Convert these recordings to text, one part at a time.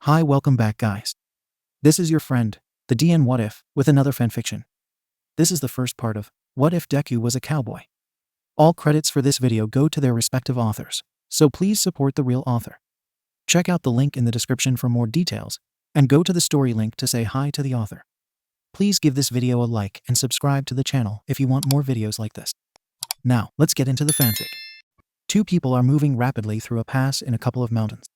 Hi, welcome back guys. This is your friend, the DN WhatIf, with another fanfiction. This is the first part of What If Deku Was a Cowboy. All credits for this video go to their respective authors, so please support the real author. Check out the link in the description for more details, and go to the story link to say hi to the author. Please give this video a like and subscribe to the channel if you want more videos like this. Now, let's get into the fanfic. Two people are moving rapidly through a pass in a couple of mountains.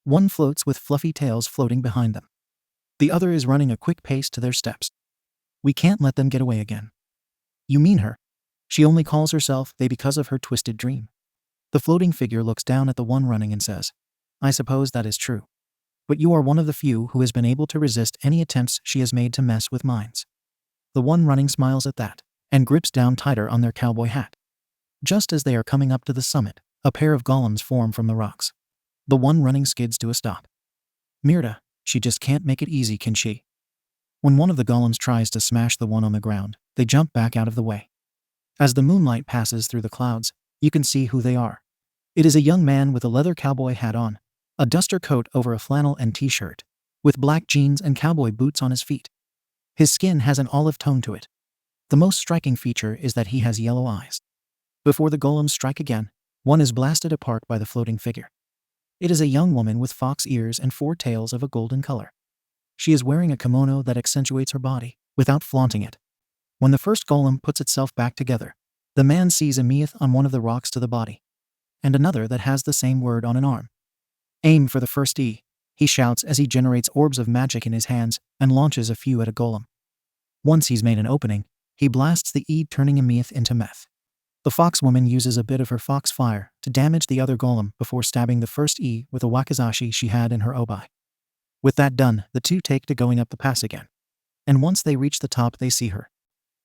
One floats with fluffy tails floating behind them. The other is running a quick pace to their steps. We can't let them get away again. You mean her? She only calls herself they because of her twisted dream. The floating figure looks down at the one running and says, I suppose that is true. But you are one of the few who has been able to resist any attempts she has made to mess with minds. The one running smiles at that, and grips down tighter on their cowboy hat. Just as they are coming up to the summit, a pair of golems form from the rocks. The one running skids to a stop. Mirda, she just can't make it easy, can she? When one of the golems tries to smash the one on the ground, they jump back out of the way. As the moonlight passes through the clouds, you can see who they are. It is a young man with a leather cowboy hat on, a duster coat over a flannel and t-shirt, with black jeans and cowboy boots on his feet. His skin has an olive tone to it. The most striking feature is that he has yellow eyes. Before the golems strike again, one is blasted apart by the floating figure. It is a young woman with fox ears and four tails of a golden color. She is wearing a kimono that accentuates her body, without flaunting it. When the first golem puts itself back together, the man sees a myth on one of the rocks to the body, and another that has the same word on an arm. Aim for the first E, he shouts as he generates orbs of magic in his hands and launches a few at a golem. Once he's made an opening, he blasts the E, turning a myth into meth. The fox woman uses a bit of her fox fire to damage the other golem before stabbing the first E with a wakizashi she had in her obai. With that done, the two take to going up the pass again. And once they reach the top, they see her.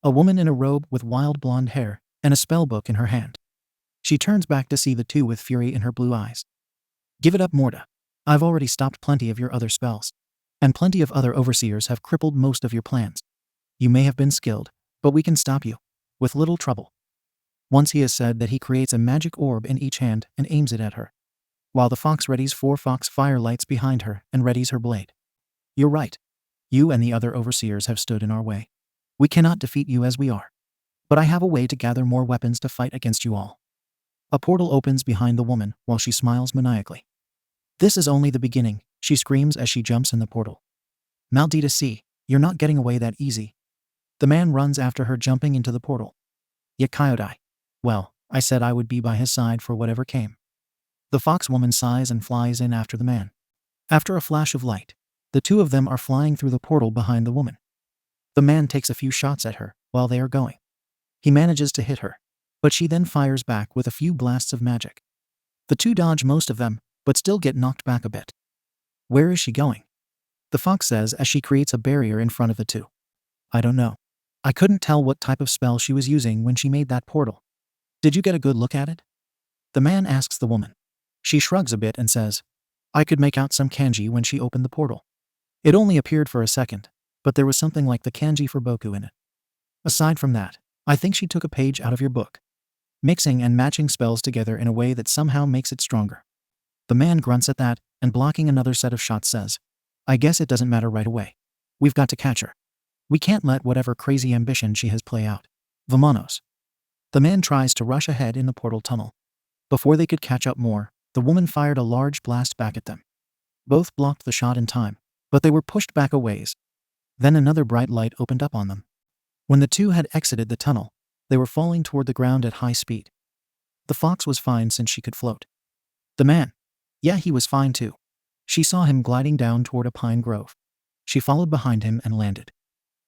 A woman in a robe with wild blonde hair and a spell book in her hand. She turns back to see the two with fury in her blue eyes. Give it up, Morda. I've already stopped plenty of your other spells. And plenty of other overseers have crippled most of your plans. You may have been skilled, but we can stop you. With little trouble. Once he has said that, he creates a magic orb in each hand and aims it at her, while the fox readies 4 fox fire lights behind her and readies her blade. You're right. You and the other overseers have stood in our way. We cannot defeat you as we are. But I have a way to gather more weapons to fight against you all. A portal opens behind the woman while she smiles maniacally. This is only the beginning, she screams as she jumps in the portal. Maldita sea, you're not getting away that easy. The man runs after her, jumping into the portal. Yakaiodai. Well, I said I would be by his side for whatever came. The fox woman sighs and flies in after the man. After a flash of light, the two of them are flying through the portal behind the woman. The man takes a few shots at her while they are going. He manages to hit her, but she then fires back with a few blasts of magic. The two dodge most of them, but still get knocked back a bit. Where is she going? The fox says as she creates a barrier in front of the two. I don't know. I couldn't tell what type of spell she was using when she made that portal. Did you get a good look at it? The man asks the woman. She shrugs a bit and says, I could make out some kanji when she opened the portal. It only appeared for a second, but there was something like the kanji for Boku in it. Aside from that, I think she took a page out of your book, mixing and matching spells together in a way that somehow makes it stronger. The man grunts at that, and blocking another set of shots says, I guess it doesn't matter right away. We've got to catch her. We can't let whatever crazy ambition she has play out. Vamonos. The man tries to rush ahead in the portal tunnel. Before they could catch up more, the woman fired a large blast back at them. Both blocked the shot in time, but they were pushed back a ways. Then another bright light opened up on them. When the two had exited the tunnel, they were falling toward the ground at high speed. The fox was fine since she could float. The man, yeah, he was fine too. She saw him gliding down toward a pine grove. She followed behind him and landed.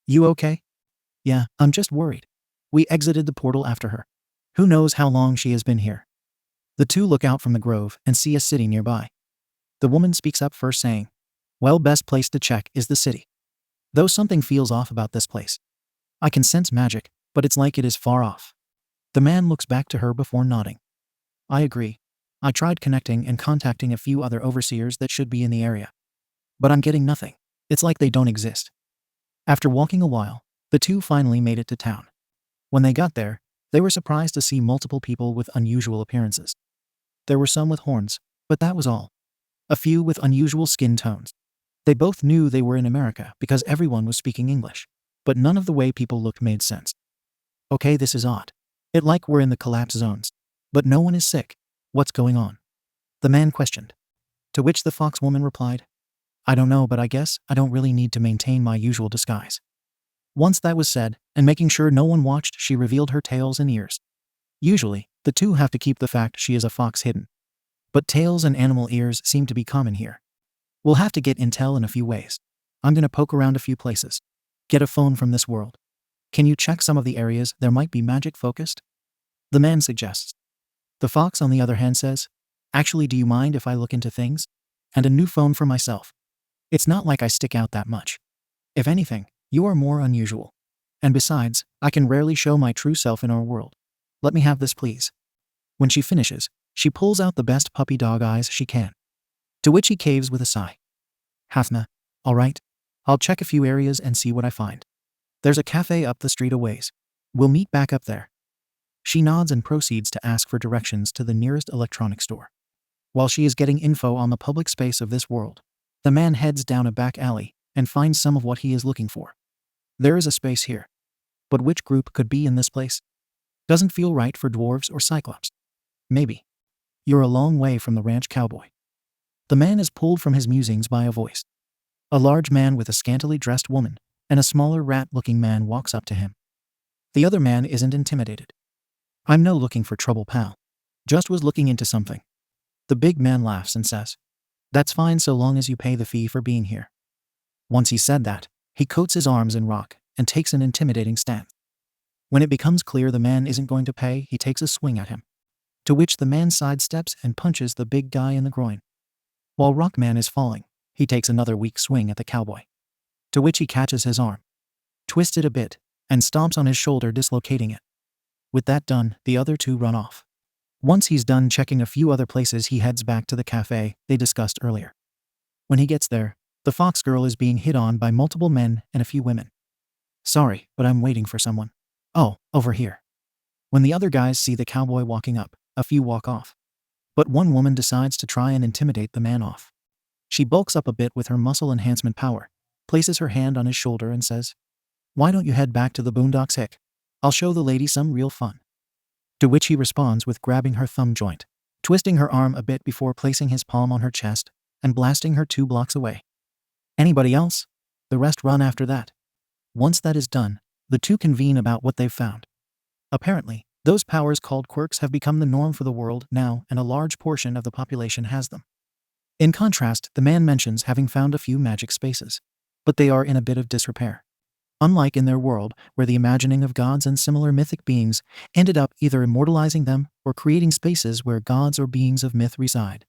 You okay? Yeah, I'm just worried. We exited the portal after her. Who knows how long she has been here? The two look out from the grove and see a city nearby. The woman speaks up first, saying, well, best place to check is the city. Though something feels off about this place. I can sense magic, but it's like it is far off. The man looks back to her before nodding. I agree. I tried connecting and contacting a few other overseers that should be in the area. But I'm getting nothing. It's like they don't exist. After walking a while, the two finally made it to town. When they got there, they were surprised to see multiple people with unusual appearances. There were some with horns, but that was all. A few with unusual skin tones. They both knew they were in America because everyone was speaking English, but none of the way people looked made sense. Okay, this is odd. It like we're in the collapse zones. But no one is sick. What's going on? The man questioned. To which the fox woman replied, I don't know, but I guess I don't really need to maintain my usual disguise. Once that was said, and making sure no one watched, she revealed her tails and ears. Usually, the two have to keep the fact she is a fox hidden. But tails and animal ears seem to be common here. We'll have to get intel in a few ways. I'm gonna poke around a few places. Get a phone from this world. Can you check some of the areas there might be magic focused? The man suggests. The fox, on the other hand, says, Actually, do you mind if I look into things? And a new phone for myself. It's not like I stick out that much. If anything, you are more unusual. And besides, I can rarely show my true self in our world. Let me have this, please. When she finishes, she pulls out the best puppy dog eyes she can. To which he caves with a sigh. Hafna, all right. I'll check a few areas and see what I find. There's a cafe up the street a ways. We'll meet back up there. She nods and proceeds to ask for directions to the nearest electronics store. While she is getting info on the public space of this world, the man heads down a back alley and finds some of what he is looking for. There is a space here. But which group could be in this place? Doesn't feel right for dwarves or cyclops. Maybe. You're a long way from the ranch, Cowboy. The man is pulled from his musings by a voice. A large man with a scantily dressed woman and a smaller rat-looking man walks up to him. The other man isn't intimidated. I'm no looking for trouble, pal. Just was looking into something. The big man laughs and says, That's fine so long as you pay the fee for being here. Once he said that, he coats his arms in rock and takes an intimidating stance. When it becomes clear the man isn't going to pay, he takes a swing at him. To which the man sidesteps and punches the big guy in the groin. While Rockman is falling, he takes another weak swing at the cowboy. To which he catches his arm, twists it a bit, and stomps on his shoulder, dislocating it. With that done, the other two run off. Once he's done checking a few other places, he heads back to the cafe they discussed earlier. When he gets there, the fox girl is being hit on by multiple men and a few women. Sorry, but I'm waiting for someone. Oh, over here. When the other guys see the cowboy walking up, a few walk off. But one woman decides to try and intimidate the man off. She bulks up a bit with her muscle enhancement power, places her hand on his shoulder and says, Why don't you head back to the boondocks, hick? I'll show the lady some real fun. To which he responds with grabbing her thumb joint, twisting her arm a bit before placing his palm on her chest and blasting her 2 blocks away. Anybody else? The rest run after that. Once that is done, the two convene about what they've found. Apparently, those powers called quirks have become the norm for the world now, and a large portion of the population has them. In contrast, the man mentions having found a few magic spaces, but they are in a bit of disrepair. Unlike in their world, where the imagining of gods and similar mythic beings ended up either immortalizing them or creating spaces where gods or beings of myth reside.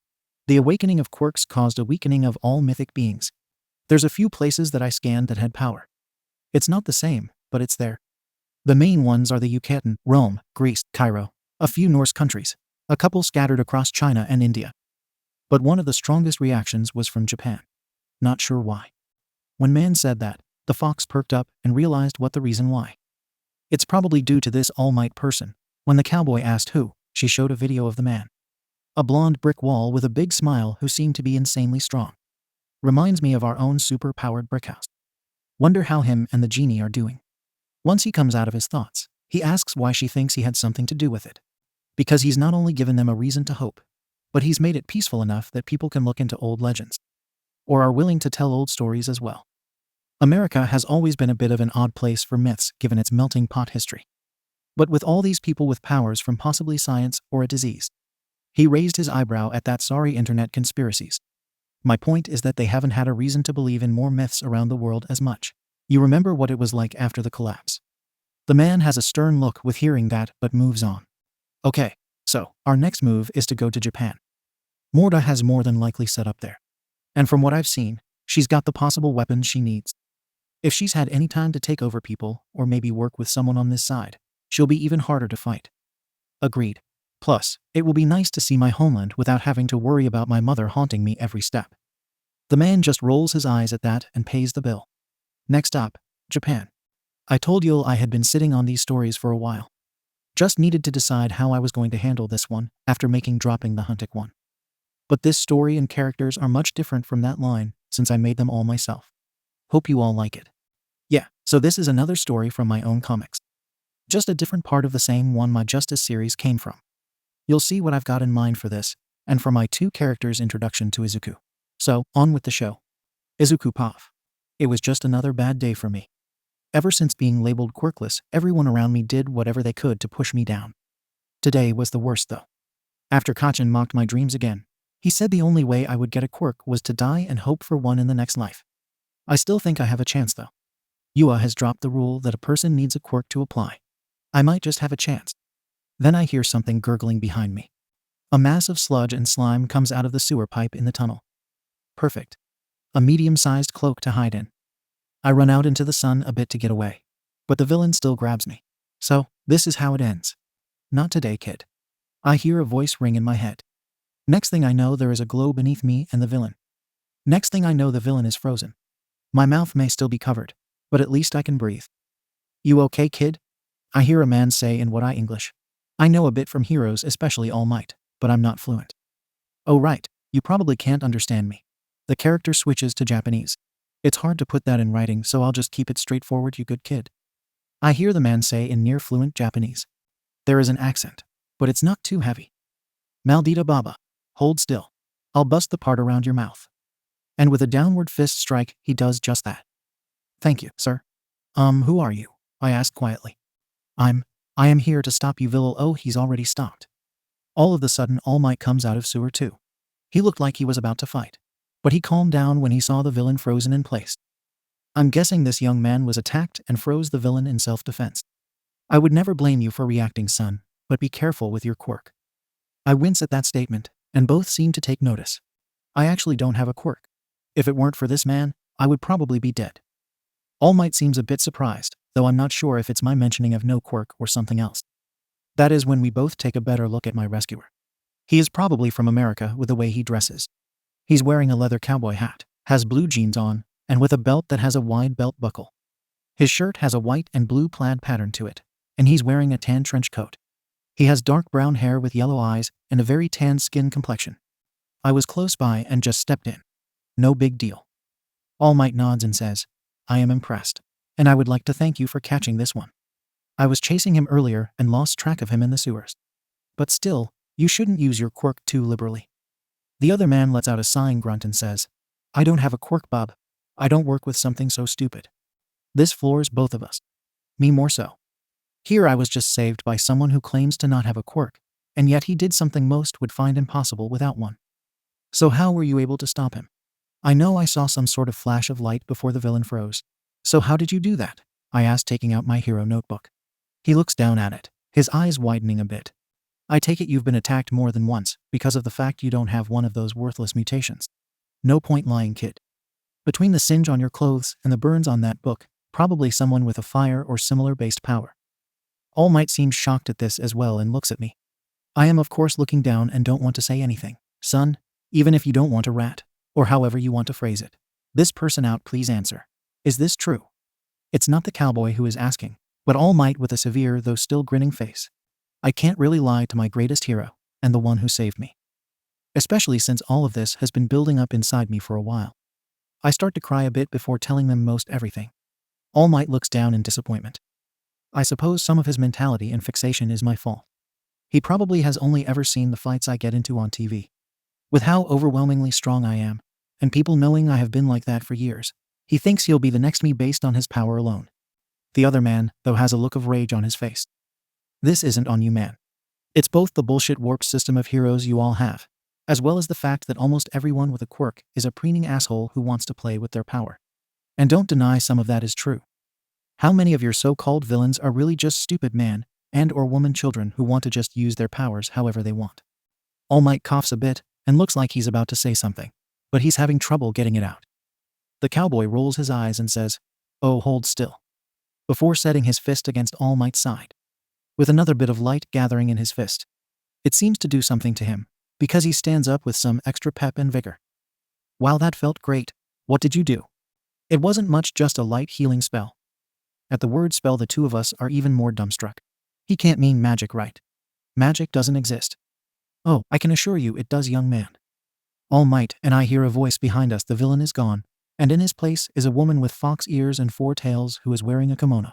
The awakening of quirks caused a weakening of all mythic beings. There's a few places that I scanned that had power. It's not the same, but it's there. The main ones are the Yucatan, Rome, Greece, Cairo, a few Norse countries, a couple scattered across China and India. But one of the strongest reactions was from Japan. Not sure why. When man said that, the fox perked up and realized what the reason why. It's probably due to this all-might person. When the cowboy asked who, she showed a video of the man. A blonde brick wall with a big smile who seemed to be insanely strong. Reminds me of our own super-powered brick house. Wonder how him and the genie are doing. Once he comes out of his thoughts, he asks why she thinks he had something to do with it. Because he's not only given them a reason to hope, but he's made it peaceful enough that people can look into old legends. Or are willing to tell old stories as well. America has always been a bit of an odd place for myths given its melting pot history. But with all these people with powers from possibly science or a disease. He raised his eyebrow at that. Sorry, internet conspiracies. My point is that they haven't had a reason to believe in more myths around the world as much. You remember what it was like after the collapse. The man has a stern look with hearing that, but moves on. Okay, so our next move is to go to Japan. Morda has more than likely set up there. And from what I've seen, she's got the possible weapons she needs. If she's had any time to take over people, or maybe work with someone on this side, she'll be even harder to fight. Agreed. Plus, it will be nice to see my homeland without having to worry about my mother haunting me every step. The man just rolls his eyes at that and pays the bill. Next up, Japan. I told you I had been sitting on these stories for a while. Just needed to decide how I was going to handle this one after dropping the Huntic one. But this story and characters are much different from that line, since I made them all myself. Hope you all like it. Yeah, so this is another story from my own comics. Just a different part of the same one my Justice series came from. You'll see what I've got in mind for this, and for my 2 characters' introduction to Izuku. So, on with the show. Izuku Puff. It was just another bad day for me. Ever since being labeled quirkless, everyone around me did whatever they could to push me down. Today was the worst though. After Kachin mocked my dreams again, he said the only way I would get a quirk was to die and hope for one in the next life. I still think I have a chance though. Yua has dropped the rule that a person needs a quirk to apply. I might just have a chance. Then I hear something gurgling behind me. A mass of sludge and slime comes out of the sewer pipe in the tunnel. Perfect. A medium-sized cloak to hide in. I run out into the sun a bit to get away. But the villain still grabs me. So, this is how it ends. Not today, kid. I hear a voice ring in my head. Next thing I know, there is a glow beneath me and the villain. Next thing I know, the villain is frozen. My mouth may still be covered, but at least I can breathe. You okay, kid? I hear a man say in what I English. I know a bit from heroes, especially All Might, but I'm not fluent. Oh right, you probably can't understand me. The character switches to Japanese. It's hard to put that in writing, so I'll just keep it straightforward, you good kid. I hear the man say in near fluent Japanese. There is an accent, but it's not too heavy. Maldita baba. Hold still. I'll bust the part around your mouth. And with a downward fist strike, he does just that. Thank you, sir. Who are you? I asked quietly. I am here to stop you, Vil. Oh, he's already stopped. All of a sudden, All Might comes out of sewer too. He looked like he was about to fight. But he calmed down when he saw the villain frozen in place. I'm guessing this young man was attacked and froze the villain in self-defense. I would never blame you for reacting, son, but be careful with your quirk. I wince at that statement, and both seem to take notice. I actually don't have a quirk. If it weren't for this man, I would probably be dead. All Might seems a bit surprised, though I'm not sure if it's my mentioning of no quirk or something else. That is when we both take a better look at my rescuer. He is probably from America with the way he dresses. He's wearing a leather cowboy hat, has blue jeans on, and with a belt that has a wide belt buckle. His shirt has a white and blue plaid pattern to it, and he's wearing a tan trench coat. He has dark brown hair with yellow eyes and a very tan skin complexion. I was close by and just stepped in. No big deal. All Might nods and says, I am impressed, and I would like to thank you for catching this one. I was chasing him earlier and lost track of him in the sewers. But still, you shouldn't use your quirk too liberally. The other man lets out a sighing grunt and says, I don't have a quirk, Bob. I don't work with something so stupid. This floors both of us. Me more so. Here I was just saved by someone who claims to not have a quirk, and yet he did something most would find impossible without one. So how were you able to stop him? I know I saw some sort of flash of light before the villain froze. So how did you do that? I asked, taking out my hero notebook. He looks down at it, his eyes widening a bit. I take it you've been attacked more than once because of the fact you don't have one of those worthless mutations. No point lying, kid. Between the singe on your clothes and the burns on that book, probably someone with a fire or similar based power. All Might seems shocked at this as well and looks at me. I am of course looking down and don't want to say anything. Son, even if you don't want to rat, or however you want to phrase it. This person out, please answer. Is this true? It's not the cowboy who is asking, but All Might with a severe though still grinning face. I can't really lie to my greatest hero, and the one who saved me. Especially since all of this has been building up inside me for a while. I start to cry a bit before telling them most everything. All Might looks down in disappointment. I suppose some of his mentality and fixation is my fault. He probably has only ever seen the fights I get into on TV. With how overwhelmingly strong I am, and people knowing I have been like that for years, he thinks he'll be the next me based on his power alone. The other man, though, has a look of rage on his face. This isn't on you, man. It's both the bullshit warped system of heroes you all have, as well as the fact that almost everyone with a quirk is a preening asshole who wants to play with their power. And don't deny some of that is true. How many of your so-called villains are really just stupid man and or woman children who want to just use their powers however they want? All Might coughs a bit and looks like he's about to say something, but he's having trouble getting it out. The cowboy rolls his eyes and says, "Oh, hold still," before setting his fist against All Might's side, with another bit of light gathering in his fist. It seems to do something to him, because he stands up with some extra pep and vigor. Wow, that felt great. What did you do? It wasn't much, just a light healing spell. At the word spell, the two of us are even more dumbstruck. He can't mean magic, right? Magic doesn't exist. Oh, I can assure you it does, young man. All Might and I hear a voice behind us. The villain is gone, and in his place is a woman with fox ears and 4 tails who is wearing a kimono.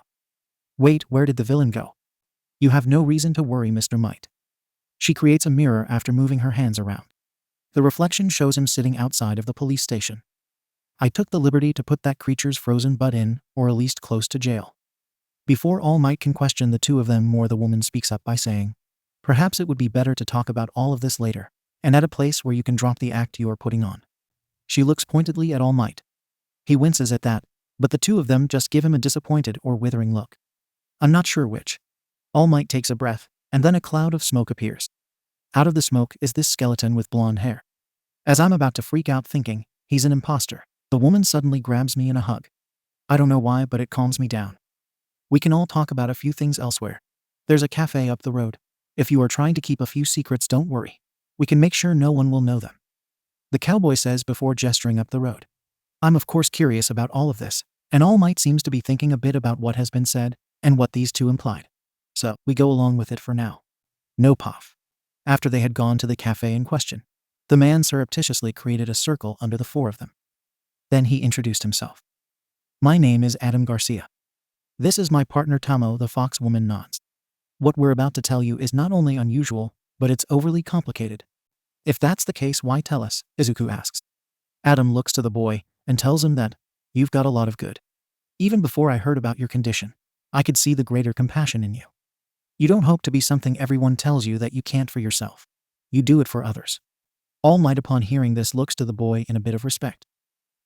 Wait, where did the villain go? You have no reason to worry, Mr. Might. She creates a mirror after moving her hands around. The reflection shows him sitting outside of the police station. I took the liberty to put that creature's frozen butt in, or at least close to jail. Before All Might can question the two of them more, the woman speaks up by saying, perhaps it would be better to talk about all of this later, and at a place where you can drop the act you are putting on. She looks pointedly at All Might. He winces at that, but the two of them just give him a disappointed or withering look. I'm not sure which. All Might takes a breath, and then a cloud of smoke appears. Out of the smoke is this skeleton with blonde hair. As I'm about to freak out thinking, he's an imposter, the woman suddenly grabs me in a hug. I don't know why, but it calms me down. We can all talk about a few things elsewhere. There's a cafe up the road. If you are trying to keep a few secrets, don't worry. We can make sure no one will know them. The cowboy says before gesturing up the road. I'm of course curious about all of this, and All Might seems to be thinking a bit about what has been said, and what these two implied. So, we go along with it for now. No puff. After they had gone to the cafe in question, the man surreptitiously created a circle under the 4 of them. Then he introduced himself. My name is Adam Garcia. This is my partner Tomo. The fox woman nods. What we're about to tell you is not only unusual, but it's overly complicated. If that's the case, why tell us? Izuku asks. Adam looks to the boy and tells him that, you've got a lot of good. Even before I heard about your condition, I could see the greater compassion in you. You don't hope to be something everyone tells you that you can't for yourself. You do it for others. All Might upon hearing this looks to the boy in a bit of respect.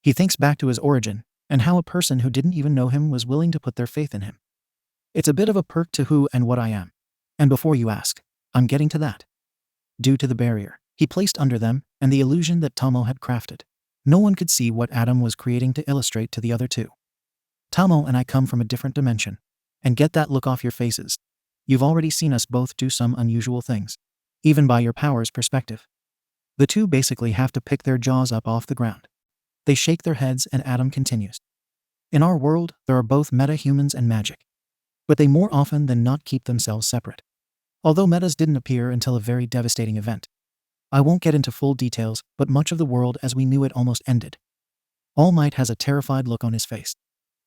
He thinks back to his origin, and how a person who didn't even know him was willing to put their faith in him. It's a bit of a perk to who and what I am. And before you ask, I'm getting to that. Due to the barrier he placed under them, and the illusion that Tomo had crafted, no one could see what Adam was creating to illustrate to the other two. Tomo and I come from a different dimension. And get that look off your faces. You've already seen us both do some unusual things, even by your power's perspective. The two basically have to pick their jaws up off the ground. They shake their heads and Adam continues. In our world, there are both meta-humans and magic. But they more often than not keep themselves separate. Although metas didn't appear until a very devastating event. I won't get into full details, but much of the world as we knew it almost ended. All Might has a terrified look on his face.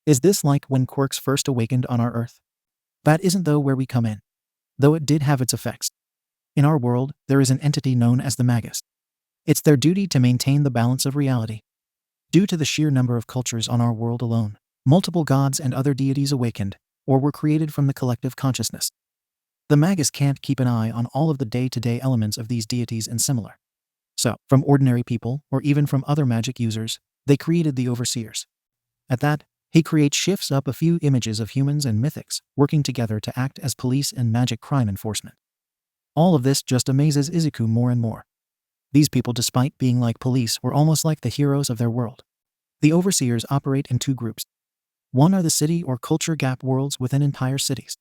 Is this like when quirks first awakened on our Earth? That isn't though where we come in. Though it did have its effects. In our world, there is an entity known as the Magus. It's their duty to maintain the balance of reality. Due to the sheer number of cultures on our world alone, multiple gods and other deities awakened, or were created from the collective consciousness. The Magus can't keep an eye on all of the day-to-day elements of these deities and similar. So, from ordinary people, or even from other magic users, they created the Overseers. At that, he creates shifts up a few images of humans and mythics, working together to act as police and magic crime enforcement. All of this just amazes Izuku more and more. These people, despite being like police, were almost like the heroes of their world. The Overseers operate in 2 groups. One are the city or culture gap worlds within entire cities.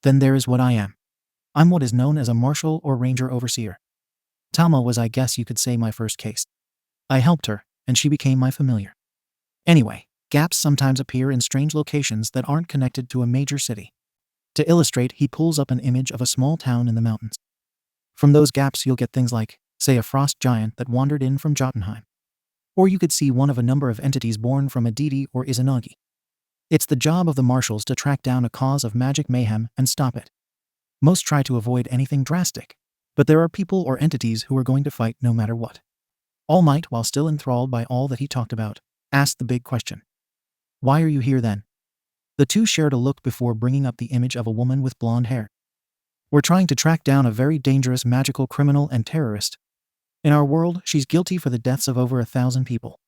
Then there is what I am. I'm what is known as a marshal or ranger overseer. Tomo was, I guess you could say, my first case. I helped her, and she became my familiar. Anyway, gaps sometimes appear in strange locations that aren't connected to a major city. To illustrate, he pulls up an image of a small town in the mountains. From those gaps you'll get things like, say, a frost giant that wandered in from Jotunheim. Or you could see one of a number of entities born from a deity or Izanagi. It's the job of the marshals to track down a cause of magic mayhem and stop it. Most try to avoid anything drastic, but there are people or entities who are going to fight no matter what. All Might, while still enthralled by all that he talked about, asked the big question. Why are you here then? The two shared a look before bringing up the image of a woman with blonde hair. We're trying to track down a very dangerous magical criminal and terrorist. In our world, she's guilty for the deaths of over 1,000 people.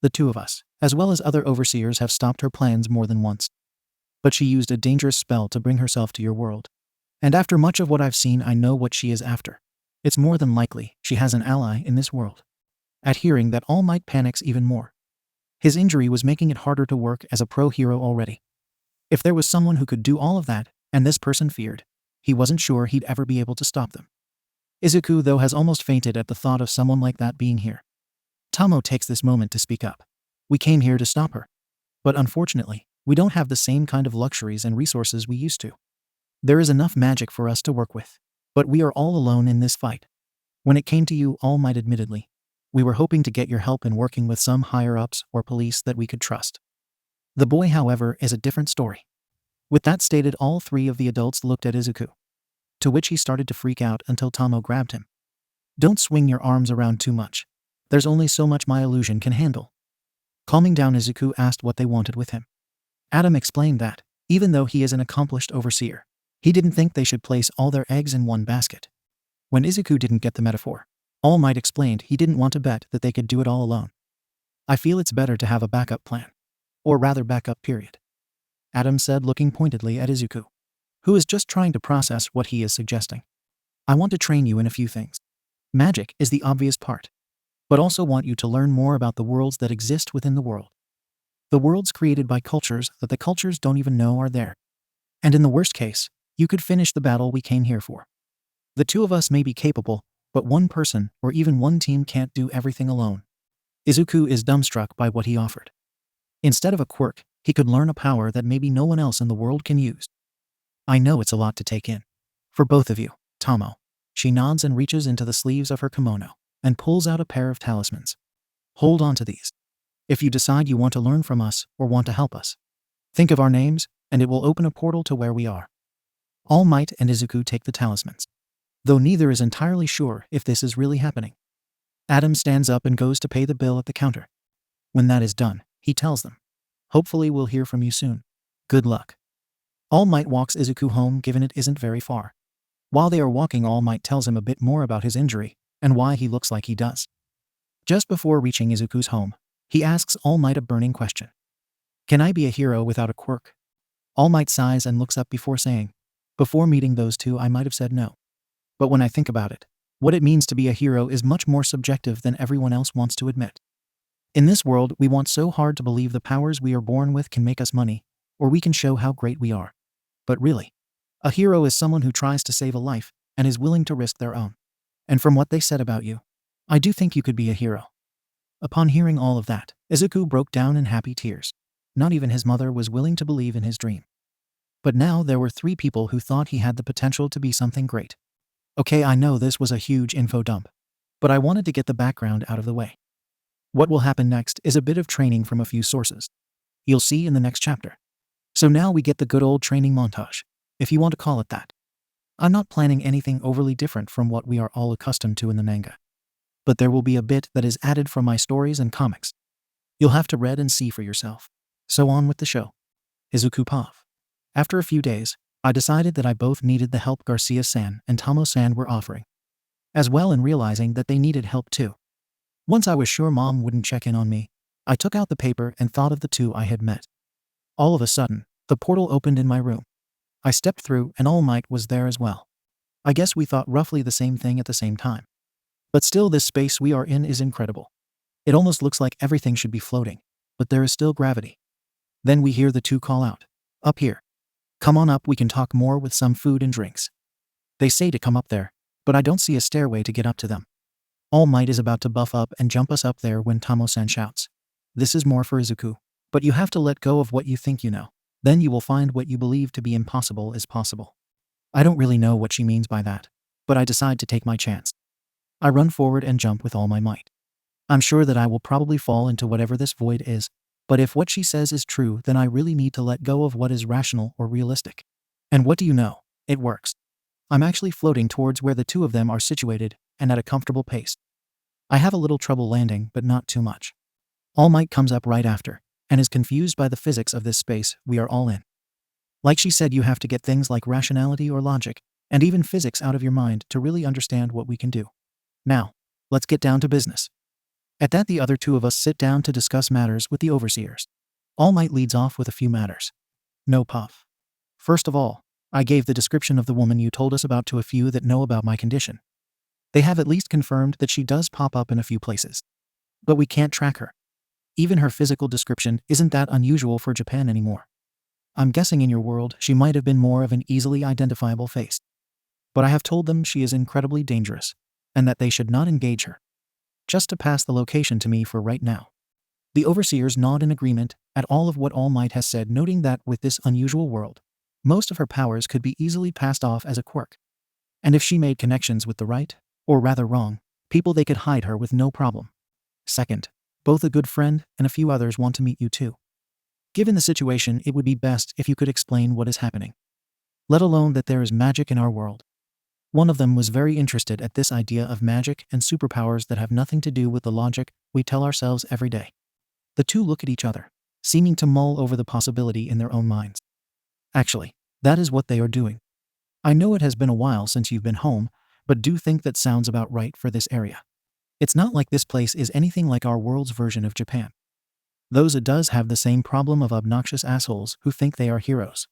The two of us, as well as other overseers, have stopped her plans more than once. But she used a dangerous spell to bring herself to your world. And after much of what I've seen, I know what she is after. It's more than likely she has an ally in this world. At hearing that, All Might panics even more. His injury was making it harder to work as a pro hero already. If there was someone who could do all of that, and this person feared, he wasn't sure he'd ever be able to stop them. Izuku, though, has almost fainted at the thought of someone like that being here. Tomo takes this moment to speak up. We came here to stop her. But unfortunately, we don't have the same kind of luxuries and resources we used to. There is enough magic for us to work with, but we are all alone in this fight. When it came to you, All Might admittedly, We were hoping to get your help in working with some higher-ups or police that we could trust. The boy, however, is a different story. With that stated, all three of the adults looked at Izuku, to which he started to freak out until Tomo grabbed him. Don't swing your arms around too much. There's only so much my illusion can handle. Calming down, Izuku asked what they wanted with him. Adam explained that, even though he is an accomplished overseer, he didn't think they should place all their eggs in one basket. When Izuku didn't get the metaphor, All Might explained he didn't want to bet that they could do it all alone. I feel it's better to have a backup plan. Or rather backup period. Adam said, looking pointedly at Izuku, who is just trying to process what he is suggesting. I want to train you in a few things. Magic is the obvious part, but also want you to learn more about the worlds that exist within the world. The worlds created by cultures that the cultures don't even know are there. And in the worst case, you could finish the battle we came here for. The two of us may be capable, but one person or even one team can't do everything alone. Izuku is dumbstruck by what he offered. Instead of a quirk, he could learn a power that maybe no one else in the world can use. I know it's a lot to take in. For both of you, Tomo. She nods and reaches into the sleeves of her kimono and pulls out a pair of talismans. Hold on to these. If you decide you want to learn from us or want to help us, think of our names and it will open a portal to where we are. All Might and Izuku take the talismans, though neither is entirely sure if this is really happening. Adam stands up and goes to pay the bill at the counter. When that is done, he tells them, hopefully we'll hear from you soon. Good luck. All Might walks Izuku home, given it isn't very far. While they are walking, All Might tells him a bit more about his injury and why he looks like he does. Just before reaching Izuku's home, he asks All Might a burning question. Can I be a hero without a quirk? All Might sighs and looks up before saying, before meeting those two I might have said no. But when I think about it, what it means to be a hero is much more subjective than everyone else wants to admit. In this world, we want so hard to believe the powers we are born with can make us money, or we can show how great we are. But really, a hero is someone who tries to save a life and is willing to risk their own. And from what they said about you, I do think you could be a hero. Upon hearing all of that, Izuku broke down in happy tears. Not even his mother was willing to believe in his dream. But now there were 3 people who thought he had the potential to be something great. Okay, I know this was a huge info dump, but I wanted to get the background out of the way. What will happen next is a bit of training from a few sources. You'll see in the next chapter. So now we get the good old training montage, if you want to call it that. I'm not planning anything overly different from what we are all accustomed to in the manga. But there will be a bit that is added from my stories and comics. You'll have to read and see for yourself. So on with the show. Izuku Pov. After a few days, I decided that I both needed the help Garcia-san and Tomo-san were offering, as well in realizing that they needed help too. Once I was sure Mom wouldn't check in on me, I took out the paper and thought of the 2 I had met. All of a sudden, the portal opened in my room. I stepped through and All Might was there as well. I guess we thought roughly the same thing at the same time. But still, this space we are in is incredible. It almost looks like everything should be floating, but there is still gravity. Then we hear the 2 call out, up here. Come on up, we can talk more with some food and drinks. They say to come up there, but I don't see a stairway to get up to them. All Might is about to buff up and jump us up there when Tomo-san shouts. This is more for Izuku, but you have to let go of what you think you know. Then you will find what you believe to be impossible is possible. I don't really know what she means by that, but I decide to take my chance. I run forward and jump with all my might. I'm sure that I will probably fall into whatever this void is, but if what she says is true, then I really need to let go of what is rational or realistic. And what do you know? It works. I'm actually floating towards where the 2 of them are situated, and at a comfortable pace. I have a little trouble landing, but not too much. All Might comes up right after, and is confused by the physics of this space we are all in. Like she said, you have to get things like rationality or logic, and even physics out of your mind to really understand what we can do. Now, let's get down to business. At that, the other 2 of us sit down to discuss matters with the overseers. All Might leads off with a few matters. No puff. First of all, I gave the description of the woman you told us about to a few that know about my condition. They have at least confirmed that she does pop up in a few places. But we can't track her. Even her physical description isn't that unusual for Japan anymore. I'm guessing in your world she might have been more of an easily identifiable face. But I have told them she is incredibly dangerous, and that they should not engage her. Just to pass the location to me for right now. The overseers nod in agreement at all of what All Might has said, noting that with this unusual world, most of her powers could be easily passed off as a quirk. And if she made connections with the right, or rather wrong, people, they could hide her with no problem. Second, both a good friend and a few others want to meet you too. Given the situation, it would be best if you could explain what is happening. Let alone that there is magic in our world. One of them was very interested at this idea of magic and superpowers that have nothing to do with the logic we tell ourselves every day. The two look at each other, seeming to mull over the possibility in their own minds. Actually, that is what they are doing. I know it has been a while since you've been home, but do think that sounds about right for this area. It's not like this place is anything like our world's version of Japan. Though it does have the same problem of obnoxious assholes who think they are heroes.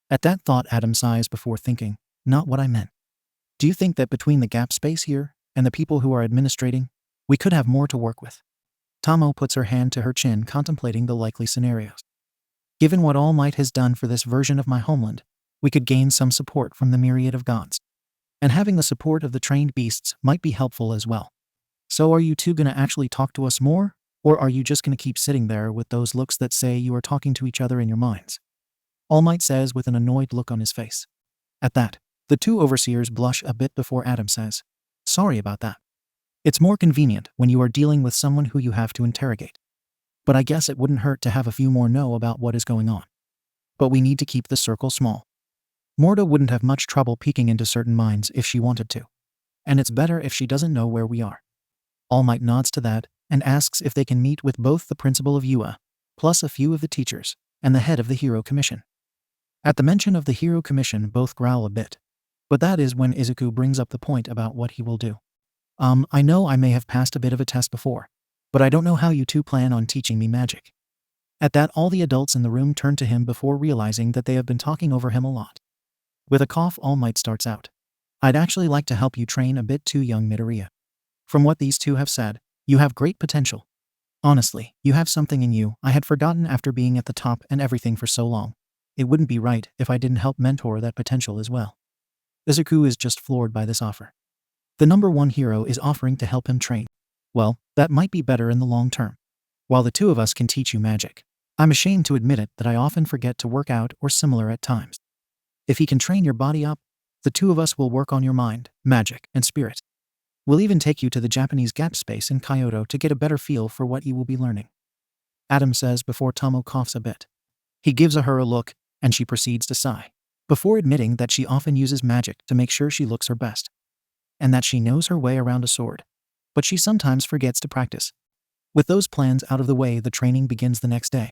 At that thought, Adam sighs before thinking, not what I meant. Do you think that between the gap space here and the people who are administrating, we could have more to work with? Tomo puts her hand to her chin, contemplating the likely scenarios. Given what All Might has done for this version of my homeland, we could gain some support from the myriad of gods. And having the support of the trained beasts might be helpful as well. So are you two gonna actually talk to us more? Or are you just gonna keep sitting there with those looks that say you are talking to each other in your minds? All Might says with an annoyed look on his face. At that, the two overseers blush a bit before Adam says, sorry about that. It's more convenient when you are dealing with someone who you have to interrogate. But I guess it wouldn't hurt to have a few more know about what is going on. But we need to keep the circle small. Morta wouldn't have much trouble peeking into certain minds if she wanted to. And it's better if she doesn't know where we are. All Might nods to that and asks if they can meet with both the principal of UA, plus a few of the teachers, and the head of the Hero Commission. At the mention of the Hero Commission, both growl a bit. But that is when Izuku brings up the point about what he will do. I know I may have passed a bit of a test before, but I don't know how you two plan on teaching me magic. At that, all the adults in the room turn to him before realizing that they have been talking over him a lot. With a cough, All Might starts out. I'd actually like to help you train a bit too, young Midoriya. From what these two have said, you have great potential. Honestly, you have something in you I had forgotten after being at the top and everything for so long. It wouldn't be right if I didn't help mentor that potential as well. Izuku is just floored by this offer. The #1 hero is offering to help him train. Well, that might be better in the long term. While the two of us can teach you magic, I'm ashamed to admit it that I often forget to work out or similar at times. If he can train your body up, the two of us will work on your mind, magic, and spirit. We'll even take you to the Japanese gap space in Kyoto to get a better feel for what you will be learning. Adam says before Tomo coughs a bit. He gives her a look, and she proceeds to sigh, before admitting that she often uses magic to make sure she looks her best. And that she knows her way around a sword. But she sometimes forgets to practice. With those plans out of the way, the training begins the next day.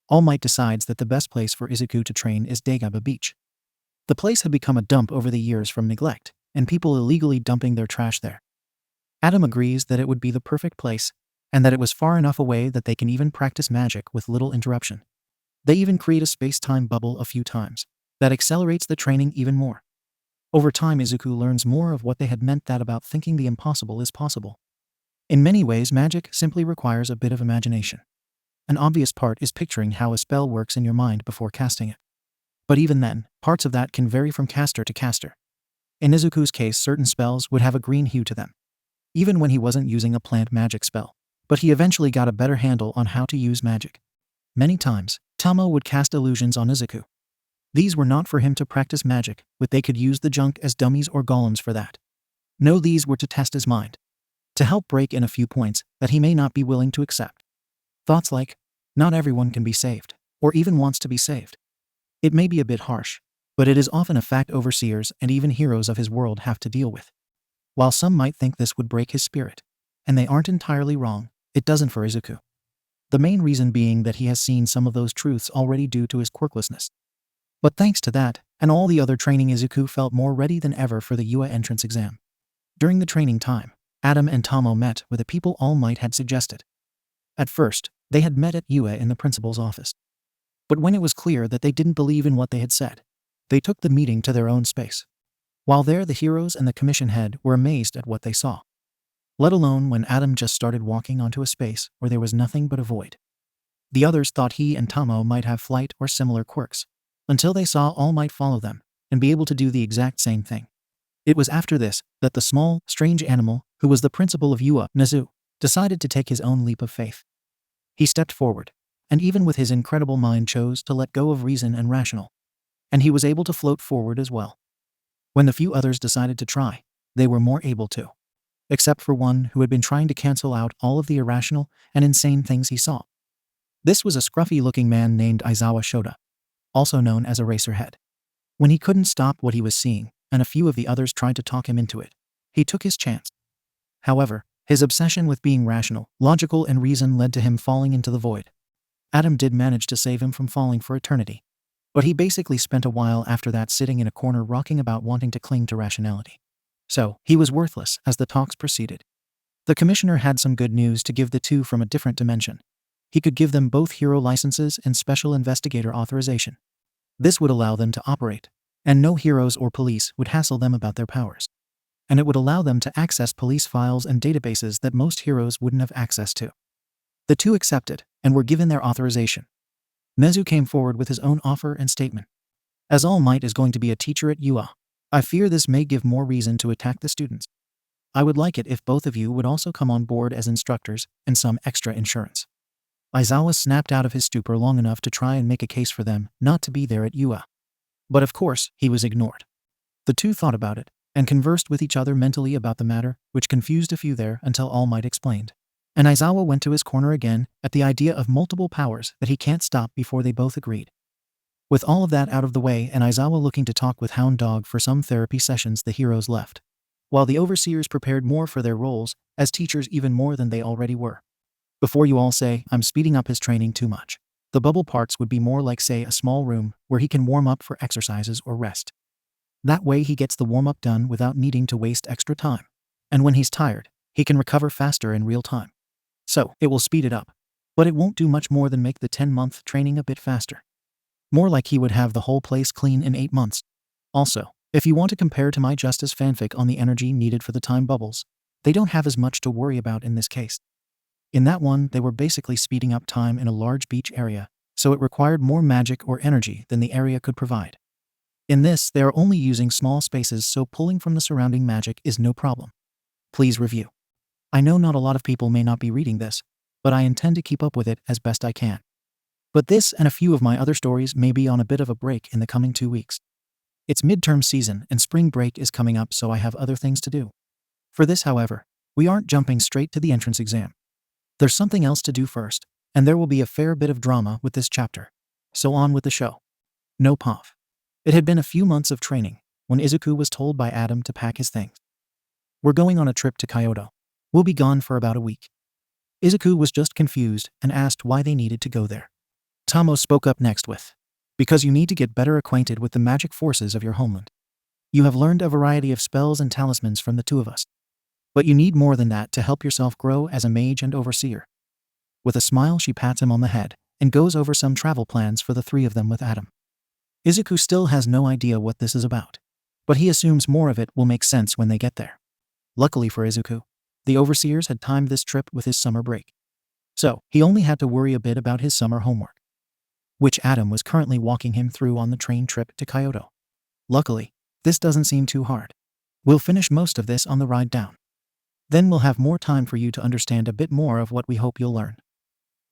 All Might decides that the best place for Izuku to train is Dagaba Beach. The place had become a dump over the years from neglect, and people illegally dumping their trash there. Adam agrees that it would be the perfect place, and that it was far enough away that they can even practice magic with little interruption. They even create a space-time bubble a few times that accelerates the training even more. Over time, Izuku learns more of what they had meant that about thinking the impossible is possible. In many ways, magic simply requires a bit of imagination. An obvious part is picturing how a spell works in your mind before casting it. But even then, parts of that can vary from caster to caster. In Izuku's case, certain spells would have a green hue to them, even when he wasn't using a plant magic spell. But he eventually got a better handle on how to use magic. Many times, Tomo would cast illusions on Izuku. These were not for him to practice magic, but they could use the junk as dummies or golems for that. No, these were to test his mind. To help break in a few points that he may not be willing to accept. Thoughts like, not everyone can be saved, or even wants to be saved. It may be a bit harsh, but it is often a fact overseers and even heroes of his world have to deal with. While some might think this would break his spirit, and they aren't entirely wrong, it doesn't for Izuku. The main reason being that he has seen some of those truths already due to his quirklessness. But thanks to that, and all the other training, Izuku felt more ready than ever for the UA entrance exam. During the training time, Adam and Tomo met with the people All Might had suggested. At first, they had met at UA in the principal's office. But when it was clear that they didn't believe in what they had said, they took the meeting to their own space. While there, the heroes and the commission head were amazed at what they saw. Let alone when Adam just started walking onto a space where there was nothing but a void. The others thought he and Tomo might have flight or similar quirks, until they saw All Might follow them and be able to do the exact same thing. It was after this that the small, strange animal, who was the principal of UA, Nezu, decided to take his own leap of faith. He stepped forward, and even with his incredible mind chose to let go of reason and rational. And he was able to float forward as well. When the few others decided to try, they were more able to. except for one who had been trying to cancel out all of the irrational and insane things he saw. This was a scruffy-looking man named Aizawa Shota, also known as Eraserhead. When he couldn't stop what he was seeing, and a few of the others tried to talk him into it, he took his chance. However, his obsession with being rational, logical, and reason led to him falling into the void. Adam did manage to save him from falling for eternity, but he basically spent a while after that sitting in a corner rocking about wanting to cling to rationality. So, he was worthless as the talks proceeded. The commissioner had some good news to give the two from a different dimension. He could give them both hero licenses and special investigator authorization. This would allow them to operate, and no heroes or police would hassle them about their powers. And it would allow them to access police files and databases that most heroes wouldn't have access to. The two accepted, and were given their authorization. Mezu came forward with his own offer and statement. As All Might is going to be a teacher at UA, I fear this may give more reason to attack the students. I would like it if both of you would also come on board as instructors and some extra insurance. Aizawa snapped out of his stupor long enough to try and make a case for them not to be there at UA. But of course, he was ignored. The two thought about it, and conversed with each other mentally about the matter, which confused a few there until All Might explained. And Aizawa went to his corner again at the idea of multiple powers that he can't stop before they both agreed. With all of that out of the way and Aizawa looking to talk with Hound Dog for some therapy sessions, the heroes left, while the overseers prepared more for their roles as teachers, even more than they already were. Before you all say, I'm speeding up his training too much, the bubble parts would be more like, say, a small room where he can warm up for exercises or rest. That way he gets the warm-up done without needing to waste extra time. And when he's tired, he can recover faster in real time. So, it will speed it up. But it won't do much more than make the 10-month training a bit faster. More like he would have the whole place clean in 8 months. Also, if you want to compare to my Justice fanfic on the energy needed for the time bubbles, they don't have as much to worry about in this case. In that one, they were basically speeding up time in a large beach area, so it required more magic or energy than the area could provide. In this, they are only using small spaces, so pulling from the surrounding magic is no problem. Please review. I know not a lot of people may not be reading this, but I intend to keep up with it as best I can. But this and a few of my other stories may be on a bit of a break in the coming 2 weeks. It's midterm season and spring break is coming up, so I have other things to do. For this, however, we aren't jumping straight to the entrance exam. There's something else to do first, and there will be a fair bit of drama with this chapter. So on with the show. No POV. It had been a few months of training when Izuku was told by Adam to pack his things. We're going on a trip to Kyoto. We'll be gone for about a week. Izuku was just confused and asked why they needed to go there. Tomo spoke up next with, because you need to get better acquainted with the magic forces of your homeland. You have learned a variety of spells and talismans from the two of us. But you need more than that to help yourself grow as a mage and overseer. With a smile, she pats him on the head and goes over some travel plans for the three of them with Adam. Izuku still has no idea what this is about, but he assumes more of it will make sense when they get there. Luckily for Izuku, the overseers had timed this trip with his summer break. So, he only had to worry a bit about his summer homework, which Adam was currently walking him through on the train trip to Kyoto. Luckily, this doesn't seem too hard. We'll finish most of this on the ride down. Then we'll have more time for you to understand a bit more of what we hope you'll learn.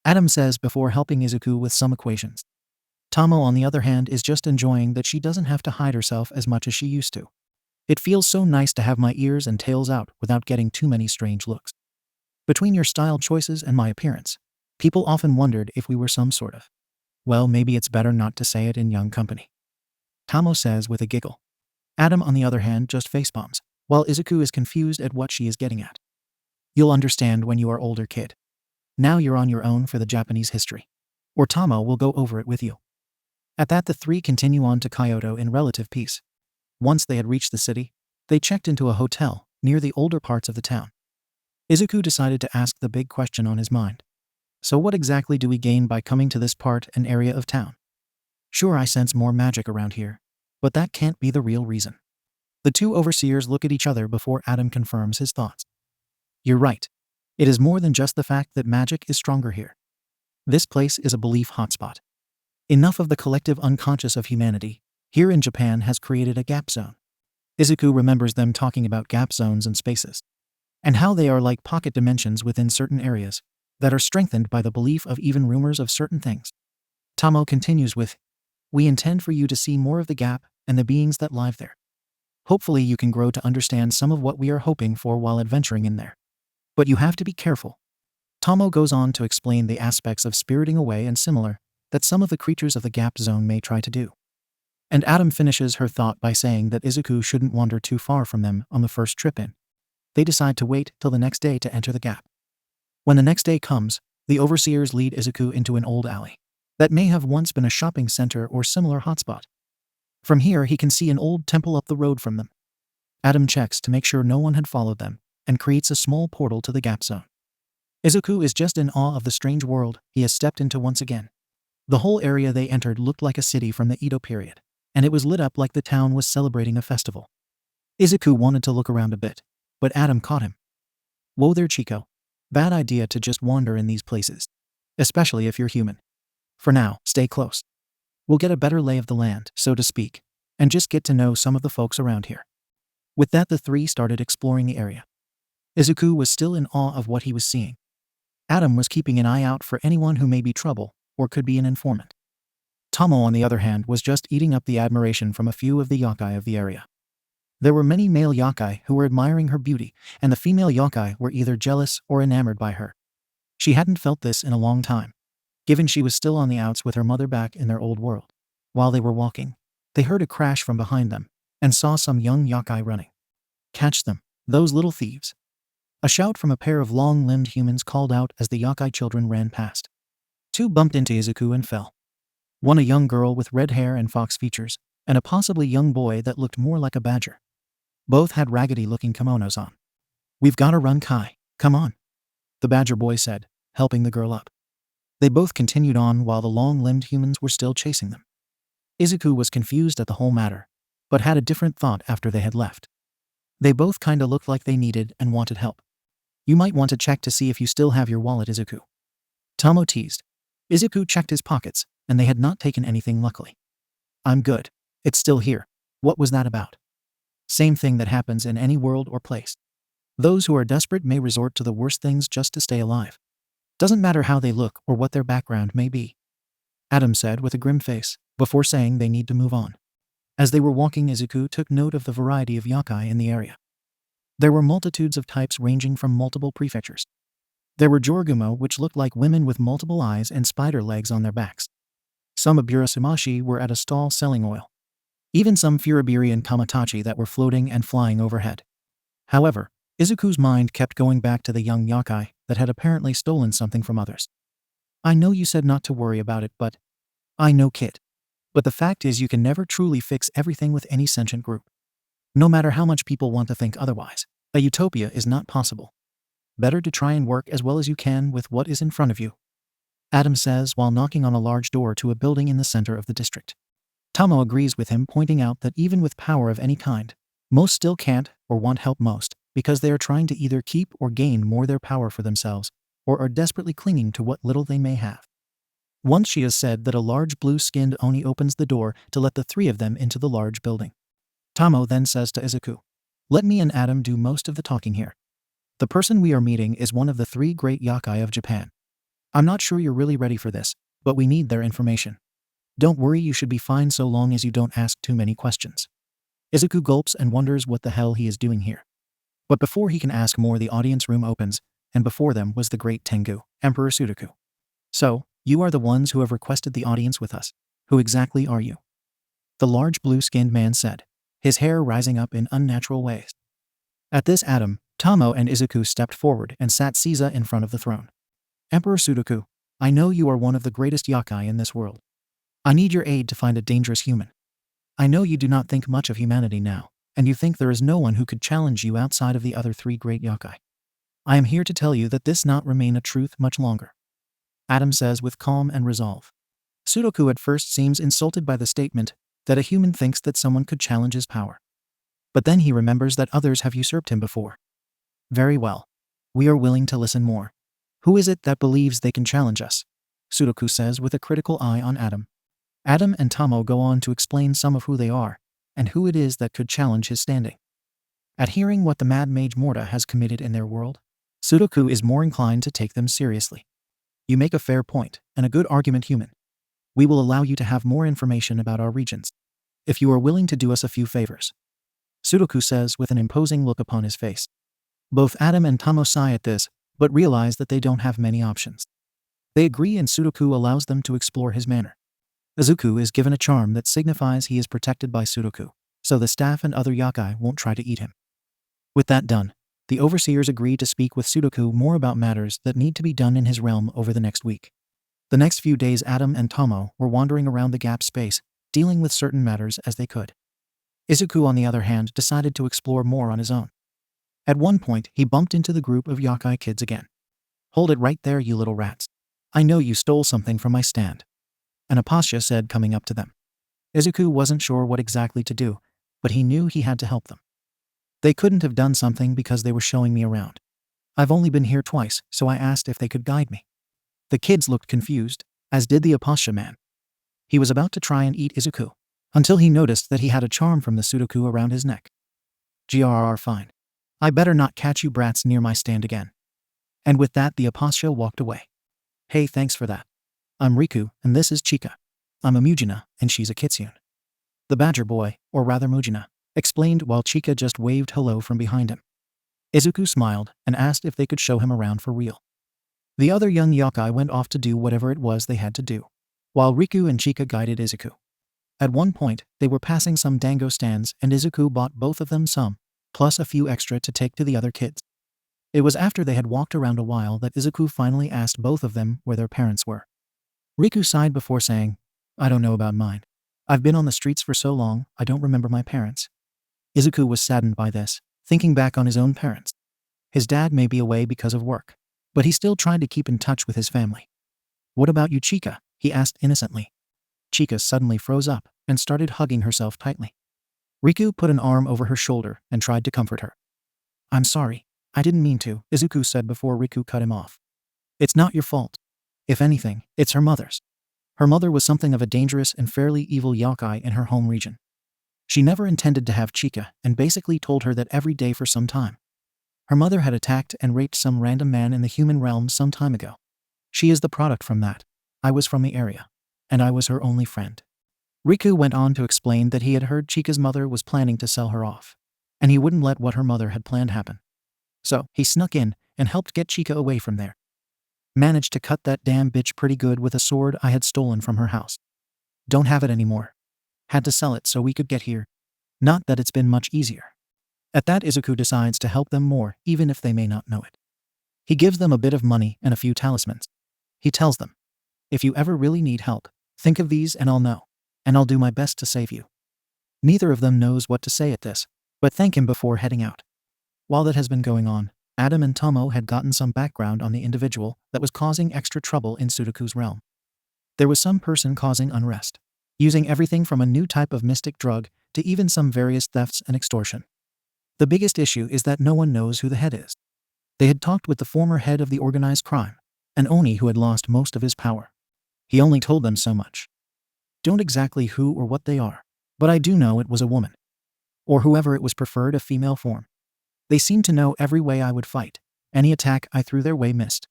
Adam says before helping Izuku with some equations. Tomo, on the other hand, is just enjoying that she doesn't have to hide herself as much as she used to. It feels so nice to have my ears and tails out without getting too many strange looks. Between your style choices and my appearance, people often wondered if we were some sort of, well, maybe it's better not to say it in young company. Tomo says with a giggle. Adam, on the other hand, just facepalms, while Izuku is confused at what she is getting at. You'll understand when you are older, kid. Now you're on your own for the Japanese history. Or Tomo will go over it with you. At that, the three continue on to Kyoto in relative peace. Once they had reached the city, they checked into a hotel near the older parts of the town. Izuku decided to ask the big question on his mind. So what exactly do we gain by coming to this part and area of town? Sure, I sense more magic around here, but that can't be the real reason. The two overseers look at each other before Adam confirms his thoughts. You're right. It is more than just the fact that magic is stronger here. This place is a belief hotspot. Enough of the collective unconscious of humanity here in Japan has created a gap zone. Izuku remembers them talking about gap zones and spaces, and how they are like pocket dimensions within certain areas that are strengthened by the belief of even rumors of certain things. Tomo continues with, we intend for you to see more of the gap and the beings that live there. Hopefully you can grow to understand some of what we are hoping for while adventuring in there. But you have to be careful. Tomo goes on to explain the aspects of spiriting away and similar that some of the creatures of the Gap Zone may try to do. And Adam finishes her thought by saying that Izuku shouldn't wander too far from them on the first trip in. They decide to wait till the next day to enter the gap. When the next day comes, the overseers lead Izuku into an old alley that may have once been a shopping center or similar hotspot. From here he can see an old temple up the road from them. Adam checks to make sure no one had followed them and creates a small portal to the Gap Zone. Izuku is just in awe of the strange world he has stepped into once again. The whole area they entered looked like a city from the Edo period, and it was lit up like the town was celebrating a festival. Izuku wanted to look around a bit, but Adam caught him. Whoa there, Chico. Bad idea to just wander in these places, especially if you're human. For now, stay close. We'll get a better lay of the land, so to speak, and just get to know some of the folks around here. With that, the three started exploring the area. Izuku was still in awe of what he was seeing. Adam was keeping an eye out for anyone who may be trouble or could be an informant. Tomo, on the other hand, was just eating up the admiration from a few of the yokai of the area. There were many male yokai who were admiring her beauty, and the female yokai were either jealous or enamored by her. She hadn't felt this in a long time, given she was still on the outs with her mother back in their old world. While they were walking, they heard a crash from behind them and saw some young yokai running. Catch them, those little thieves. A shout from a pair of long-limbed humans called out as the yokai children ran past. Two bumped into Izuku and fell. One a young girl with red hair and fox features, and a possibly young boy that looked more like a badger. Both had raggedy-looking kimonos on. We've gotta run, Kai, come on, the badger boy said, helping the girl up. They both continued on while the long-limbed humans were still chasing them. Izuku was confused at the whole matter, but had a different thought after they had left. They both kinda looked like they needed and wanted help. You might want to check to see if you still have your wallet, Izuku. Tomo teased. Izuku checked his pockets, and they had not taken anything, luckily. I'm good. It's still here. What was that about? Same thing that happens in any world or place. Those who are desperate may resort to the worst things just to stay alive. Doesn't matter how they look or what their background may be. Adam said with a grim face, before saying they need to move on. As they were walking, Izuku took note of the variety of yokai in the area. There were multitudes of types ranging from multiple prefectures. There were Jorgumo, which looked like women with multiple eyes and spider legs on their backs. Some Aburasumashi were at a stall selling oil. Even some Furibiri and Kamatachi that were floating and flying overhead. However, Izuku's mind kept going back to the young yokai that had apparently stolen something from others. I know you said not to worry about it, but... I know, kid. But the fact is you can never truly fix everything with any sentient group. No matter how much people want to think otherwise, a utopia is not possible. Better to try and work as well as you can with what is in front of you. Adam says while knocking on a large door to a building in the center of the district. Tomo agrees with him, pointing out that even with power of any kind, most still can't or want help most because they are trying to either keep or gain more their power for themselves or are desperately clinging to what little they may have. Once she has said that a large blue-skinned Oni opens the door to let the three of them into the large building. Tomo then says to Izuku, let me and Adam do most of the talking here. The person we are meeting is one of the three great yokai of Japan. I'm not sure you're really ready for this, but we need their information. Don't worry, you should be fine so long as you don't ask too many questions. Izuku gulps and wonders what the hell he is doing here. But before he can ask more, the audience room opens, and before them was the great Tengu, Emperor Sudoku. So, you are the ones who have requested the audience with us. Who exactly are you? The large blue-skinned man said, his hair rising up in unnatural ways. At this, Adam, Tomo, and Izuku stepped forward and sat Caesar in front of the throne. Emperor Sudoku, I know you are one of the greatest yokai in this world. I need your aid to find a dangerous human. I know you do not think much of humanity now, and you think there is no one who could challenge you outside of the other three great yokai. I am here to tell you that this not remain a truth much longer. Adam says with calm and resolve. Sudoku at first seems insulted by the statement that a human thinks that someone could challenge his power. But then he remembers that others have usurped him before. Very well. We are willing to listen more. Who is it that believes they can challenge us? Sudoku says with a critical eye on Adam. Adam and Tomo go on to explain some of who they are, and who it is that could challenge his standing. At hearing what the Mad Mage Morta has committed in their world, Sudoku is more inclined to take them seriously. You make a fair point, and a good argument, human. We will allow you to have more information about our regions, if you are willing to do us a few favors. Sudoku says with an imposing look upon his face. Both Adam and Tomo sigh at this, but realize that they don't have many options. They agree and Sudoku allows them to explore his manor. Izuku is given a charm that signifies he is protected by Sudoku, so the staff and other yakai won't try to eat him. With that done, the overseers agree to speak with Sudoku more about matters that need to be done in his realm over the next week. The next few days Adam and Tomo were wandering around the gap space, dealing with certain matters as they could. Izuku, on the other hand, decided to explore more on his own. At one point, he bumped into the group of yakai kids again. "Hold it right there, you little rats. I know you stole something from my stand," an Apasha said coming up to them. Izuku wasn't sure what exactly to do, but he knew he had to help them. "They couldn't have done something because they were showing me around. I've only been here twice, so I asked if they could guide me." The kids looked confused, as did the Apasha man. He was about to try and eat Izuku, until he noticed that he had a charm from the Sudoku around his neck. "Grr, fine. I better not catch you brats near my stand again." And with that the Apasha walked away. "Hey, thanks for that. I'm Riku, and this is Chika. I'm a Mujina, and she's a Kitsune," the badger boy, or rather Mujina, explained while Chika just waved hello from behind him. Izuku smiled and asked if they could show him around for real. The other young yakai went off to do whatever it was they had to do, while Riku and Chika guided Izuku. At one point, they were passing some dango stands and Izuku bought both of them some, plus a few extra to take to the other kids. It was after they had walked around a while that Izuku finally asked both of them where their parents were. Riku sighed before saying, "I don't know about mine. I've been on the streets for so long, I don't remember my parents." Izuku was saddened by this, thinking back on his own parents. His dad may be away because of work, but he still tried to keep in touch with his family. "What about you, Chika?" he asked innocently. Chika suddenly froze up and started hugging herself tightly. Riku put an arm over her shoulder and tried to comfort her. "I'm sorry. I didn't mean to," Izuku said before Riku cut him off. "It's not your fault. If anything, it's her mother's. Her mother was something of a dangerous and fairly evil yakai in her home region. She never intended to have Chika and basically told her that every day for some time. Her mother had attacked and raped some random man in the human realm some time ago. She is the product from that. I was from the area, and I was her only friend." Riku went on to explain that he had heard Chika's mother was planning to sell her off, and he wouldn't let what her mother had planned happen. So, he snuck in and helped get Chika away from there. "Managed to cut that damn bitch pretty good with a sword I had stolen from her house. Don't have it anymore. Had to sell it so we could get here. Not that it's been much easier." At that Izuku decides to help them more even if they may not know it. He gives them a bit of money and a few talismans. He tells them, "If you ever really need help, think of these and I'll know, and I'll do my best to save you." Neither of them knows what to say at this, but thank him before heading out. While that has been going on, Adam and Tomo had gotten some background on the individual that was causing extra trouble in Sudoku's realm. There was some person causing unrest, using everything from a new type of mystic drug to even some various thefts and extortion. The biggest issue is that no one knows who the head is. They had talked with the former head of the organized crime, an Oni who had lost most of his power. He only told them so much. Don't exactly who or what they are, but I do know it was a woman. Or whoever it was preferred a female form. They seemed to know every way I would fight. Any attack I threw their way missed.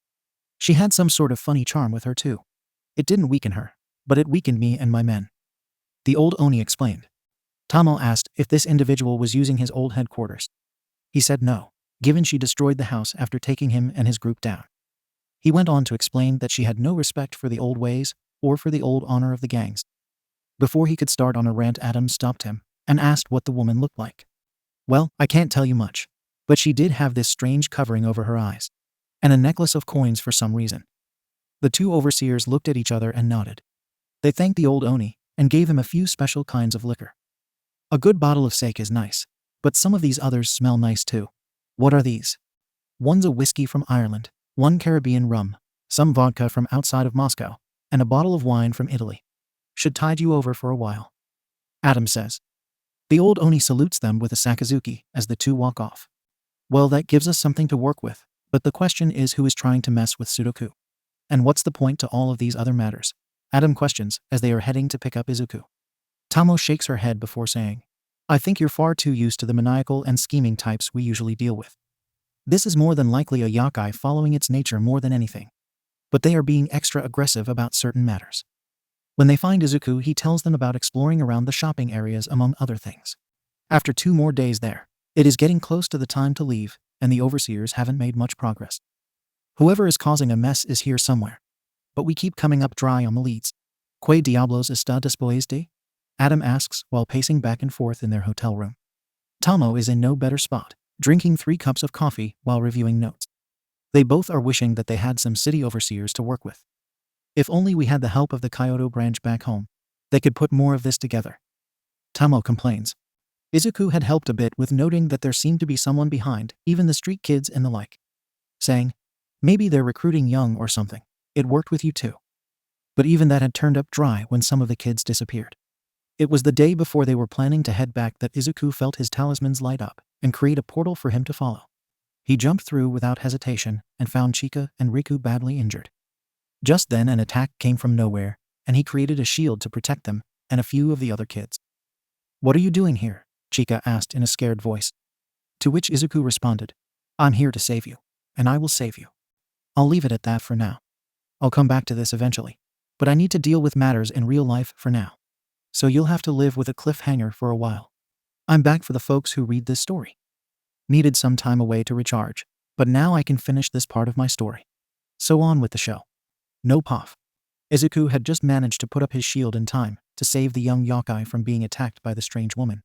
She had some sort of funny charm with her too. It didn't weaken her, but it weakened me and my men," the old Oni explained. Tomo asked if this individual was using his old headquarters. He said no, given she destroyed the house after taking him and his group down. He went on to explain that she had no respect for the old ways or for the old honor of the gangs. Before he could start on a rant, Adam stopped him and asked what the woman looked like. "Well, I can't tell you much, but she did have this strange covering over her eyes, and a necklace of coins for some reason." The two overseers looked at each other and nodded. They thanked the old Oni and gave him a few special kinds of liquor. "A good bottle of sake is nice, but some of these others smell nice too." "What are these?" "One's a whiskey from Ireland, one Caribbean rum, some vodka from outside of Moscow, and a bottle of wine from Italy. Should tide you over for a while," Adam says. The old Oni salutes them with a sakazuki as the two walk off. "Well, that gives us something to work with, but the question is who is trying to mess with Sudoku? And what's the point to all of these other matters?" Adam questions as they are heading to pick up Izuku. Tomo shakes her head before saying, "I think you're far too used to the maniacal and scheming types we usually deal with. This is more than likely a yakai following its nature more than anything. But they are being extra aggressive about certain matters." When they find Izuku, he tells them about exploring around the shopping areas among other things. After 2 more days there, it is getting close to the time to leave, and the overseers haven't made much progress. Whoever is causing a mess is here somewhere. But we keep coming up dry on the leads. ¿Qué diablos está después de? Adam asks while pacing back and forth in their hotel room. Tomo is in no better spot, drinking 3 cups of coffee while reviewing notes. They both are wishing that they had some city overseers to work with. If only we had the help of the Kyoto branch back home, they could put more of this together. Tomo complains. Izuku had helped a bit with noting that there seemed to be someone behind, even the street kids and the like. Saying, maybe they're recruiting young or something. It worked with you too. But even that had turned up dry when some of the kids disappeared. It was the day before they were planning to head back that Izuku felt his talismans light up and create a portal for him to follow. He jumped through without hesitation and found Chika and Riku badly injured. Just then an attack came from nowhere, and he created a shield to protect them and a few of the other kids. "What are you doing here?" Chika asked in a scared voice. To which Izuku responded, "I'm here to save you, and I will save you. I'll leave it at that for now. I'll come back to this eventually, but I need to deal with matters in real life for now. So you'll have to live with a cliffhanger for a while. I'm back for the folks who read this story. Needed some time away to recharge, but now I can finish this part of my story. So on with the show." No pof. Izuku had just managed to put up his shield in time to save the young yokai from being attacked by the strange woman.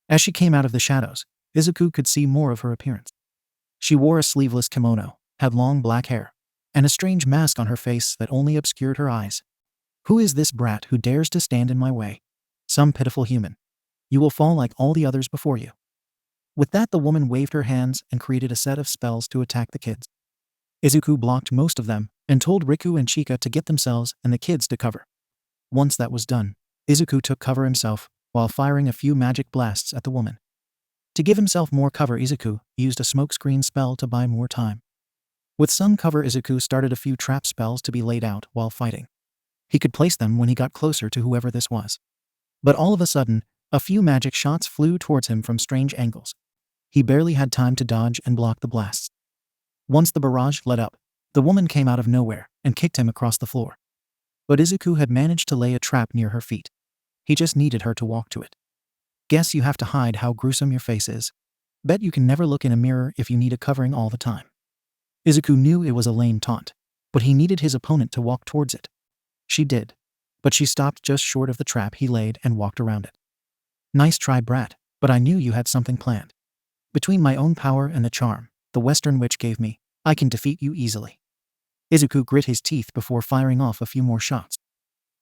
As she came out of the shadows, Izuku could see more of her appearance. She wore a sleeveless kimono, had long black hair, and a strange mask on her face that only obscured her eyes. "Who is this brat who dares to stand in my way? Some pitiful human. You will fall like all the others before you." With that, the woman waved her hands and created a set of spells to attack the kids. Izuku blocked most of them and told Riku and Chika to get themselves and the kids to cover. Once that was done, Izuku took cover himself while firing a few magic blasts at the woman. To give himself more cover, Izuku used a smokescreen spell to buy more time. With some cover, Izuku started a few trap spells to be laid out while fighting. He could place them when he got closer to whoever this was. But all of a sudden, a few magic shots flew towards him from strange angles. He barely had time to dodge and block the blasts. Once the barrage let up, the woman came out of nowhere and kicked him across the floor. But Izuku had managed to lay a trap near her feet. He just needed her to walk to it. "Guess you have to hide how gruesome your face is. Bet you can never look in a mirror if you need a covering all the time." Izuku knew it was a lame taunt, but he needed his opponent to walk towards it. She did, but she stopped just short of the trap he laid and walked around it. "Nice try, brat, but I knew you had something planned. Between my own power and the charm the Western Witch gave me, I can defeat you easily." Izuku grit his teeth before firing off a few more shots.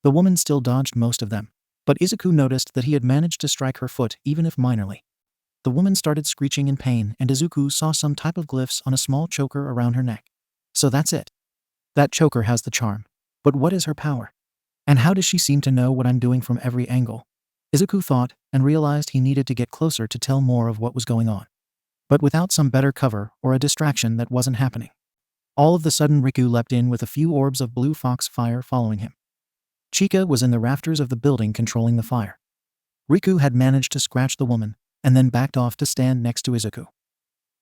The woman still dodged most of them, but Izuku noticed that he had managed to strike her foot even if minorly. The woman started screeching in pain, and Izuku saw some type of glyphs on a small choker around her neck. So that's it. That choker has the charm. But what is her power? And how does she seem to know what I'm doing from every angle? Izuku thought, and realized he needed to get closer to tell more of what was going on. But without some better cover or a distraction, that wasn't happening. All of a sudden, Riku leapt in with a few orbs of blue fox fire following him. Chika was in the rafters of the building controlling the fire. Riku had managed to scratch the woman, and then backed off to stand next to Izuku.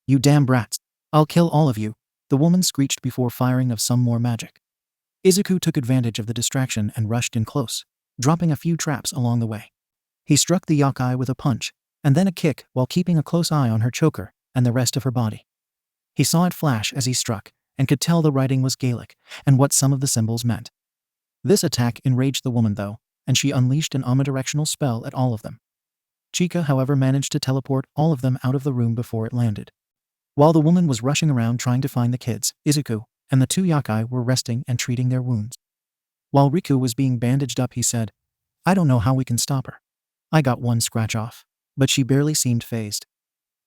"You damn brats. I'll kill all of you," the woman screeched before firing of some more magic. Izuku took advantage of the distraction and rushed in close, dropping a few traps along the way. He struck the yokai with a punch, and then a kick while keeping a close eye on her choker and the rest of her body. He saw it flash as he struck, and could tell the writing was Gaelic and what some of the symbols meant. This attack enraged the woman though, and she unleashed an omnidirectional spell at all of them. Chika, however, managed to teleport all of them out of the room before it landed. While the woman was rushing around trying to find the kids, Izuku and the 2 yokai were resting and treating their wounds. While Riku was being bandaged up, he said, "I don't know how we can stop her. I got one scratch off, but she barely seemed fazed.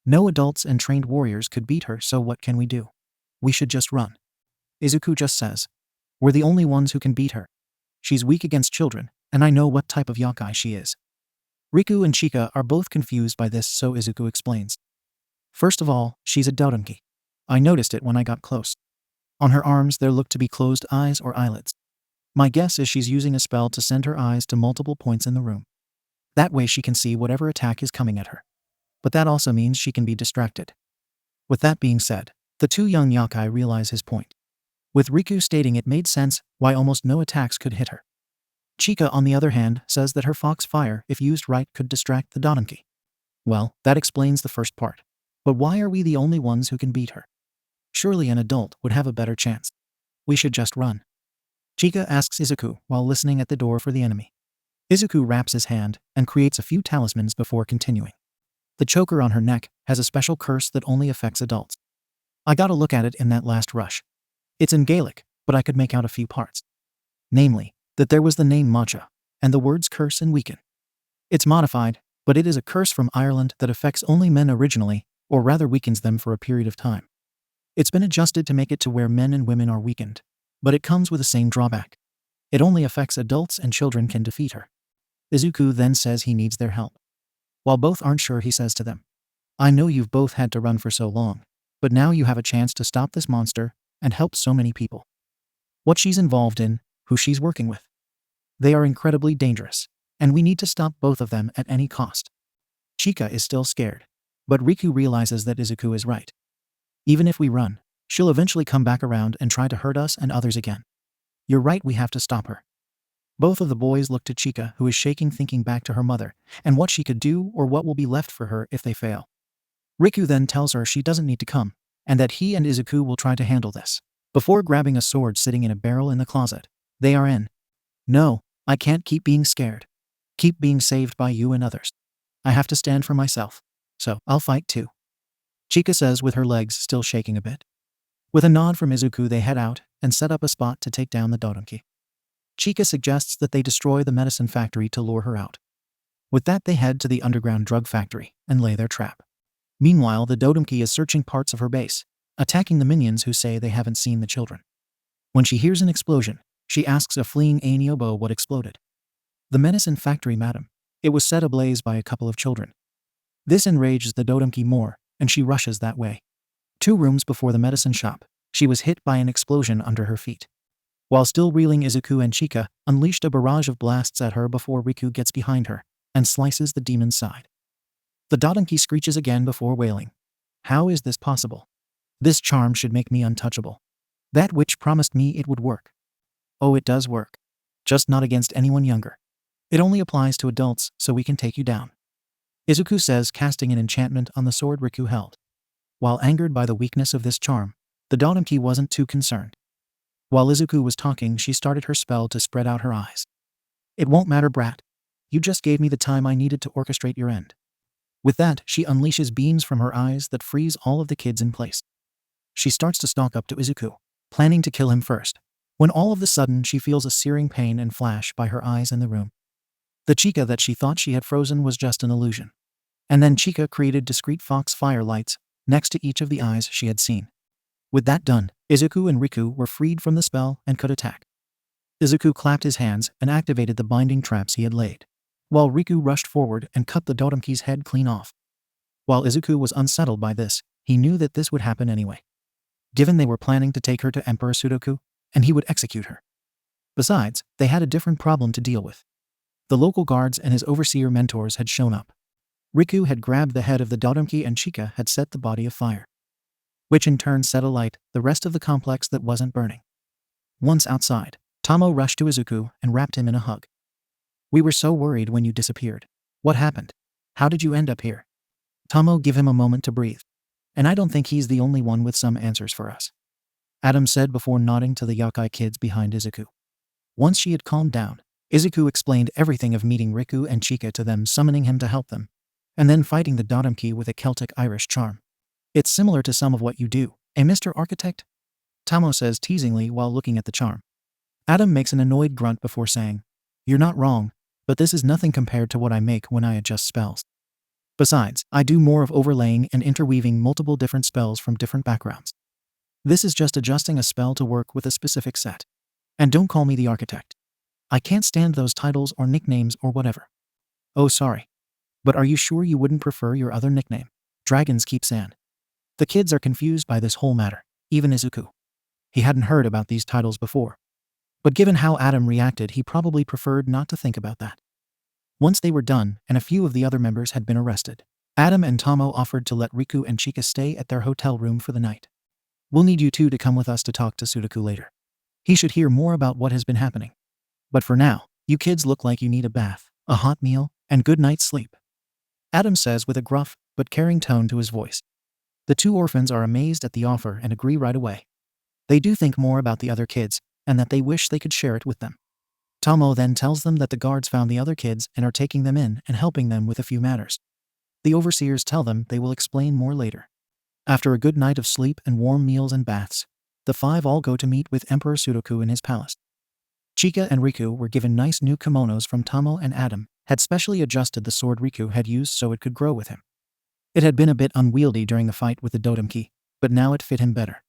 No adults and trained warriors could beat her, so what can we do? We should just run." Izuku just says, "We're the only ones who can beat her. She's weak against children, and I know what type of yokai she is." Riku and Chika are both confused by this, so Izuku explains. "First of all, she's a doamy. I noticed it when I got close. On her arms there look to be closed eyes or eyelids. My guess is she's using a spell to send her eyes to multiple points in the room. That way she can see whatever attack is coming at her. But that also means she can be distracted." With that being said, the 2 young yokai realize his point. With Riku stating it made sense why almost no attacks could hit her. Chika, on the other hand, says that her fox fire, if used right, could distract the doamy. Well, that explains the first part. But why are we the only ones who can beat her? Surely an adult would have a better chance. We should just run. Chika asks Izuku while listening at the door for the enemy. Izuku wraps his hand and creates a few talismans before continuing. The choker on her neck has a special curse that only affects adults. I got a look at it in that last rush. It's in Gaelic, but I could make out a few parts. Namely, that there was the name Matcha, and the words curse and weaken. It's modified, but it is a curse from Ireland that affects only men originally, or rather weakens them for a period of time. It's been adjusted to make it to where men and women are weakened, but it comes with the same drawback. It only affects adults and children can defeat her. Izuku then says he needs their help. While both aren't sure, he says to them, I know you've both had to run for so long, but now you have a chance to stop this monster and help so many people. What she's involved in, who she's working with. They are incredibly dangerous, and we need to stop both of them at any cost. Chika is still scared, but Riku realizes that Izuku is right. Even if we run, she'll eventually come back around and try to hurt us and others again. You're right, we have to stop her. Both of the boys look to Chika, who is shaking, thinking back to her mother and what she could do or what will be left for her if they fail. Riku then tells her she doesn't need to come, and that he and Izuku will try to handle this. Before grabbing a sword sitting in a barrel in the closet, they are in. No, I can't keep being scared. Keep being saved by you and others. I have to stand for myself. So, I'll fight too. Chika says with her legs still shaking a bit. With a nod from Izuku, they head out and set up a spot to take down the dodomki. Chika suggests that they destroy the medicine factory to lure her out. With that, they head to the underground drug factory and lay their trap. Meanwhile, the dodomki is searching parts of her base, attacking the minions who say they haven't seen the children. When she hears an explosion, she asks a fleeing Ainiobo what exploded. The medicine factory, madam. It was set ablaze by a couple of children. This enrages the dodomki more, and she rushes that way. 2 rooms before the medicine shop, she was hit by an explosion under her feet. While still reeling, Izuku and Chika unleashed a barrage of blasts at her before Riku gets behind her and slices the demon's side. The dodomki screeches again before wailing. How is this possible? This charm should make me untouchable. That witch promised me it would work. Oh, it does work. Just not against anyone younger. It only applies to adults, so we can take you down. Izuku says, casting an enchantment on the sword Riku held. While angered by the weakness of this charm, the dodomki wasn't too concerned. While Izuku was talking, she started her spell to spread out her eyes. It won't matter, brat. You just gave me the time I needed to orchestrate your end. With that, she unleashes beams from her eyes that freeze all of the kids in place. She starts to stalk up to Izuku, planning to kill him first, when all of a sudden she feels a searing pain and flash by her eyes in the room. The Chika that she thought she had frozen was just an illusion. And then Chika created discrete fox fire lights next to each of the eyes she had seen. With that done, Izuku and Riku were freed from the spell and could attack. Izuku clapped his hands and activated the binding traps he had laid, while Riku rushed forward and cut the dodomki's head clean off. While Izuku was unsettled by this, he knew that this would happen anyway. Given they were planning to take her to Emperor Sudoku, and he would execute her. Besides, they had a different problem to deal with. The local guards and his overseer mentors had shown up. Riku had grabbed the head of the dodomki and Chika had set the body afire, which in turn set alight the rest of the complex that wasn't burning. Once outside, Tamo rushed to Izuku and wrapped him in a hug. We were so worried when you disappeared. What happened? How did you end up here? Tamo gave him a moment to breathe. And I don't think he's the only one with some answers for us, Adam said before nodding to the yokai kids behind Izuku. Once she had calmed down, Izuku explained everything of meeting Riku and Chika to them, summoning him to help them, and then fighting the dodomki with a Celtic-Irish charm. It's similar to some of what you do, eh, Mr. Architect? Tamo says teasingly while looking at the charm. Adam makes an annoyed grunt before saying, You're not wrong, but this is nothing compared to what I make when I adjust spells. Besides, I do more of overlaying and interweaving multiple different spells from different backgrounds. This is just adjusting a spell to work with a specific set. And don't call me the architect. I can't stand those titles or nicknames or whatever. Oh, sorry. But are you sure you wouldn't prefer your other nickname? Dragons keep saying. The kids are confused by this whole matter, even Izuku. He hadn't heard about these titles before. But given how Adam reacted, he probably preferred not to think about that. Once they were done, and a few of the other members had been arrested, Adam and Tamo offered to let Riku and Chika stay at their hotel room for the night. We'll need you two to come with us to talk to Sudoku later. He should hear more about what has been happening. But for now, you kids look like you need a bath, a hot meal, and good night's sleep. Adam says with a gruff but caring tone to his voice. The two orphans are amazed at the offer and agree right away. They do think more about the other kids, and that they wish they could share it with them. Tomo then tells them that the guards found the other kids and are taking them in and helping them with a few matters. The overseers tell them they will explain more later. After a good night of sleep and warm meals and baths, the five all go to meet with Emperor Sudoku in his palace. Chika and Riku were given nice new kimonos from Tomo, and Adam had specially adjusted the sword Riku had used so it could grow with him. It had been a bit unwieldy during the fight with the doamy, but now it fit him better.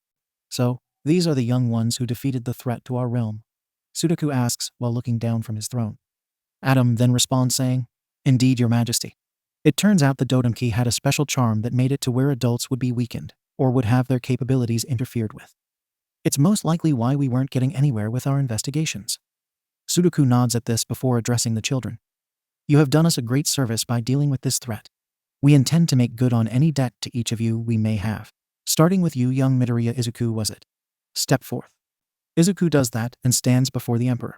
So, these are the young ones who defeated the threat to our realm? Sudoku asks while looking down from his throne. Adam then responds saying, "Indeed, your majesty." It turns out the doamy had a special charm that made it to where adults would be weakened, or would have their capabilities interfered with. It's most likely why we weren't getting anywhere with our investigations. Sudoku nods at this before addressing the children. You have done us a great service by dealing with this threat. We intend to make good on any debt to each of you we may have. Starting with you, young Midoriya Izuku, was it? Step forth. Izuku does that and stands before the emperor.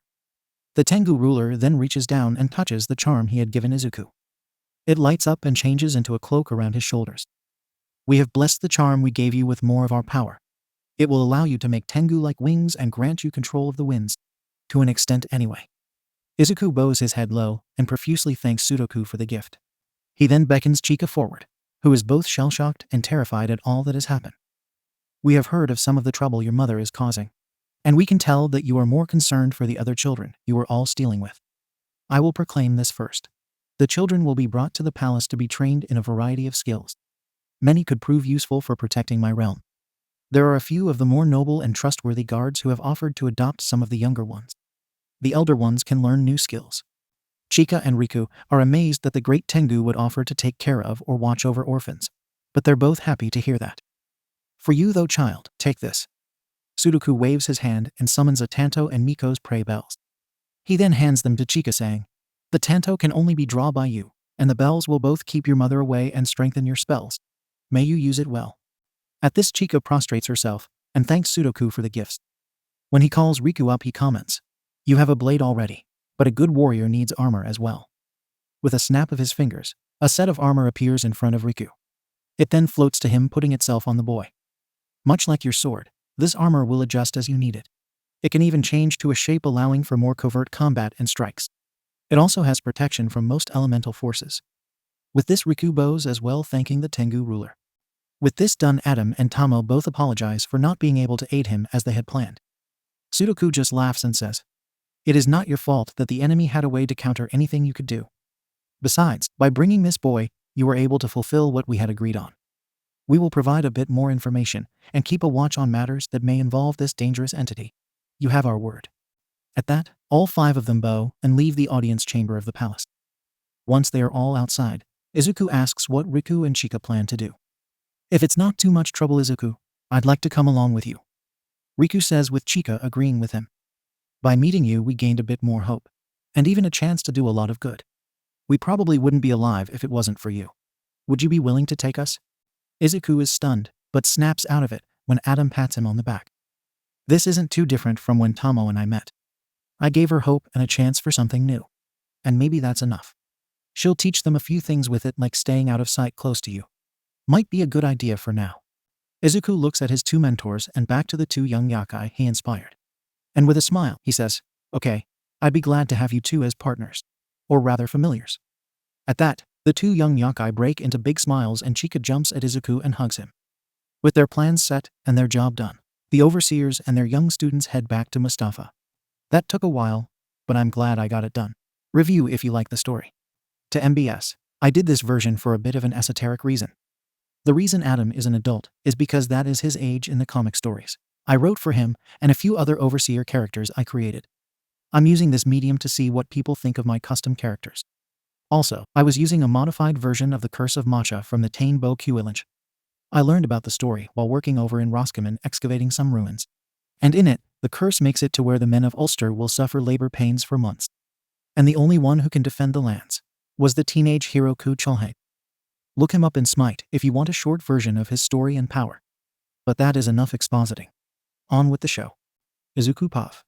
The Tengu ruler then reaches down and touches the charm he had given Izuku. It lights up and changes into a cloak around his shoulders. We have blessed the charm we gave you with more of our power. It will allow you to make Tengu like wings and grant you control of the winds. To an extent anyway. Izuku bows his head low and profusely thanks Sudoku for the gift. He then beckons Chika forward, who is both shell-shocked and terrified at all that has happened. We have heard of some of the trouble your mother is causing, and we can tell that you are more concerned for the other children you are all stealing with. I will proclaim this first. The children will be brought to the palace to be trained in a variety of skills. Many could prove useful for protecting my realm. There are a few of the more noble and trustworthy guards who have offered to adopt some of the younger ones. The elder ones can learn new skills. Chika and Riku are amazed that the great Tengu would offer to take care of or watch over orphans, but they're both happy to hear that. For you though, child, take this. Sudoku waves his hand and summons a Tanto and Miko's prey bells. He then hands them to Chika saying, the Tanto can only be drawn by you, and the bells will both keep your mother away and strengthen your spells. May you use it well. At this, Chika prostrates herself and thanks Sudoku for the gifts. When he calls Riku up, he comments, you have a blade already, but a good warrior needs armor as well. With a snap of his fingers, a set of armor appears in front of Riku. It then floats to him, putting itself on the boy. Much like your sword, this armor will adjust as you need it. It can even change to a shape allowing for more covert combat and strikes. It also has protection from most elemental forces. With this, Riku bows as well, thanking the Tengu ruler. With this done, Adam and Tomo both apologize for not being able to aid him as they had planned. Sudoku just laughs and says, it is not your fault that the enemy had a way to counter anything you could do. Besides, by bringing this boy, you were able to fulfill what we had agreed on. We will provide a bit more information and keep a watch on matters that may involve this dangerous entity. You have our word. At that, all five of them bow and leave the audience chamber of the palace. Once they are all outside, Izuku asks what Riku and Chika plan to do. If it's not too much trouble, Izuku, I'd like to come along with you. Riku says, with Chika agreeing with him. By meeting you, we gained a bit more hope, and even a chance to do a lot of good. We probably wouldn't be alive if it wasn't for you. Would you be willing to take us? Izuku is stunned, but snaps out of it when Adam pats him on the back. This isn't too different from when Tomo and I met. I gave her hope and a chance for something new. And maybe that's enough. She'll teach them a few things with it, like staying out of sight close to you. Might be a good idea for now. Izuku looks at his two mentors and back to the two young yakai he inspired. And with a smile, he says, okay, I'd be glad to have you two as partners. Or rather, familiars. At that, the two young yakai break into big smiles and Chika jumps at Izuku and hugs him. With their plans set and their job done, the overseers and their young students head back to Mustafa. That took a while, but I'm glad I got it done. Review if you like the story. To MBS, I did this version for a bit of an esoteric reason. The reason Adam is an adult is because that is his age in the comic stories I wrote for him and a few other overseer characters I created. I'm using this medium to see what people think of my custom characters. Also, I was using a modified version of the Curse of Matcha from the Tain Bo Qilinch. I learned about the story while working over in Roscommon excavating some ruins. And in it, the curse makes it to where the men of Ulster will suffer labor pains for months. And the only one who can defend the lands was the teenage hero Ku Chulhae. Look him up in Smite if you want a short version of his story and power. But that is enough expositing. On with the show. Izuku Puff.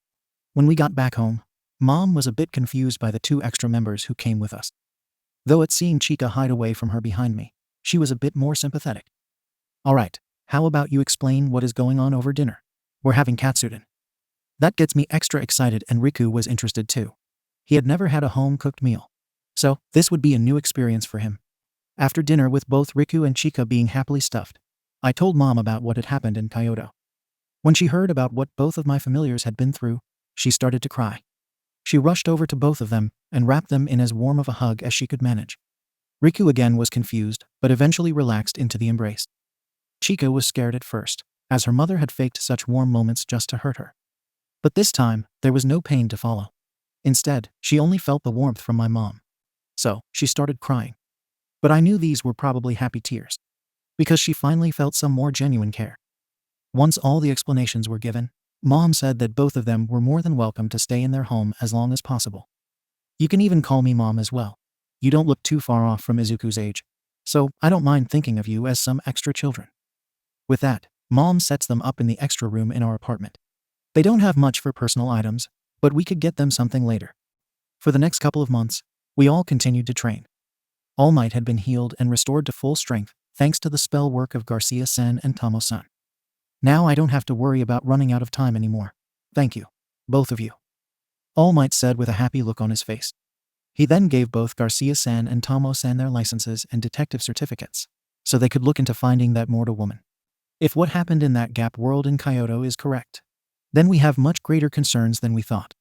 When we got back home, Mom was a bit confused by the two extra members who came with us. though at seeing Chika hide away from her behind me, she was a bit more sympathetic. Alright, how about you explain what is going on over dinner? We're having katsudon. That gets me extra excited, and Riku was interested too. He had never had a home-cooked meal, so this would be a new experience for him. After dinner, with both Riku and Chika being happily stuffed, I told Mom about what had happened in Kyoto. When she heard about what both of my familiars had been through, she started to cry. She rushed over to both of them and wrapped them in as warm of a hug as she could manage. Riku again was confused, but eventually relaxed into the embrace. Chika was scared at first, as her mother had faked such warm moments just to hurt her. But this time, there was no pain to follow. Instead, she only felt the warmth from my mom. So, she started crying. But I knew these were probably happy tears, because she finally felt some more genuine care. Once all the explanations were given, Mom said that both of them were more than welcome to stay in their home as long as possible. You can even call me Mom as well. You don't look too far off from Izuku's age, so I don't mind thinking of you as some extra children. With that, Mom sets them up in the extra room in our apartment. They don't have much for personal items, but we could get them something later. For the next couple of months, we all continued to train. All Might had been healed and restored to full strength thanks to the spell work of Garcia-san and Tomo-san. Now I don't have to worry about running out of time anymore. Thank you, both of you. All Might said with a happy look on his face. He then gave both Garcia-san and Tomo-san their licenses and detective certificates, so they could look into finding that mortal woman. If what happened in that gap world in Kyoto is correct, then we have much greater concerns than we thought.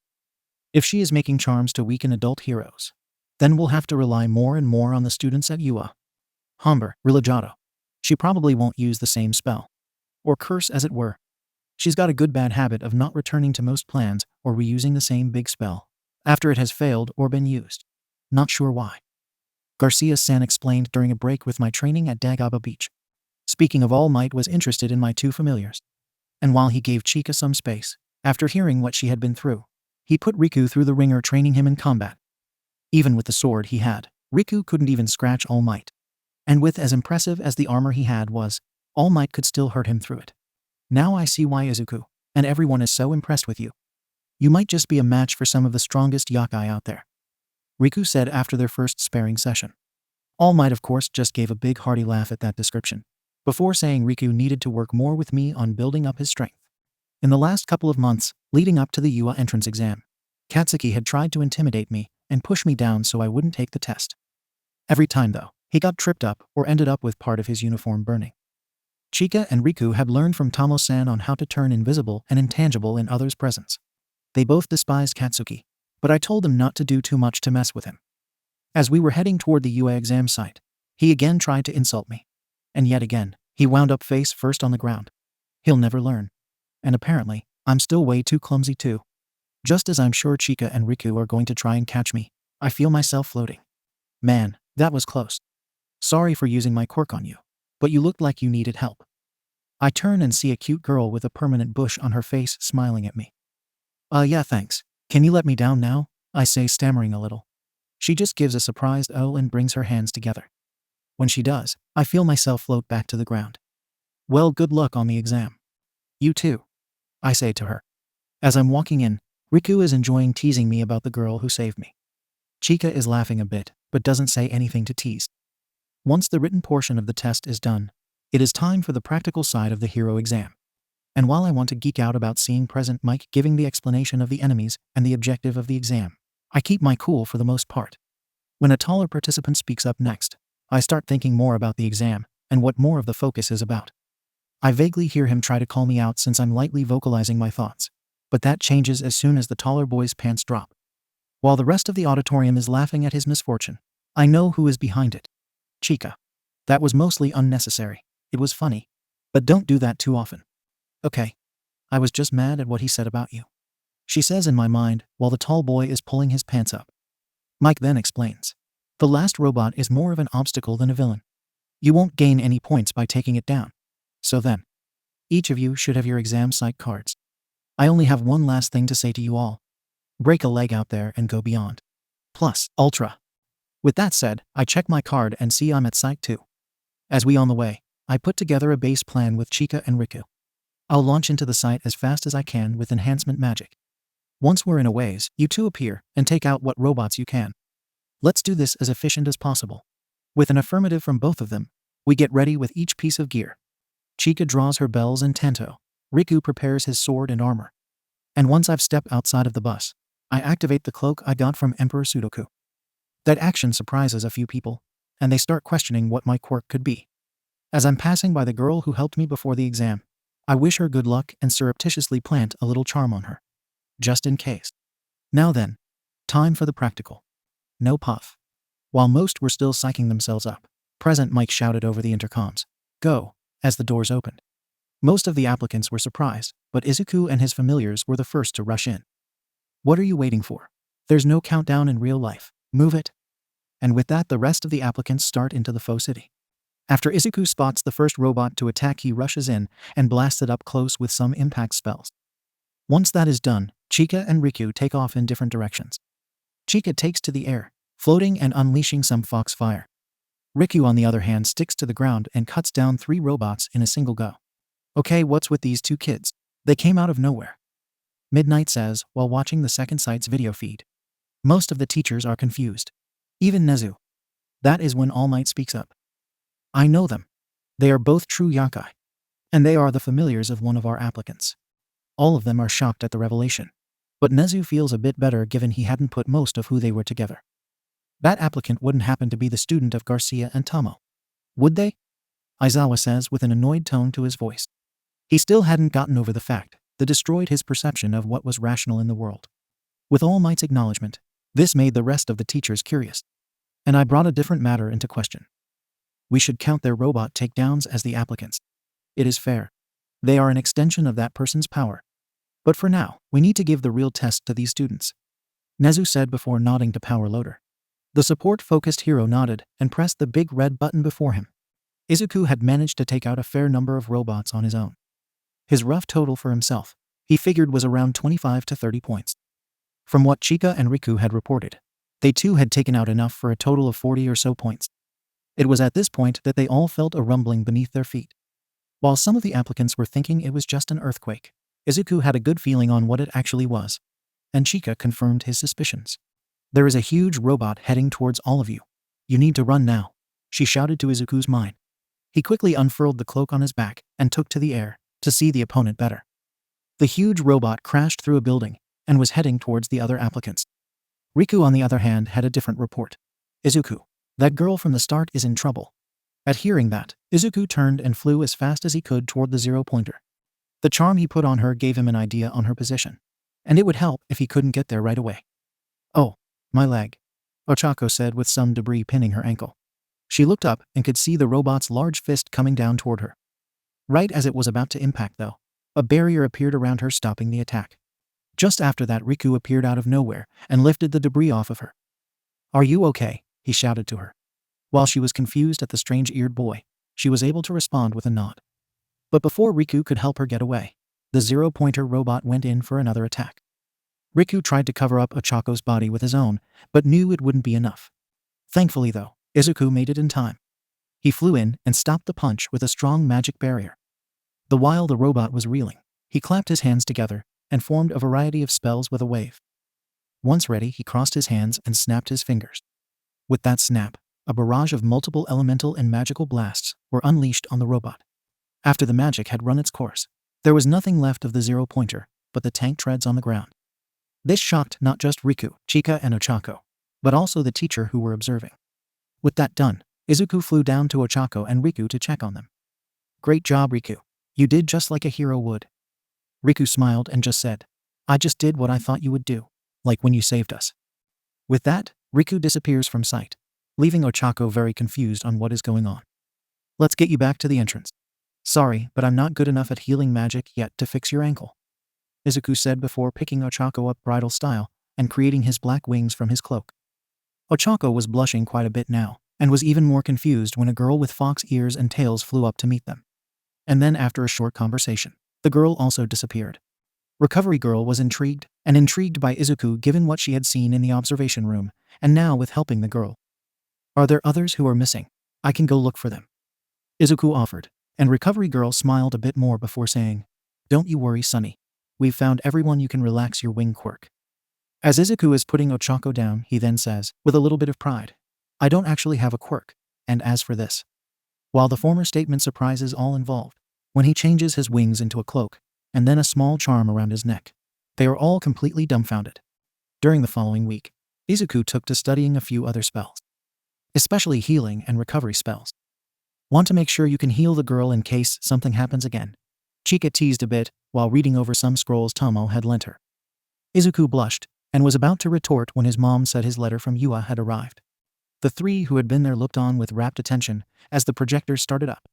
If she is making charms to weaken adult heroes, then we'll have to rely more and more on the students at UA. HanBaron, Rilajato. She probably won't use the same spell, or curse as it were. She's got a good bad habit of not returning to most plans or reusing the same big spell after it has failed or been used. Not sure why. Garcia-san explained during a break with my training at Dagaba Beach. Speaking of, All Might was interested in my two familiars, and while he gave Chika some space, after hearing what she had been through, he put Riku through the ringer, training him in combat. Even with the sword he had, Riku couldn't even scratch All Might. And with as impressive as the armor he had was, All Might could still hurt him through it. Now I see why Izuku and everyone is so impressed with you. You might just be a match for some of the strongest yakai out there, Riku said after their first sparring session. All Might, of course, just gave a big hearty laugh at that description, before saying Riku needed to work more with me on building up his strength. In the last couple of months, leading up to the UA entrance exam, Katsuki had tried to intimidate me and push me down so I wouldn't take the test. Every time, though, he got tripped up or ended up with part of his uniform burning. Chika and Riku had learned from Tomo-san on how to turn invisible and intangible in others' presence. They both despised Katsuki, but I told them not to do too much to mess with him. As we were heading toward the UA exam site, he again tried to insult me. And yet again, he wound up face first on the ground. He'll never learn. And apparently, I'm still way too clumsy too. Just as I'm sure Chika and Riku are going to try and catch me, I feel myself floating. Man, that was close. Sorry for using my quirk on you, but you looked like you needed help. I turn and see a cute girl with a permanent bush on her face smiling at me. Yeah, thanks. Can you let me down now? I say, stammering a little. She just gives a surprised oh and brings her hands together. When she does, I feel myself float back to the ground. Well, good luck on the exam. You too, I say to her. As I'm walking in, Riku is enjoying teasing me about the girl who saved me. Chika is laughing a bit, but doesn't say anything to tease. Once the written portion of the test is done, it is time for the practical side of the hero exam. And while I want to geek out about seeing Present Mike giving the explanation of the enemies and the objective of the exam, I keep my cool for the most part. When a taller participant speaks up next, I start thinking more about the exam and what more of the focus is about. I vaguely hear him try to call me out since I'm lightly vocalizing my thoughts, but that changes as soon as the taller boy's pants drop. While the rest of the auditorium is laughing at his misfortune, I know who is behind it. Chika. That was mostly unnecessary. It was funny. But don't do that too often. Okay. I was just mad at what he said about you, she says in my mind while the tall boy is pulling his pants up. Mike then explains. The last robot is more of an obstacle than a villain. You won't gain any points by taking it down. So then, each of you should have your exam site cards. I only have one last thing to say to you all. Break a leg out there and go beyond. Plus, Ultra. With that said, I check my card and see I'm at Site 2. As we on the way, I put together a base plan with Chika and Riku. I'll launch into the site as fast as I can with enhancement magic. Once we're in a ways, you two appear and take out what robots you can. Let's do this as efficient as possible. With an affirmative from both of them, we get ready with each piece of gear. Chika draws her bells and tanto. Riku prepares his sword and armor. And once I've stepped outside of the bus, I activate the cloak I got from Emperor Sudoku. That action surprises a few people, and they start questioning what my quirk could be. As I'm passing by the girl who helped me before the exam, I wish her good luck and surreptitiously plant a little charm on her. Just in case. Now then, time for the practical. No puff. While most were still psyching themselves up, Present Mike shouted over the intercoms, "Go," as the doors opened. Most of the applicants were surprised, but Izuku and his familiars were the first to rush in. "What are you waiting for? There's no countdown in real life. Move it." And with that, the rest of the applicants start into the faux city. After Izuku spots the first robot to attack, he rushes in and blasts it up close with some impact spells. Once that is done, Chika and Riku take off in different directions. Chika takes to the air, floating and unleashing some fox fire. Riku, on the other hand, sticks to the ground and cuts down 3 robots in a single go. "Okay, what's with these 2 kids? They came out of nowhere," Midnight says while watching the Second Sight's video feed. Most of the teachers are confused. Even Nezu. That is when All Might speaks up. "I know them. They are both true yokai. And they are the familiars of one of our applicants." All of them are shocked at the revelation. But Nezu feels a bit better given he hadn't put most of who they were together. That applicant wouldn't happen to be the student of Garcia and Tamo. Would they? Aizawa says with an annoyed tone to his voice. He still hadn't gotten over the fact that destroyed his perception of what was rational in the world. With All Might's acknowledgement, this made the rest of the teachers curious. And I brought a different matter into question. We should count their robot takedowns as the applicants. It is fair. They are an extension of that person's power. But for now, we need to give the real test to these students, Nezu said before nodding to Power Loader. The support-focused hero nodded and pressed the big red button before him. Izuku had managed to take out a fair number of robots on his own. His rough total for himself, he figured, was around 25 to 30 points. From what Chika and Riku had reported, they too had taken out enough for a total of 40 or so points. It was at this point that they all felt a rumbling beneath their feet. While some of the applicants were thinking it was just an earthquake, Izuku had a good feeling on what it actually was, and Chika confirmed his suspicions. "There is a huge robot heading towards all of you. You need to run now," she shouted to Izuku's mind. He quickly unfurled the cloak on his back and took to the air to see the opponent better. The huge robot crashed through a building and was heading towards the other applicants. Riku, on the other hand, had a different report. "Izuku, that girl from the start is in trouble." At hearing that, Izuku turned and flew as fast as he could toward the 0-pointer. The charm he put on her gave him an idea on her position, and it would help if he couldn't get there right away. "Oh, my leg," Ochako said with some debris pinning her ankle. She looked up and could see the robot's large fist coming down toward her. Right as it was about to impact, though, a barrier appeared around her, stopping the attack. Just after that, Riku appeared out of nowhere and lifted the debris off of her. "Are you okay?" he shouted to her. While she was confused at the strange-eared boy, she was able to respond with a nod. But before Riku could help her get away, the 0-pointer robot went in for another attack. Riku tried to cover up Ochako's body with his own, but knew it wouldn't be enough. Thankfully, though, Izuku made it in time. He flew in and stopped the punch with a strong magic barrier. The while the robot was reeling, he clapped his hands together and formed a variety of spells with a wave. Once ready, he crossed his hands and snapped his fingers. With that snap, a barrage of multiple elemental and magical blasts were unleashed on the robot. After the magic had run its course, there was nothing left of the 0-pointer but the tank treads on the ground. This shocked not just Riku, Chika, and Ochako, but also the teacher who were observing. With that done, Izuku flew down to Ochako and Riku to check on them. "Great job, Riku. You did just like a hero would." Riku smiled and just said, "I just did what I thought you would do, like when you saved us." With that, Riku disappears from sight, leaving Ochako very confused on what is going on. "Let's get you back to the entrance." "Sorry, but I'm not good enough at healing magic yet to fix your ankle," Izuku said before picking Ochako up bridal style and creating his black wings from his cloak. Ochako was blushing quite a bit now, and was even more confused when a girl with fox ears and tails flew up to meet them. And then after a short conversation, the girl also disappeared. Recovery Girl was intrigued by Izuku given what she had seen in the observation room, and now with helping the girl. "Are there others who are missing? I can go look for them," Izuku offered, and Recovery Girl smiled a bit more before saying, "Don't you worry, Sunny. We've found everyone. You can relax your wing quirk." As Izuku is putting Ochako down, he then says, with a little bit of pride, I don't actually have a quirk, and as for this. While the former statement surprises all involved, when he changes his wings into a cloak, and then a small charm around his neck, they are all completely dumbfounded. During the following week, Izuku took to studying a few other spells, especially healing and recovery spells. Want to make sure you can heal the girl in case something happens again? Chika teased a bit while reading over some scrolls Tomo had lent her. Izuku blushed and was about to retort when his mom said his letter from Yua had arrived. The three who had been there looked on with rapt attention as the projector started up.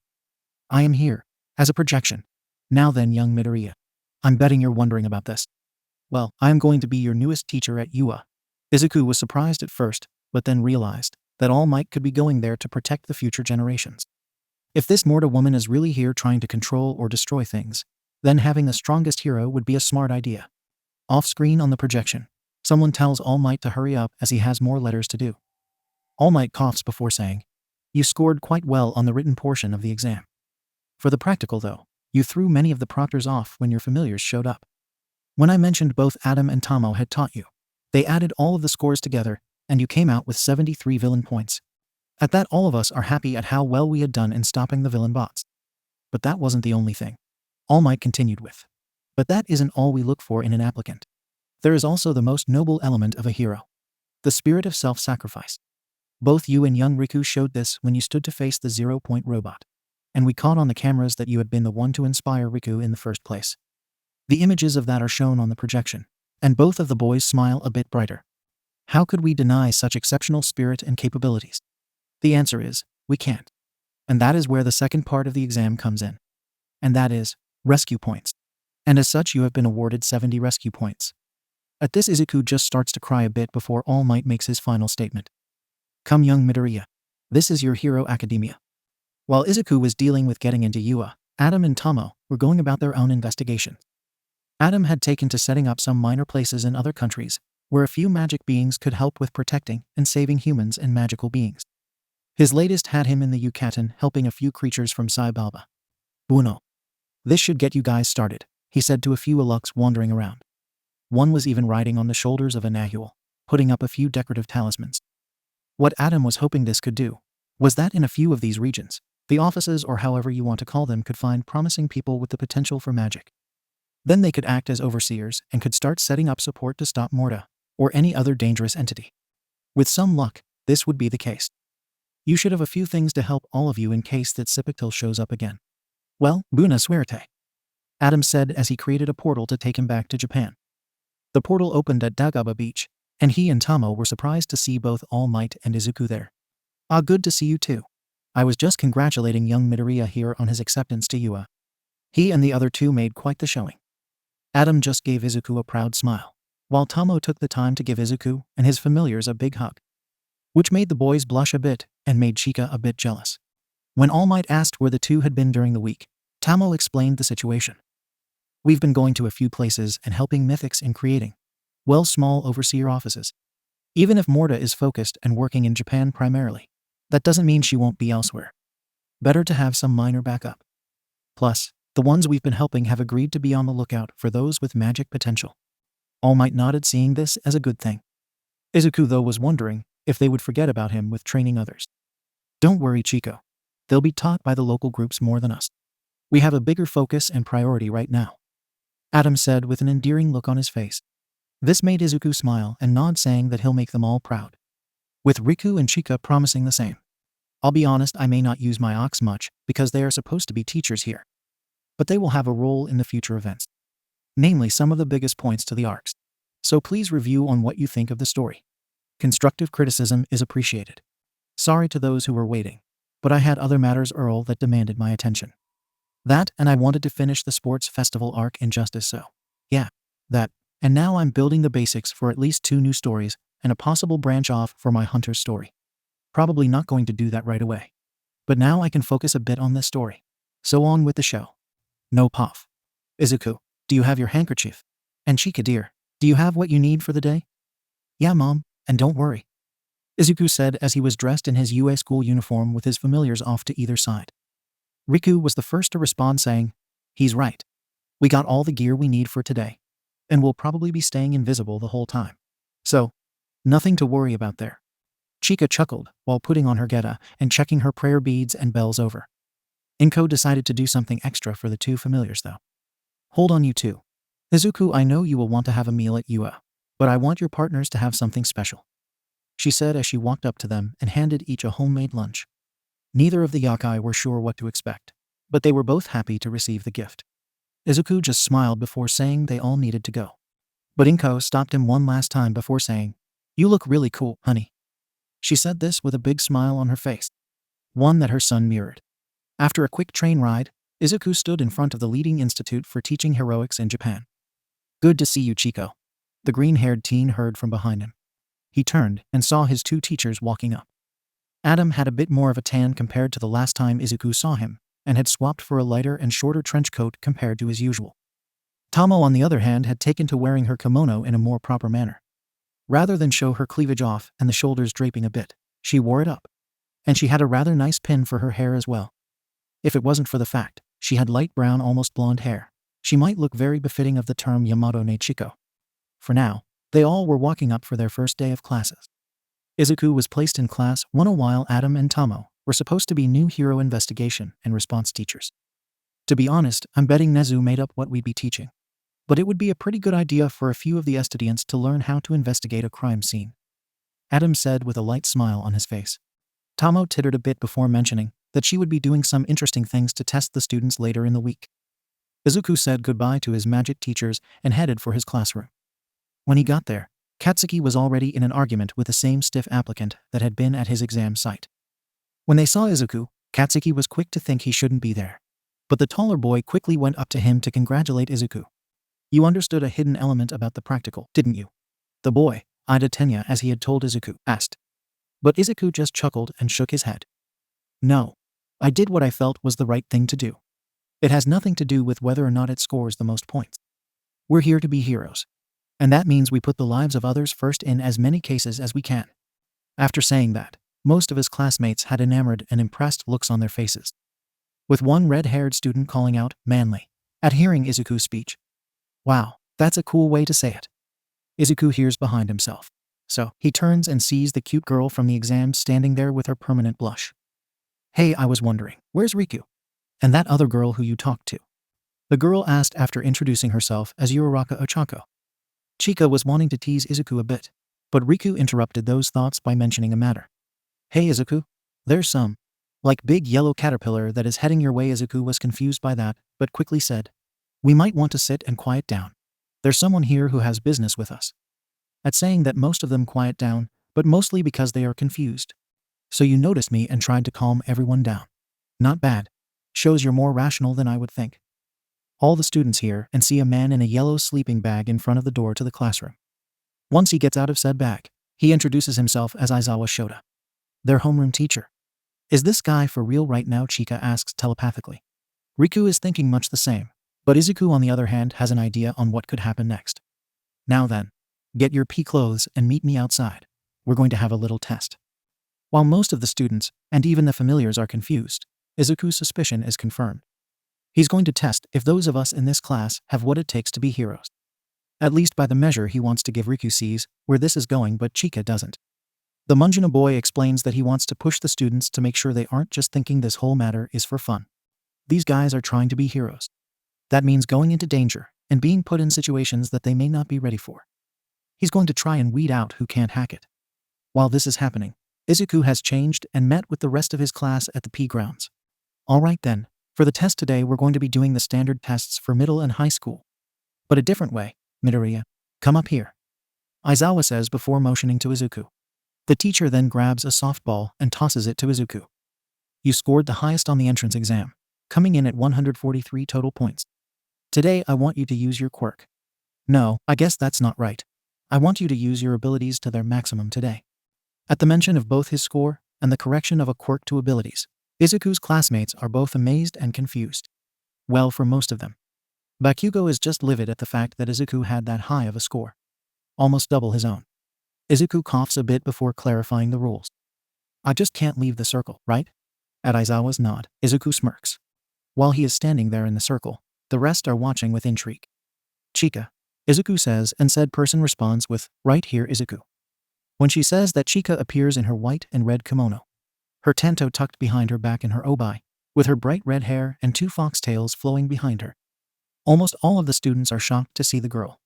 I am here, as a projection. Now then, young Midoriya. I'm betting you're wondering about this. Well, I am going to be your newest teacher at Yua. Izuku was surprised at first, but then realized that All Might could be going there to protect the future generations. If this Morta woman is really here trying to control or destroy things, then having the strongest hero would be a smart idea. Off-screen on the projection, someone tells All Might to hurry up as he has more letters to do. All Might coughs before saying, You scored quite well on the written portion of the exam. For the practical though, you threw many of the proctors off when your familiars showed up. When I mentioned both Adam and Tomo had taught you, they added all of the scores together, and you came out with 73 villain points. At that, all of us are happy at how well we had done in stopping the villain bots. But that wasn't the only thing. All Might continued with. But that isn't all we look for in an applicant. There is also the most noble element of a hero. The spirit of self-sacrifice. Both you and young Riku showed this when you stood to face the 0-point robot. And we caught on the cameras that you had been the one to inspire Riku in the first place. The images of that are shown on the projection, and both of the boys smile a bit brighter. How could we deny such exceptional spirit and capabilities? The answer is, we can't. And that is where the second part of the exam comes in. And that is, rescue points. And as such you have been awarded 70 rescue points. At this Izuku just starts to cry a bit before All Might makes his final statement. Come young Midoriya. This is your hero academia. While Izuku was dealing with getting into Yua, Adam and Tomo were going about their own investigation. Adam had taken to setting up some minor places in other countries where a few magic beings could help with protecting and saving humans and magical beings. His latest had him in the Yucatan helping a few creatures from Saibalba. Bueno. This should get you guys started, he said to a few Alux wandering around. One was even riding on the shoulders of a Nahul, putting up a few decorative talismans. What Adam was hoping this could do was that in a few of these regions, the offices or however you want to call them could find promising people with the potential for magic. Then they could act as overseers and could start setting up support to stop Morta, or any other dangerous entity. With some luck, this would be the case. You should have a few things to help all of you in case that Sipictil shows up again. Well, buena suerte, Adam said as he created a portal to take him back to Japan. The portal opened at Dagaba Beach, and he and Tomo were surprised to see both All Might and Izuku there. Ah, good to see you too. I was just congratulating young Midoriya here on his acceptance to Yua. He and the other two made quite the showing. Adam just gave Izuku a proud smile, while Tomo took the time to give Izuku and his familiars a big hug, which made the boys blush a bit and made Chika a bit jealous. When All Might asked where the two had been during the week, Tomo explained the situation. We've been going to a few places and helping mythics in creating, well, small overseer offices. Even if Morta is focused and working in Japan primarily, that doesn't mean she won't be elsewhere. Better to have some minor backup. Plus, the ones we've been helping have agreed to be on the lookout for those with magic potential. All Might nodded, seeing this as a good thing. Izuku though was wondering if they would forget about him with training others. Don't worry, Chico. They'll be taught by the local groups more than us. We have a bigger focus and priority right now, Adam said with an endearing look on his face. This made Izuku smile and nod, saying that he'll make them all proud. With Riku and Chika promising the same. I'll be honest, I may not use my ox much because they are supposed to be teachers here. But they will have a role in the future events. Namely some of the biggest points to the arcs. So please review on what you think of the story. Constructive criticism is appreciated. Sorry to those who were waiting, but I had other matters that demanded my attention. That, and I wanted to finish the sports festival arc in justice, so. Yeah, that. And now I'm building the basics for at least 2 new stories and a possible branch off for my Hunter's story. Probably not going to do that right away. But now I can focus a bit on this story. So on with the show. No puff. Izuku, do you have your handkerchief? And Chika dear, do you have what you need for the day? Yeah mom, and don't worry, Izuku said as he was dressed in his UA school uniform with his familiars off to either side. Riku was the first to respond, saying, he's right. We got all the gear we need for today. And we'll probably be staying invisible the whole time. So, nothing to worry about there. Chika chuckled while putting on her geta and checking her prayer beads and bells over. Inko decided to do something extra for the two familiars though. Hold on you two. Izuku, I know you will want to have a meal at Ua, but I want your partners to have something special, she said as she walked up to them and handed each a homemade lunch. Neither of the yakai were sure what to expect, but they were both happy to receive the gift. Izuku just smiled before saying they all needed to go. But Inko stopped him one last time before saying, "You look really cool, honey." She said this with a big smile on her face, one that her son mirrored. After a quick train ride, Izuku stood in front of the leading institute for teaching heroics in Japan. "Good to see you, Chico," the green-haired teen heard from behind him. He turned and saw his two teachers walking up. Adam had a bit more of a tan compared to the last time Izuku saw him, and had swapped for a lighter and shorter trench coat compared to his usual. Tamo, on the other hand, had taken to wearing her kimono in a more proper manner. Rather than show her cleavage off and the shoulders draping a bit, she wore it up. And she had a rather nice pin for her hair as well. If it wasn't for the fact she had light brown, almost blonde hair, she might look very befitting of the term Yamato ne Chiko. For now, they all were walking up for their first day of classes. Izuku was placed in class 1 while Adam and Tamo were supposed to be new hero investigation and response teachers. To be honest, I'm betting Nezu made up what we'd be teaching. But it would be a pretty good idea for a few of the estudiants to learn how to investigate a crime scene, Adam said with a light smile on his face. Tamo tittered a bit before mentioning that she would be doing some interesting things to test the students later in the week. Izuku said goodbye to his magic teachers and headed for his classroom. When he got there, Katsuki was already in an argument with the same stiff applicant that had been at his exam site. When they saw Izuku, Katsuki was quick to think he shouldn't be there. But the taller boy quickly went up to him to congratulate Izuku. "You understood a hidden element about the practical, didn't you?" The boy, Ida Tenya as he had told Izuku, asked. But Izuku just chuckled and shook his head. "No. I did what I felt was the right thing to do. It has nothing to do with whether or not it scores the most points. We're here to be heroes. And that means we put the lives of others first in as many cases as we can." After saying that, most of his classmates had enamored and impressed looks on their faces, with one red-haired student calling out, "Manly," at hearing Izuku's speech. Wow, that's a cool way to say it. Izuku hears behind himself. So, he turns and sees the cute girl from the exam standing there with her permanent blush. "Hey, I was wondering, where's Riku? And that other girl who you talked to?" The girl asked after introducing herself as Uraraka Ochako. Chika was wanting to tease Izuku a bit, but Riku interrupted those thoughts by mentioning a matter. "Hey Izuku, there's some, like big yellow caterpillar that is heading your way." Izuku was confused by that, but quickly said, "We might want to sit and quiet down. There's someone here who has business with us." At saying that, most of them quiet down, but mostly because they are confused. "So you noticed me and tried to calm everyone down. Not bad. Shows you're more rational than I would think." All the students hear and see a man in a yellow sleeping bag in front of the door to the classroom. Once he gets out of said bag, he introduces himself as Aizawa Shota, their homeroom teacher. "Is this guy for real right now?" Chika asks telepathically. Riku is thinking much the same, but Izuku on the other hand has an idea on what could happen next. "Now then, get your pea clothes and meet me outside. We're going to have a little test." While most of the students, and even the familiars, are confused, Izuku's suspicion is confirmed. He's going to test if those of us in this class have what it takes to be heroes. At least by the measure he wants to give. Riku sees where this is going, but Chika doesn't. The Mungina boy explains that he wants to push the students to make sure they aren't just thinking this whole matter is for fun. These guys are trying to be heroes. That means going into danger and being put in situations that they may not be ready for. He's going to try and weed out who can't hack it. While this is happening, Izuku has changed and met with the rest of his class at the P grounds. "Alright then, for the test today we're going to be doing the standard tests for middle and high school. But a different way. Midoriya, come up here," Aizawa says before motioning to Izuku. The teacher then grabs a softball and tosses it to Izuku. "You scored the highest on the entrance exam, coming in at 143 total points. Today I want you to use your quirk." "No, I guess that's not right. I want you to use your abilities to their maximum today." At the mention of both his score and the correction of a quirk to abilities, Izuku's classmates are both amazed and confused. Well, for most of them. Bakugo is just livid at the fact that Izuku had that high of a score. Almost double his own. Izuku coughs a bit before clarifying the rules. "I just can't leave the circle, right?" At Aizawa's nod, Izuku smirks. While he is standing there in the circle, the rest are watching with intrigue. "Chika, Izuku says, and said person responds with, right here Izuku. When she says that, Chika appears in her white and red kimono, her tanto tucked behind her back in her obai, with her bright red hair and 2 foxtails flowing behind her. Almost all of the students are shocked to see the girl.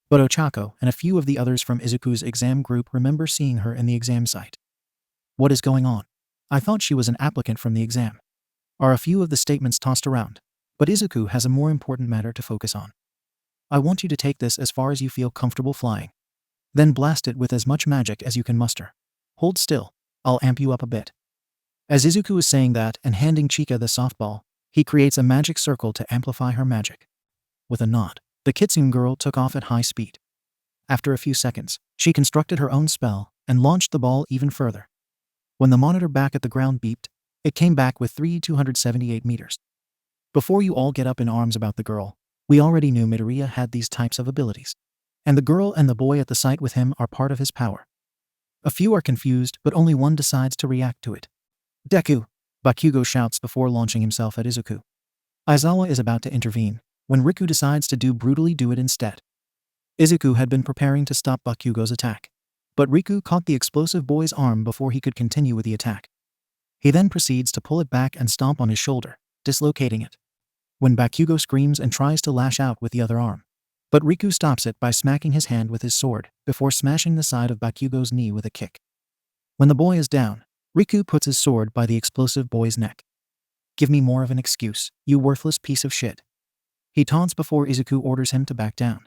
But Ochako and a few of the others from Izuku's exam group remember seeing her in the exam site. What is going on? I thought she was an applicant from the exam, are a few of the statements tossed around, but Izuku has a more important matter to focus on. I want you to take this as far as you feel comfortable flying. Then blast it with as much magic as you can muster. Hold still, I'll amp you up a bit. As Izuku is saying that and handing Chika the softball, he creates a magic circle to amplify her magic. With a nod, the Kitsune girl took off at high speed. After a few seconds, she constructed her own spell and launched the ball even further. When the monitor back at the ground beeped, it came back with 278 meters. Before you all get up in arms about the girl, we already knew Midoriya had these types of abilities. And the girl and the boy at the site with him are part of his power. A few are confused, but only one decides to react to it. Deku! Bakugo shouts before launching himself at Izuku. Aizawa is about to intervene, when Riku decides to brutally do it instead. Izuku had been preparing to stop Bakugo's attack, but Riku caught the explosive boy's arm before he could continue with the attack. He then proceeds to pull it back and stomp on his shoulder, dislocating it. When Bakugo screams and tries to lash out with the other arm, but Riku stops it by smacking his hand with his sword, before smashing the side of Bakugo's knee with a kick. When the boy is down, Riku puts his sword by the explosive boy's neck. Give me more of an excuse, you worthless piece of shit. He taunts before Izuku orders him to back down.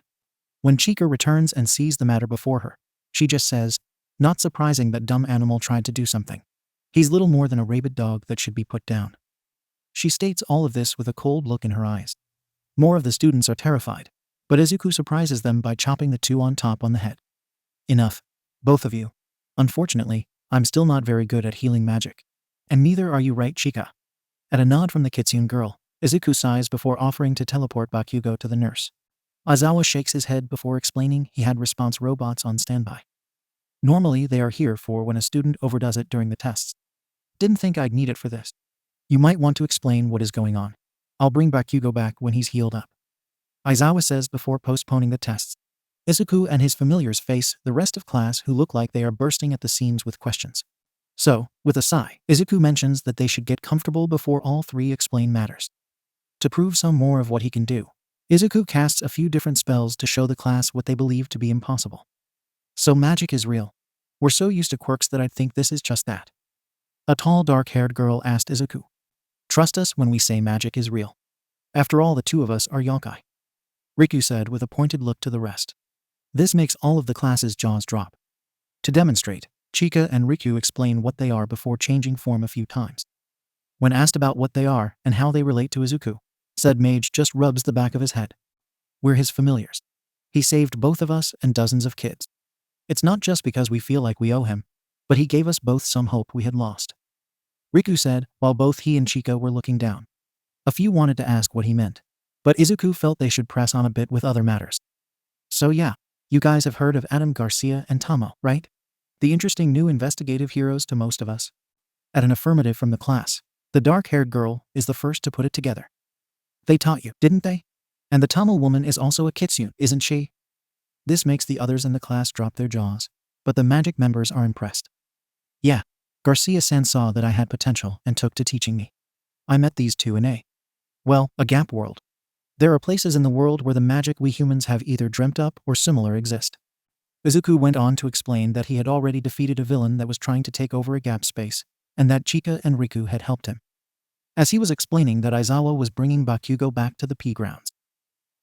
When Chika returns and sees the matter before her, she just says, not surprising that dumb animal tried to do something. He's little more than a rabid dog that should be put down. She states all of this with a cold look in her eyes. More of the students are terrified, but Izuku surprises them by chopping the 2 on top on the head. Enough, both of you. Unfortunately, I'm still not very good at healing magic. And neither are you, right, Chika? At a nod from the Kitsune girl, Izuku sighs before offering to teleport Bakugo to the nurse. Aizawa shakes his head before explaining he had response robots on standby. Normally they are here for when a student overdoes it during the tests. Didn't think I'd need it for this. You might want to explain what is going on. I'll bring Bakugo back when he's healed up. Aizawa says before postponing the tests. Izuku and his familiars face the rest of class who look like they are bursting at the seams with questions. So, with a sigh, Izuku mentions that they should get comfortable before all 3 explain matters. To prove some more of what he can do, Izuku casts a few different spells to show the class what they believe to be impossible. So magic is real. We're so used to quirks that I'd think this is just that. A tall dark-haired girl asked Izuku. Trust us when we say magic is real. After all, the 2 of us are yokai. Riku said with a pointed look to the rest. This makes all of the class's jaws drop. To demonstrate, Chika and Riku explain what they are before changing form a few times. When asked about what they are and how they relate to Izuku, said Mage just rubs the back of his head. We're his familiars. He saved both of us and dozens of kids. It's not just because we feel like we owe him, but he gave us both some hope we had lost. Riku said, while both he and Chika were looking down. A few wanted to ask what he meant, but Izuku felt they should press on a bit with other matters. So yeah, you guys have heard of Adam Garcia and Tamo, right? The interesting new investigative heroes to most of us. At an affirmative from the class, the dark-haired girl is the first to put it together. They taught you, didn't they? And the Tamil woman is also a Kitsune, isn't she? This makes the others in the class drop their jaws, but the magic members are impressed. Yeah, Garcia-san saw that I had potential and took to teaching me. I met these 2 in a gap world. There are places in the world where the magic we humans have either dreamt up or similar exist. Izuku went on to explain that he had already defeated a villain that was trying to take over a gap space, and that Chika and Riku had helped him. As he was explaining that Aizawa was bringing Bakugo back to the P grounds.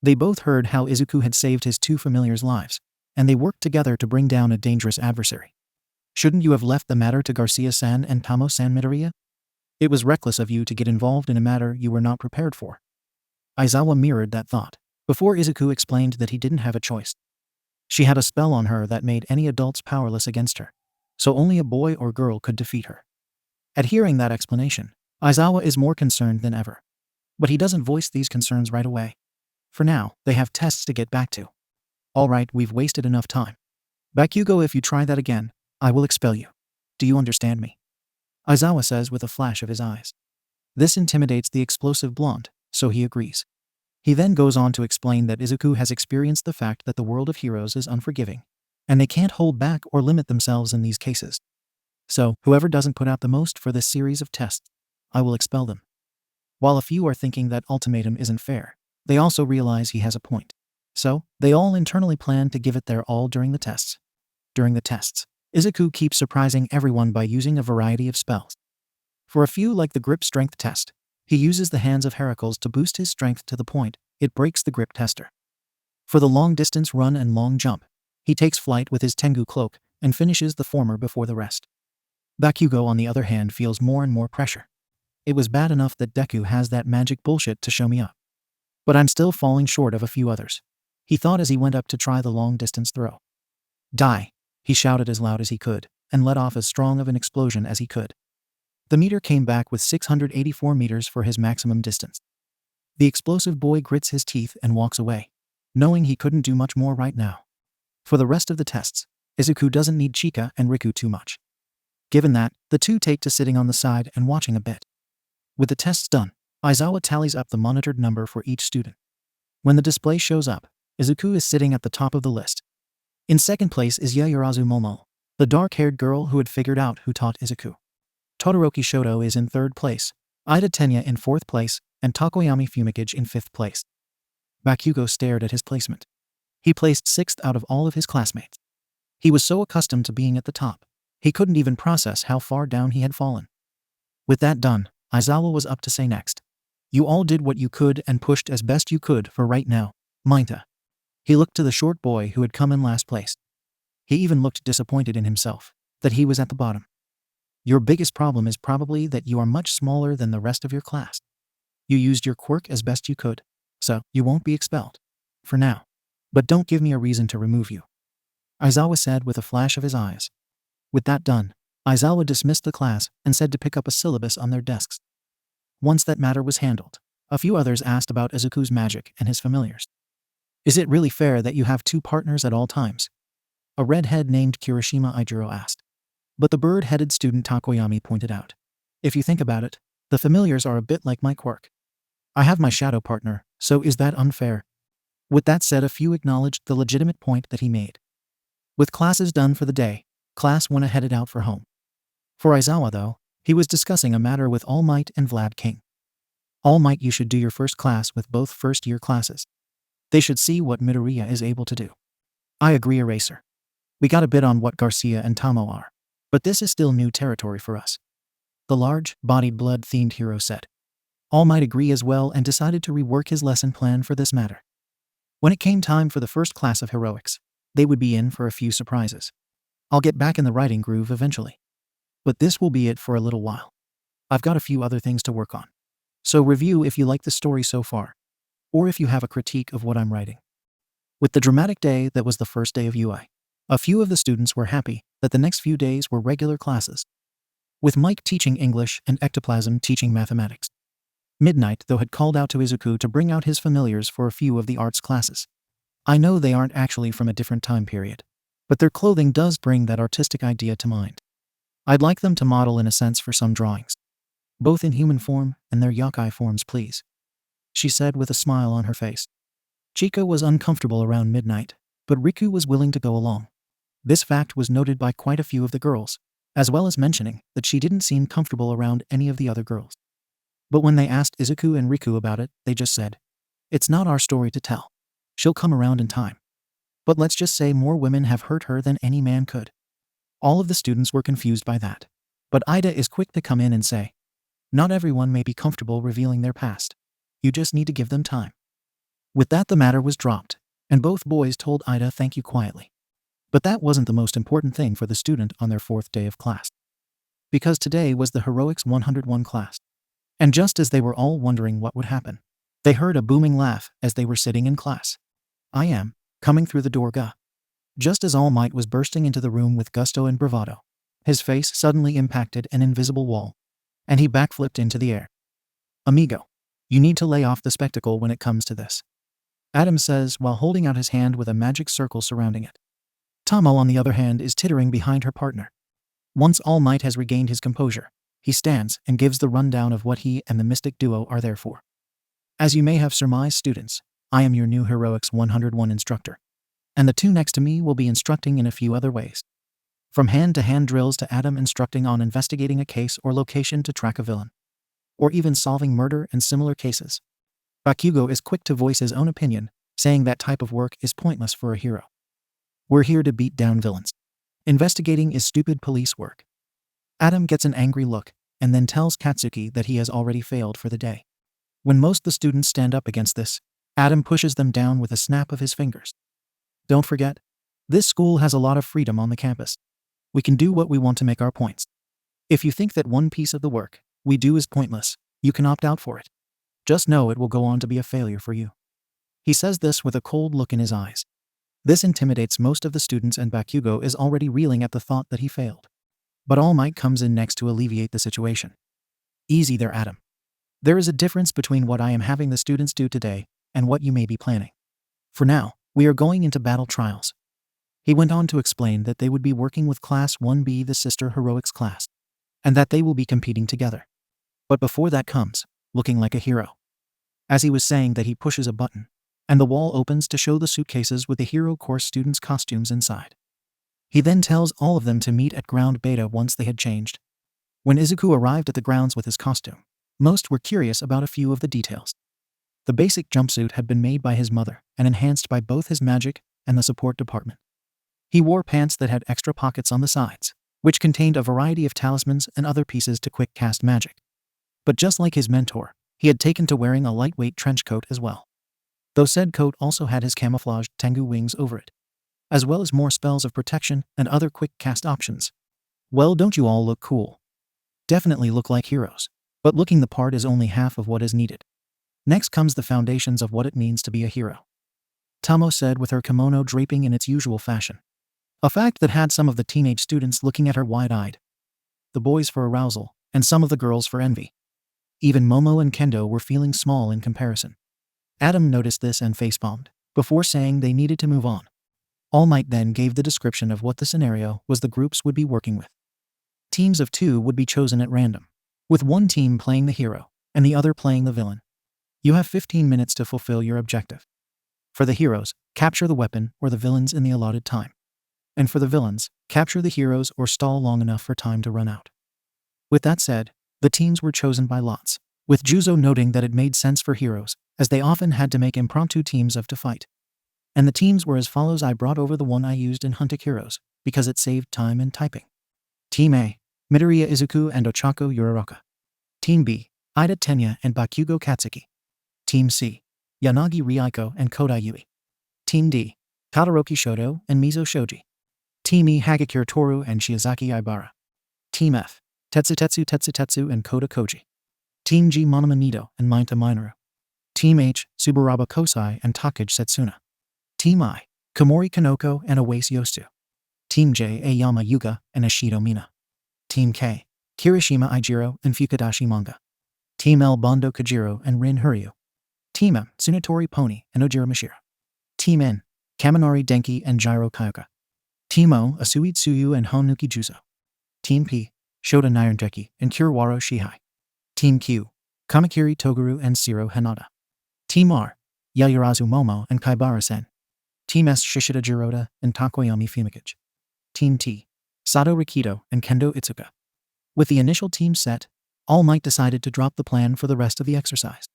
They both heard how Izuku had saved his 2 familiars' lives, and they worked together to bring down a dangerous adversary. Shouldn't you have left the matter to Garcia-san and Tamo-san, Midoriya? It was reckless of you to get involved in a matter you were not prepared for. Aizawa mirrored that thought, before Izuku explained that he didn't have a choice. She had a spell on her that made any adults powerless against her, so only a boy or girl could defeat her. At hearing that explanation, Aizawa is more concerned than ever. But he doesn't voice these concerns right away. For now, they have tests to get back to. Alright, we've wasted enough time. Bakugo, if you try that again, I will expel you. Do you understand me? Aizawa says with a flash of his eyes. This intimidates the explosive blonde, so he agrees. He then goes on to explain that Izuku has experienced the fact that the world of heroes is unforgiving, and they can't hold back or limit themselves in these cases. So, whoever doesn't put out the most for this series of tests, I will expel them. While a few are thinking that ultimatum isn't fair, they also realize he has a point. So, they all internally plan to give it their all during the tests. During the tests, Izuku keeps surprising everyone by using a variety of spells. For a few, like the grip strength test, he uses the hands of Heracles to boost his strength to the point it breaks the grip tester. For the long distance run and long jump, he takes flight with his Tengu cloak and finishes the former before the rest. Bakugo, on the other hand, feels more and more pressure. It was bad enough that Deku has that magic bullshit to show me up. But I'm still falling short of a few others, he thought as he went up to try the long distance throw. Die, he shouted as loud as he could, and let off as strong of an explosion as he could. The meter came back with 684 meters for his maximum distance. The explosive boy grits his teeth and walks away, knowing he couldn't do much more right now. For the rest of the tests, Izuku doesn't need Chika and Riku too much. Given that, the two take to sitting on the side and watching a bit. With the tests done, Aizawa tallies up the monitored number for each student. When the display shows up, Izuku is sitting at the top of the list. In second place is Yayurazu Momo, the dark-haired girl who had figured out who taught Izuku. Todoroki Shoto is in third place, Ida Tenya in fourth place, and Takoyami Fumikage in fifth place. Bakugo stared at his placement. He placed sixth out of all of his classmates. He was so accustomed to being at the top, he couldn't even process how far down he had fallen. With that done, Aizawa was up to say next. You all did what you could and pushed as best you could for right now, Mainta. He looked to the short boy who had come in last place. He even looked disappointed in himself, that he was at the bottom. Your biggest problem is probably that you are much smaller than the rest of your class. You used your quirk as best you could, so you won't be expelled. For now. But don't give me a reason to remove you, Aizawa said with a flash of his eyes. With that done, Aizawa dismissed the class and said to pick up a syllabus on their desks. Once that matter was handled, a few others asked about Izuku's magic and his familiars. Is it really fair that you have two partners at all times? A redhead named Kirishima Ijiro asked. But the bird-headed student Takoyami pointed out. If you think about it, the familiars are a bit like my quirk. I have my shadow partner, so is that unfair? With that said, a few acknowledged the legitimate point that he made. With classes done for the day, class 1 headed out for home. For Aizawa, though, he was discussing a matter with All Might and Vlad King. All Might, you should do your first class with both first-year classes. They should see what Midoriya is able to do. I agree, Eraser. We got a bit on what Garcia and Tamo are, but this is still new territory for us. The large-bodied blood-themed hero said. All Might agree as well and decided to rework his lesson plan for this matter. When it came time for the first class of heroics, they would be in for a few surprises. I'll get back in the writing groove eventually. But this will be it for a little while. I've got a few other things to work on. So review if you like the story so far, or if you have a critique of what I'm writing. With the dramatic day that was the first day of UI, a few of the students were happy that the next few days were regular classes, with Mike teaching English and Ectoplasm teaching mathematics. Midnight, though, had called out to Izuku to bring out his familiars for a few of the arts classes. I know they aren't actually from a different time period, but their clothing does bring that artistic idea to mind. I'd like them to model in a sense for some drawings, both in human form and their yokai forms, please, she said with a smile on her face. Chika was uncomfortable around Midnight, but Riku was willing to go along. This fact was noted by quite a few of the girls, as well as mentioning that she didn't seem comfortable around any of the other girls. But when they asked Izuku and Riku about it, they just said, it's not our story to tell. She'll come around in time. But let's just say more women have hurt her than any man could. All of the students were confused by that. But Ida is quick to come in and say, not everyone may be comfortable revealing their past. You just need to give them time. With that, the matter was dropped, and both boys told Ida thank you quietly. But that wasn't the most important thing for the student on their fourth day of class. Because today was the Heroics 101 class. And just as they were all wondering what would happen, they heard a booming laugh as they were sitting in class. I am coming through the door, Ga. Just as All Might was bursting into the room with gusto and bravado, his face suddenly impacted an invisible wall, and he backflipped into the air. Amigo, you need to lay off the spectacle when it comes to this, Adam says while holding out his hand with a magic circle surrounding it. Tomo, on the other hand, is tittering behind her partner. Once All Might has regained his composure, he stands and gives the rundown of what he and the mystic duo are there for. As you may have surmised, students, I am your new Heroics 101 instructor. And the two next to me will be instructing in a few other ways. From hand-to-hand drills to Adam instructing on investigating a case or location to track a villain. Or even solving murder and similar cases. Bakugo is quick to voice his own opinion, saying that type of work is pointless for a hero. We're here to beat down villains. Investigating is stupid police work. Adam gets an angry look, and then tells Katsuki that he has already failed for the day. When most of the students stand up against this, Adam pushes them down with a snap of his fingers. Don't forget, this school has a lot of freedom on the campus. We can do what we want to make our points. If you think that one piece of the work we do is pointless, you can opt out for it. Just know it will go on to be a failure for you. He says this with a cold look in his eyes. This intimidates most of the students, and Bakugo is already reeling at the thought that he failed. But All Might comes in next to alleviate the situation. Easy there, Adam. There is a difference between what I am having the students do today and what you may be planning. For now, we are going into battle trials. He went on to explain that they would be working with Class 1B, the sister heroics class, and that they will be competing together. But before that comes, looking like a hero. As he was saying that, he pushes a button, and the wall opens to show the suitcases with the hero course students' costumes inside. He then tells all of them to meet at ground beta once they had changed. When Izuku arrived at the grounds with his costume, most were curious about a few of the details. The basic jumpsuit had been made by his mother and enhanced by both his magic and the support department. He wore pants that had extra pockets on the sides, which contained a variety of talismans and other pieces to quick cast magic. But just like his mentor, he had taken to wearing a lightweight trench coat as well. Though said coat also had his camouflaged Tengu wings over it, as well as more spells of protection and other quick cast options. Well, don't you all look cool? Definitely look like heroes, but looking the part is only half of what is needed. Next comes the foundations of what it means to be a hero. Tamo said with her kimono draping in its usual fashion. A fact that had some of the teenage students looking at her wide-eyed. The boys for arousal, and some of the girls for envy. Even Momo and Kendo were feeling small in comparison. Adam noticed this and facepalmed, before saying they needed to move on. All Might then gave the description of what the scenario was the groups would be working with. Teams of 2 would be chosen at random, with one team playing the hero, and the other playing the villain. You have 15 minutes to fulfill your objective. For the heroes, capture the weapon or the villains in the allotted time. And for the villains, capture the heroes or stall long enough for time to run out. With that said, the teams were chosen by lots, with Juzo noting that it made sense for heroes, as they often had to make impromptu teams of to fight. And the teams were as follows. I brought over the one I used in Hunted Heroes, because it saved time and typing. Team A, Midoriya Izuku and Ochako Yuraoka. Team B, Ida Tenya and Bakugo Katsuki. Team C, Yanagi Ryaiko and Kodai Yui. Team D, Todoroki Shoto and Mizo Shoji. Team E, Hagakure Toru and Shiozaki Ibara. Team F, Tetsu and Koda Koji. Team G, Monoma Nido and Mainta Minoru. Team H, Subaraba Kosai and Takage Setsuna. Team I, Komori Kanoko and Oase Yostu. Team J, Ayama Yuga and Ashido Mina. Team K, Kirishima Ijiro and Fukadashi Manga. Team L, Bondo Kajiro and Rin Huryu. Team M, Tsunatori Pony and Ojiro Mishira. Team N, Kaminari Denki and Jiro Kyoka. Team O, Asui Tsuyu and Honuki Juzo. Team P, Shota Niranteki and Kurawaro Shihai. Team Q, Kamakiri Toguru and Shiro Hanada. Team R, Yayurazu Momo and Kaibara Sen. Team S, Shishida Jiroda and Takoyami Fumikage. Team T, Sato Rikido and Kendo Itsuka. With the initial team set, All Might decided to drop the plan for the rest of the exercise.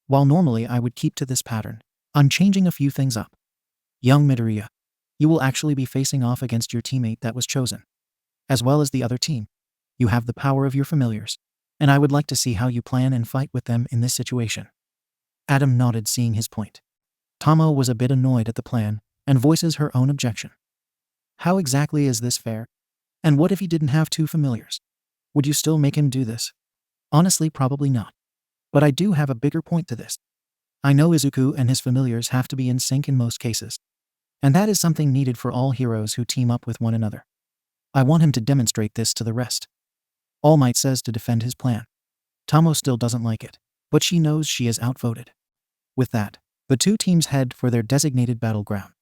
While normally I would keep to this pattern, I'm changing a few things up. Young Midoriya, you will actually be facing off against your teammate that was chosen, as well as the other team. You have the power of your familiars, and I would like to see how you plan and fight with them in this situation. Adam nodded, seeing his point. Tamo was a bit annoyed at the plan, and voices her own objection. How exactly is this fair? And what if he didn't have 2 familiars? Would you still make him do this? Honestly, probably not. But I do have a bigger point to this. I know Izuku and his familiars have to be in sync in most cases. And that is something needed for all heroes who team up with one another. I want him to demonstrate this to the rest. All Might says to defend his plan. Tamo still doesn't like it, but she knows she is outvoted. With that, the 2 teams head for their designated battleground.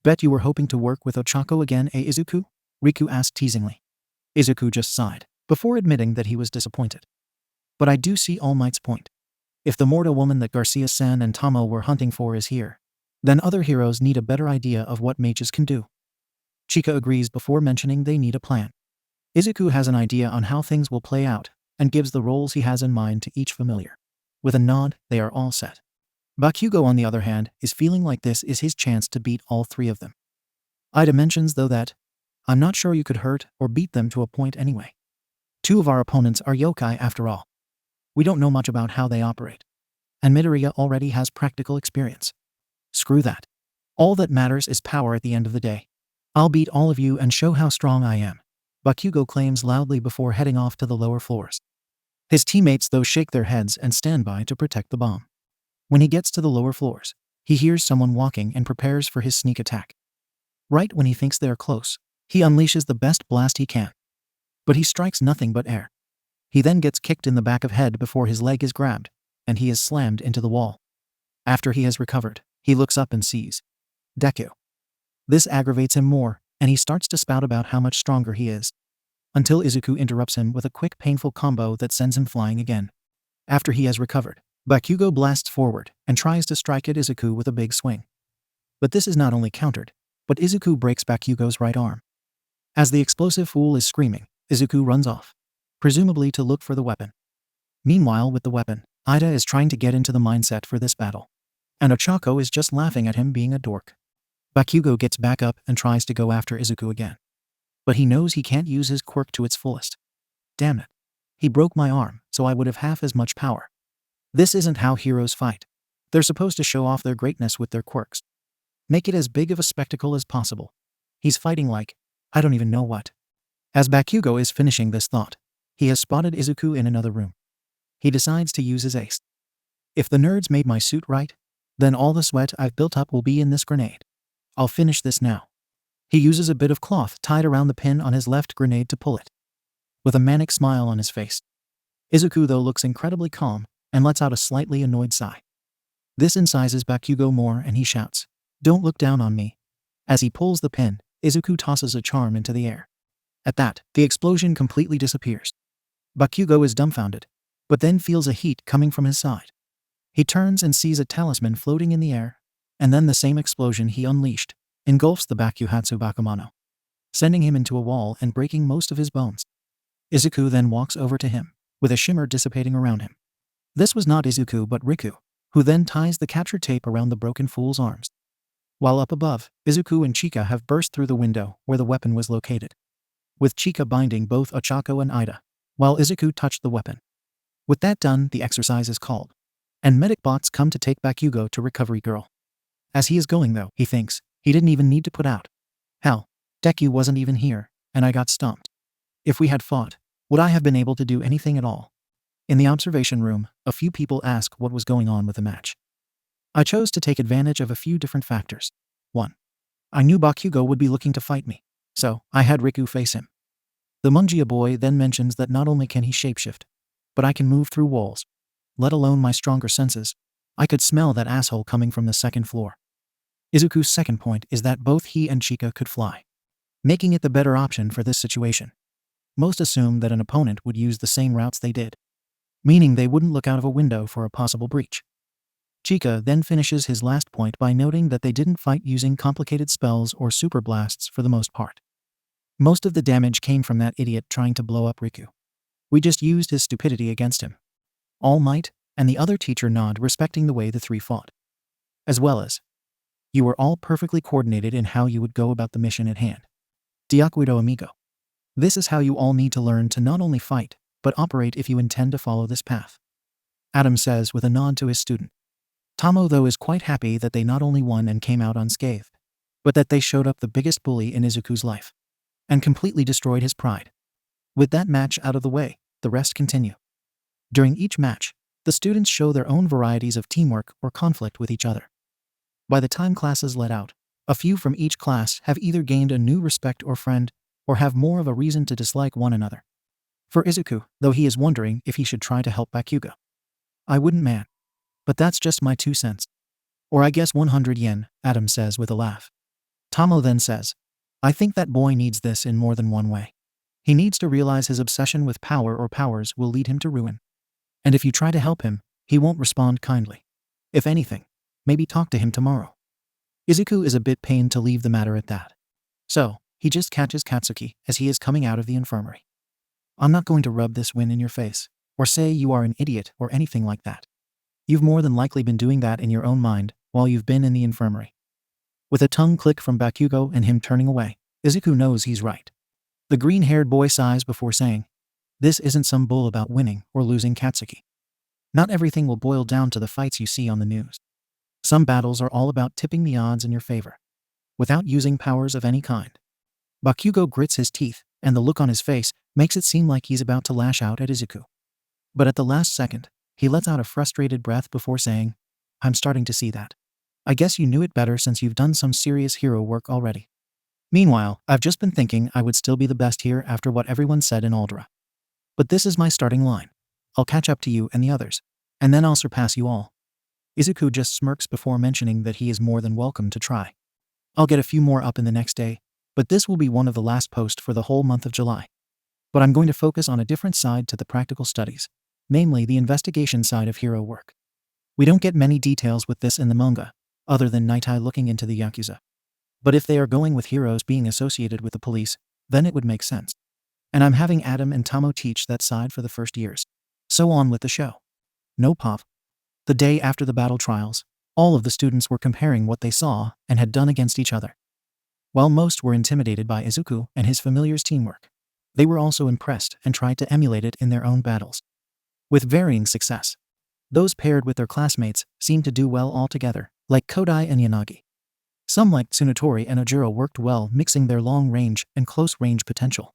Bet you were hoping to work with Ochako again, eh, Izuku? Riku asked teasingly. Izuku just sighed, before admitting that he was disappointed. But I do see All Might's point. If the mortal woman that Garcia-san and Tomo were hunting for is here, then other heroes need a better idea of what mages can do. Chika agrees before mentioning they need a plan. Izuku has an idea on how things will play out, and gives the roles he has in mind to each familiar. With a nod, they are all set. Bakugo, on the other hand, is feeling like this is his chance to beat all three of them. Ida mentions, though, that, "I'm not sure you could hurt or beat them to a point anyway. Two of our opponents are yokai after all. We don't know much about how they operate. And Midoriya already has practical experience. Screw that. All that matters is power at the end of the day. I'll beat all of you and show how strong I am," Bakugo claims loudly before heading off to the lower floors. His teammates, though, shake their heads and stand by to protect the bomb. When he gets to the lower floors, he hears someone walking and prepares for his sneak attack. Right when he thinks they are close, he unleashes the best blast he can. But he strikes nothing but air. He then gets kicked in the back of head before his leg is grabbed, and he is slammed into the wall. After he has recovered, he looks up and sees Deku. This aggravates him more, and he starts to spout about how much stronger he is, until Izuku interrupts him with a quick, painful combo that sends him flying again. After he has recovered, Bakugo blasts forward and tries to strike at Izuku with a big swing. But this is not only countered, but Izuku breaks Bakugo's right arm. As the explosive fool is screaming, Izuku runs off, presumably to look for the weapon. Meanwhile, with the weapon, Ida is trying to get into the mindset for this battle, and Ochako is just laughing at him being a dork. Bakugo gets back up and tries to go after Izuku again. But he knows he can't use his quirk to its fullest. Damn it. He broke my arm, so I would have half as much power. This isn't how heroes fight. They're supposed to show off their greatness with their quirks. Make it as big of a spectacle as possible. He's fighting like, I don't even know what. As Bakugo is finishing this thought, he has spotted Izuku in another room. He decides to use his ace. If the nerds made my suit right, then all the sweat I've built up will be in this grenade. I'll finish this now. He uses a bit of cloth tied around the pin on his left grenade to pull it, with a manic smile on his face. Izuku, though, looks incredibly calm and lets out a slightly annoyed sigh. This incises Bakugo more, and he shouts, "Don't look down on me." As he pulls the pin, Izuku tosses a charm into the air. At that, the explosion completely disappears. Bakugo is dumbfounded, but then feels a heat coming from his side. He turns and sees a talisman floating in the air, and then the same explosion he unleashed engulfs the Bakuhatsu Bakumono, sending him into a wall and breaking most of his bones. Izuku then walks over to him, with a shimmer dissipating around him. This was not Izuku but Riku, who then ties the capture tape around the broken fool's arms. While up above, Izuku and Chika have burst through the window where the weapon was located, with Chika binding both Ochako and Ida, while Izuku touched the weapon. With that done, the exercise is called, and medic bots come to take Bakugo to Recovery Girl. As he is going, though, he thinks, he didn't even need to put out. Hell, Deku wasn't even here, and I got stomped. If we had fought, would I have been able to do anything at all? In the observation room, a few people ask what was going on with the match. I chose to take advantage of a few different factors. 1. I knew Bakugo would be looking to fight me, so I had Riku face him. The Mungia boy then mentions that not only can he shapeshift, but I can move through walls. Let alone my stronger senses, I could smell that asshole coming from the second floor. Izuku's second point is that both he and Chika could fly, making it the better option for this situation. Most assume that an opponent would use the same routes they did, meaning they wouldn't look out of a window for a possible breach. Chika then finishes his last point by noting that they didn't fight using complicated spells or super blasts for the most part. Most of the damage came from that idiot trying to blow up Riku. We just used his stupidity against him. All Might and the other teacher nod, respecting the way the three fought, as well as, you were all perfectly coordinated in how you would go about the mission at hand. Diacuido amigo. This is how you all need to learn to not only fight, but operate if you intend to follow this path. Adam says with a nod to his student. Tomo, though, is quite happy that they not only won and came out unscathed, but that they showed up the biggest bully in Izuku's life, and completely destroyed his pride. With that match out of the way, the rest continue. During each match, the students show their own varieties of teamwork or conflict with each other. By the time classes let out, a few from each class have either gained a new respect or friend, or have more of a reason to dislike one another. For Izuku, though, he is wondering if he should try to help Bakugo. I wouldn't, man. But that's just my 2 cents. Or I guess 100 yen, Adam says with a laugh. Tomo then says, I think that boy needs this in more than one way. He needs to realize his obsession with power or powers will lead him to ruin. And if you try to help him, He won't respond kindly. If anything, maybe talk to him tomorrow. Izuku is a bit pained to leave the matter at that. So, he just catches Katsuki as he is coming out of the infirmary. I'm not going to rub this win in your face, or say you are an idiot or anything like that. You've more than likely been doing that in your own mind while you've been in the infirmary. With a tongue click from Bakugo and him turning away, Izuku knows he's right. The green-haired boy sighs before saying, "This isn't some bull about winning or losing, Katsuki. Not everything will boil down to the fights you see on the news. Some battles are all about tipping the odds in your favor, without using powers of any kind." Bakugo grits his teeth, and the look on his face makes it seem like he's about to lash out at Izuku. But at the last second, he lets out a frustrated breath before saying, "I'm starting to see that. I guess you knew it better since you've done some serious hero work already. Meanwhile, I've just been thinking I would still be the best here after what everyone said in Aldera. But this is my starting line. I'll catch up to you and the others, and then I'll surpass you all." Izuku just smirks before mentioning that he is more than welcome to try. "I'll get a few more up in the next day, but this will be one of the last posts for the whole month of July. But I'm going to focus on a different side to the practical studies, namely the investigation side of hero work. We don't get many details with this in the manga, other than Nightai looking into the Yakuza. But if they are going with heroes being associated with the police, then it would make sense. And I'm having Adam and Tomo teach that side for the first years. So on with the show." No pop. The day after the battle trials, all of the students were comparing what they saw and had done against each other. While most were intimidated by Izuku and his familiars' teamwork, they were also impressed and tried to emulate it in their own battles. With varying success. Those paired with their classmates seemed to do well all together, like Kodai and Yanagi. Some like Tsunotori and Ojiro worked well mixing their long-range and close-range potential.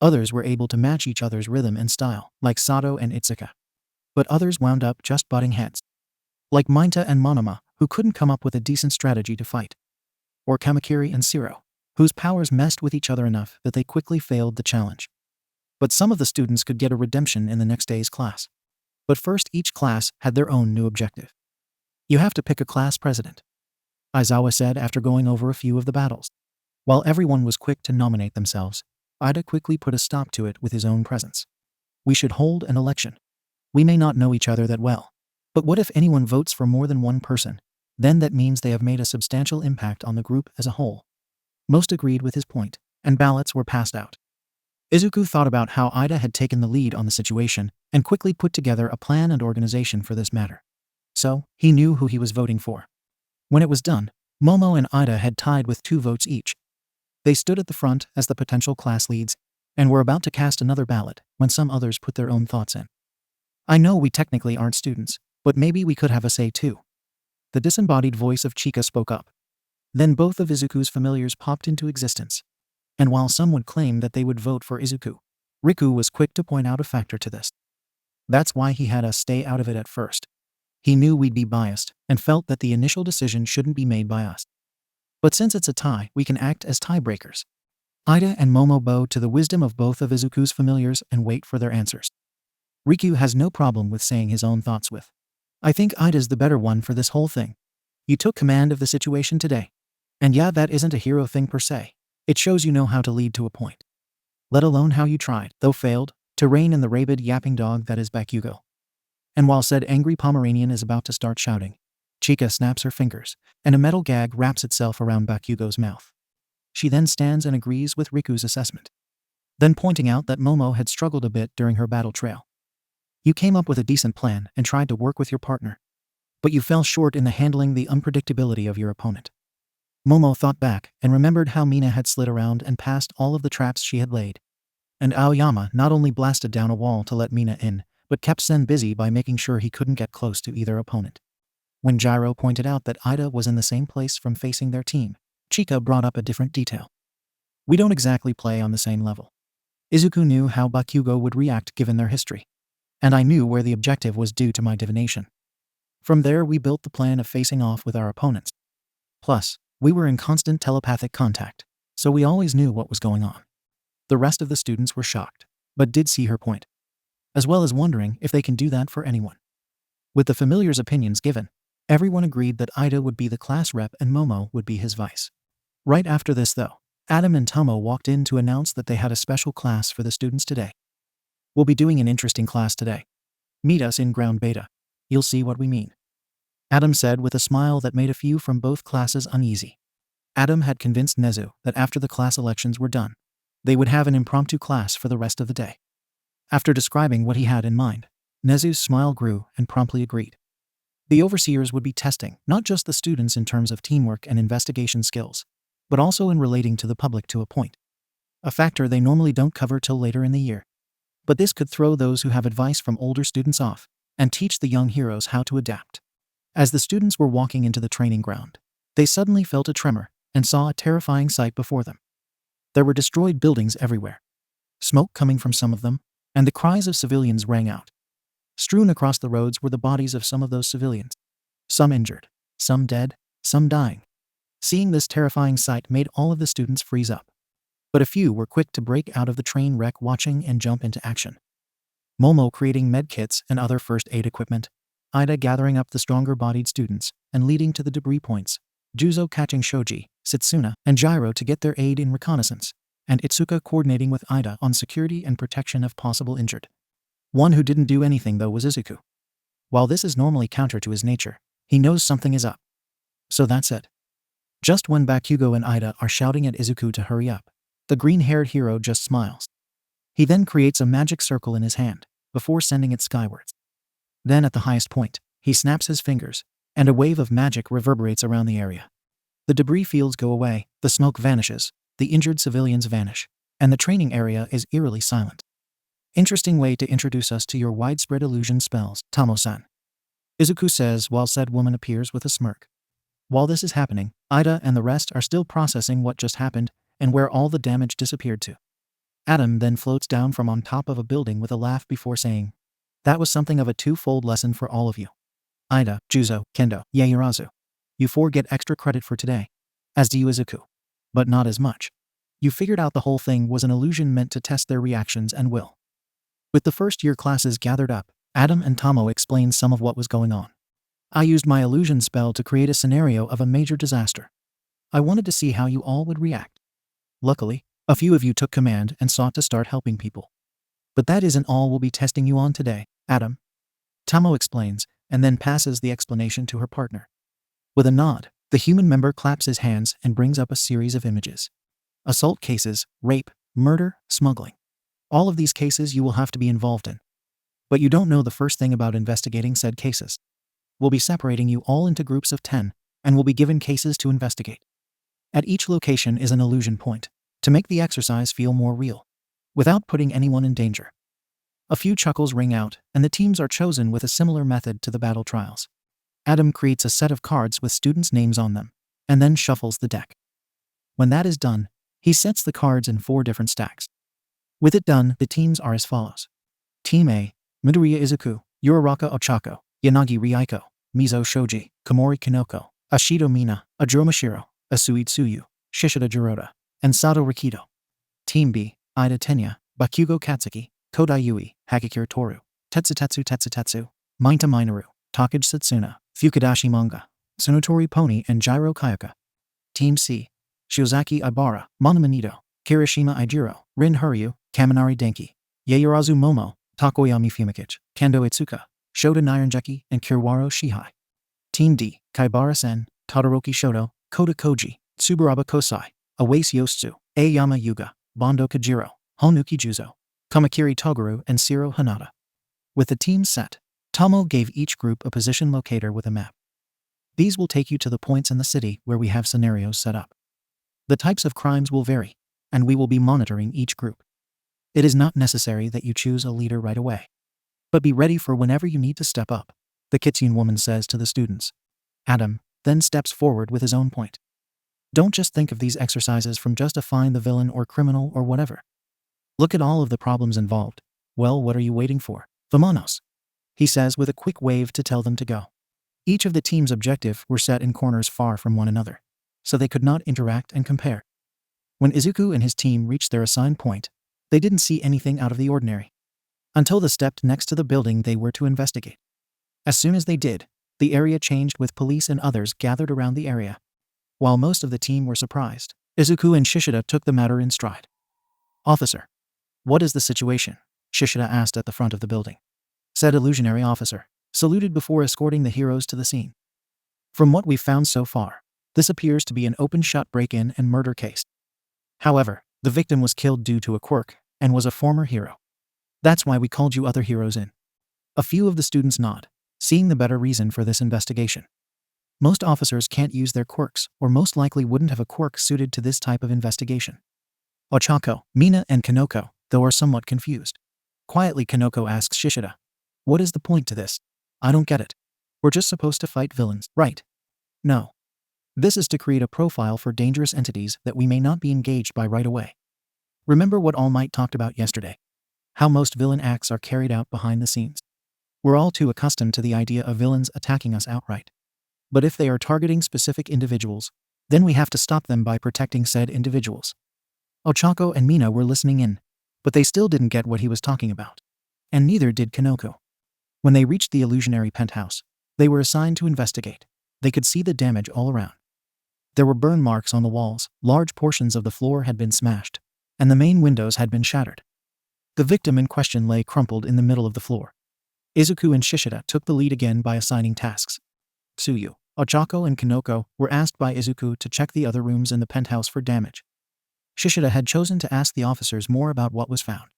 Others were able to match each other's rhythm and style, like Sato and Itsuka. But others wound up just butting heads. Like Minta and Monoma, who couldn't come up with a decent strategy to fight. Or Kamakiri and Shiro, whose powers messed with each other enough that they quickly failed the challenge. But some of the students could get a redemption in the next day's class. But first, each class had their own new objective. "You have to pick a class president," Aizawa said after going over a few of the battles. While everyone was quick to nominate themselves, Ida quickly put a stop to it with his own presence. "We should hold an election. We may not know each other that well, but what if anyone votes for more than one person? Then that means they have made a substantial impact on the group as a whole." Most agreed with his point, and ballots were passed out. Izuku thought about how Ida had taken the lead on the situation and quickly put together a plan and organization for this matter. So, he knew who he was voting for. When it was done, Momo and Ida had tied with 2 votes each. They stood at the front as the potential class leads, and were about to cast another ballot when some others put their own thoughts in. "I know we technically aren't students, but maybe we could have a say too." The disembodied voice of Chika spoke up. Then both of Izuku's familiars popped into existence. And while some would claim that they would vote for Izuku, Riku was quick to point out a factor to this. "That's why he had us stay out of it at first. He knew we'd be biased and felt that the initial decision shouldn't be made by us. But since it's a tie, we can act as tiebreakers." Ida and Momo bow to the wisdom of both of Izuku's familiars and wait for their answers. Riku has no problem with saying his own thoughts with, "I think Ida's the better one for this whole thing. You took command of the situation today. And yeah, that isn't a hero thing per se. It shows you know how to lead to a point. Let alone how you tried, though failed, to rein in the rabid yapping dog that is Bakugo." And while said angry Pomeranian is about to start shouting, Chika snaps her fingers, and a metal gag wraps itself around Bakugo's mouth. She then stands and agrees with Riku's assessment. Then pointing out that Momo had struggled a bit during her battle trail. "You came up with a decent plan and tried to work with your partner. But you fell short in the handling the unpredictability of your opponent." Momo thought back and remembered how Mina had slid around and passed all of the traps she had laid. And Aoyama not only blasted down a wall to let Mina in, but kept Sen busy by making sure he couldn't get close to either opponent. When Gyro pointed out that Ida was in the same place from facing their team, Chika brought up a different detail. "We don't exactly play on the same level. Izuku knew how Bakugo would react given their history. And I knew where the objective was due to my divination. From there we built the plan of facing off with our opponents. Plus, we were in constant telepathic contact, so we always knew what was going on." The rest of the students were shocked, but did see her point, as well as wondering if they can do that for anyone. With the familiars' opinions given, everyone agreed that Ida would be the class rep and Momo would be his vice. Right after this though, Adam and Tomo walked in to announce that they had a special class for the students today. "We'll be doing an interesting class today. Meet us in ground beta. You'll see what we mean," Adam said with a smile that made a few from both classes uneasy. Adam had convinced Nezu that after the class elections were done, they would have an impromptu class for the rest of the day. After describing what he had in mind, Nezu's smile grew and promptly agreed. The overseers would be testing not just the students in terms of teamwork and investigation skills, but also in relating to the public to a point. A factor they normally don't cover till later in the year. But this could throw those who have advice from older students off and teach the young heroes how to adapt. As the students were walking into the training ground, they suddenly felt a tremor and saw a terrifying sight before them. There were destroyed buildings everywhere, smoke coming from some of them, and the cries of civilians rang out. Strewn across the roads were the bodies of some of those civilians. Some injured, some dead, some dying. Seeing this terrifying sight made all of the students freeze up. But a few were quick to break out of the train wreck watching and jump into action. Momo creating med kits and other first aid equipment, Ida gathering up the stronger-bodied students and leading to the debris points, Juzo catching Shoji, Setsuna, and Gyro to get their aid in reconnaissance, and Itsuka coordinating with Ida on security and protection of possible injured. One who didn't do anything though was Izuku. While this is normally counter to his nature, he knows something is up. So that's it. Just when Bakugo and Ida are shouting at Izuku to hurry up, the green-haired hero just smiles. He then creates a magic circle in his hand, before sending it skywards. Then at the highest point, he snaps his fingers, and a wave of magic reverberates around the area. The debris fields go away, the smoke vanishes, the injured civilians vanish, and the training area is eerily silent. Interesting way to introduce us to your widespread illusion spells, Tomo-san, Izuku says while said woman appears with a smirk. While this is happening, Ida and the rest are still processing what just happened and where all the damage disappeared to. Adam then floats down from on top of a building with a laugh before saying, "That was something of a two-fold lesson for all of you. Ida, Juzo, Kendo, Yaoyorozu. You four get extra credit for today. As do you, Izuku. But not as much. You figured out the whole thing was an illusion meant to test their reactions and will." With the first-year classes gathered up, Adam and Tomo explained some of what was going on. "I used my illusion spell to create a scenario of a major disaster. I wanted to see how you all would react. Luckily, a few of you took command and sought to start helping people. But that isn't all we'll be testing you on today, Adam." Tomo explains, and then passes the explanation to her partner. With a nod, the human member claps his hands and brings up a series of images. Assault cases, rape, murder, smuggling. All of these cases you will have to be involved in. But you don't know the first thing about investigating said cases. We'll be separating you all into groups of 10, and will be given cases to investigate. At each location is an illusion point, to make the exercise feel more real, without putting anyone in danger. A few chuckles ring out, and the teams are chosen with a similar method to the battle trials. Adam creates a set of cards with students' names on them, and then shuffles the deck. When that is done, he sets the cards in 4 different stacks. With it done, the teams are as follows. Team A, Midoriya Izuku, Uraraka Ochako, Yanagi Ryaiko, Mizo Shoji, Komori Kinoko, Ashido Mina, Ajuro Mashiro, Asui Tsuyu, Shishida Jiroda, and Sato Rikido. Team B, Ida Tenya, Bakugo Katsuki, Kodai Yui, Hagakure Toru, Tetsutetsu, Mainta Minoru, Takage Setsuna, Fukadashi Manga, Tsunotori Pony, and Gyro Kayaka. Team C, Shiozaki Ibara, Monomanito, Kirishima Ijiro, Rin Huryu, Kaminari Denki, Yaoyorozu Momo, Takoyami Fumikichi, Kendo Itsuka, Shota Nyaranjeki, and Kiwaro Shihai. Team D, Kaibara Sen, Todoroki Shoto, Kota Koji, Tsuburaba Kosai, Awase Yosutsu, Ayama Yuga, Bondo Kajiro, Honuki Juzo, Kamakiri Toguru, and Shiro Hanada. With the teams set, Tomo gave each group a position locator with a map. These will take you to the points in the city where we have scenarios set up. The types of crimes will vary, and we will be monitoring each group. It is not necessary that you choose a leader right away. But be ready for whenever you need to step up, the Kitsune woman says to the students. Adam then steps forward with his own point. Don't just think of these exercises from just to find the villain or criminal or whatever. Look at all of the problems involved. Well, what are you waiting for? Vamonos, he says with a quick wave to tell them to go. Each of the team's objectives were set in corners far from one another, so they could not interact and compare. When Izuku and his team reached their assigned point, they didn't see anything out of the ordinary, until they stepped next to the building they were to investigate. As soon as they did, the area changed with police and others gathered around the area. While most of the team were surprised, Izuku and Shishida took the matter in stride. Officer, what is the situation? Shishida asked at the front of the building. Said illusionary officer, saluted before escorting the heroes to the scene. From what we've found so far, this appears to be an open-shut break-in and murder case. However, the victim was killed due to a quirk and was a former hero. That's why we called you other heroes in. A few of the students nod, seeing the better reason for this investigation. Most officers can't use their quirks, or most likely wouldn't have a quirk suited to this type of investigation. Ochako, Mina, and Kanoko, though, are somewhat confused. Quietly, Kanoko asks Shishida, "What is the point to this? I don't get it. We're just supposed to fight villains, right?" "No. This is to create a profile for dangerous entities that we may not be engaged by right away. Remember what All Might talked about yesterday? How most villain acts are carried out behind the scenes. We're all too accustomed to the idea of villains attacking us outright. But if they are targeting specific individuals, then we have to stop them by protecting said individuals." Ochako and Mina were listening in, but they still didn't get what he was talking about. And neither did Kanoko. When they reached the illusionary penthouse, they were assigned to investigate. They could see the damage all around. There were burn marks on the walls, large portions of the floor had been smashed, and the main windows had been shattered. The victim in question lay crumpled in the middle of the floor. Izuku and Shishida took the lead again by assigning tasks. Tsuyu, Ochako, and Kanoko were asked by Izuku to check the other rooms in the penthouse for damage. Shishida had chosen to ask the officers more about what was found.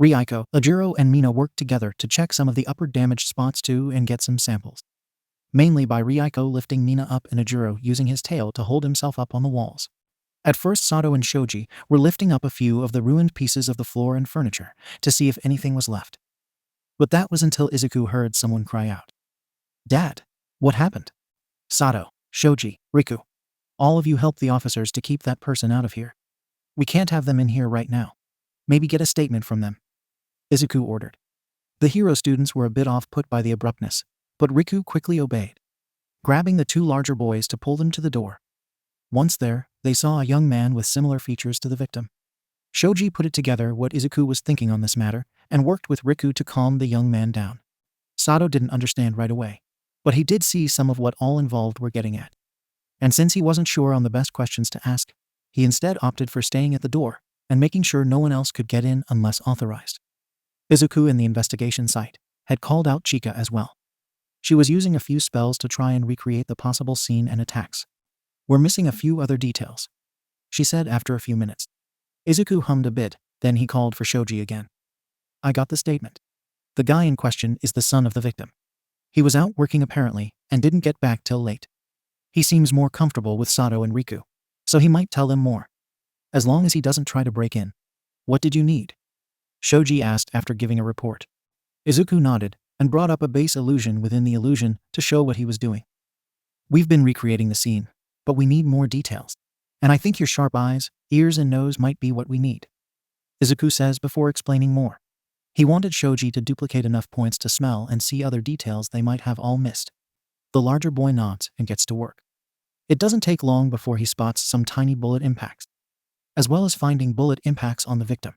Rieko, Ajiro, and Mina worked together to check some of the upper damaged spots too and get some samples. Mainly by Rieko lifting Mina up and Ajiro using his tail to hold himself up on the walls. At first, Sato and Shoji were lifting up a few of the ruined pieces of the floor and furniture to see if anything was left. But that was until Izuku heard someone cry out, "Dad, what happened?" "Sato, Shoji, Riku, all of you help the officers to keep that person out of here. We can't have them in here right now. Maybe get a statement from them," Izuku ordered. The hero students were a bit off-put by the abruptness, but Riku quickly obeyed, grabbing the two larger boys to pull them to the door. Once there, they saw a young man with similar features to the victim. Shoji put it together what Izuku was thinking on this matter and worked with Riku to calm the young man down. Sato didn't understand right away, but he did see some of what all involved were getting at. And since he wasn't sure on the best questions to ask, he instead opted for staying at the door and making sure no one else could get in unless authorized. Izuku in the investigation site had called out Chika as well. She was using a few spells to try and recreate the possible scene and attacks. "We're missing a few other details," she said after a few minutes. Izuku hummed a bit, then he called for Shoji again. "I got the statement. The guy in question is the son of the victim. He was out working apparently and didn't get back till late. He seems more comfortable with Sato and Riku, so he might tell them more. As long as he doesn't try to break in." "What did you need?" Shoji asked after giving a report. Izuku nodded and brought up a base illusion within the illusion to show what he was doing. "We've been recreating the scene, but we need more details. And I think your sharp eyes, ears, and nose might be what we need," Izuku says before explaining more. He wanted Shoji to duplicate enough points to smell and see other details they might have all missed. The larger boy nods and gets to work. It doesn't take long before he spots some tiny bullet impacts, as well as finding bullet impacts on the victim.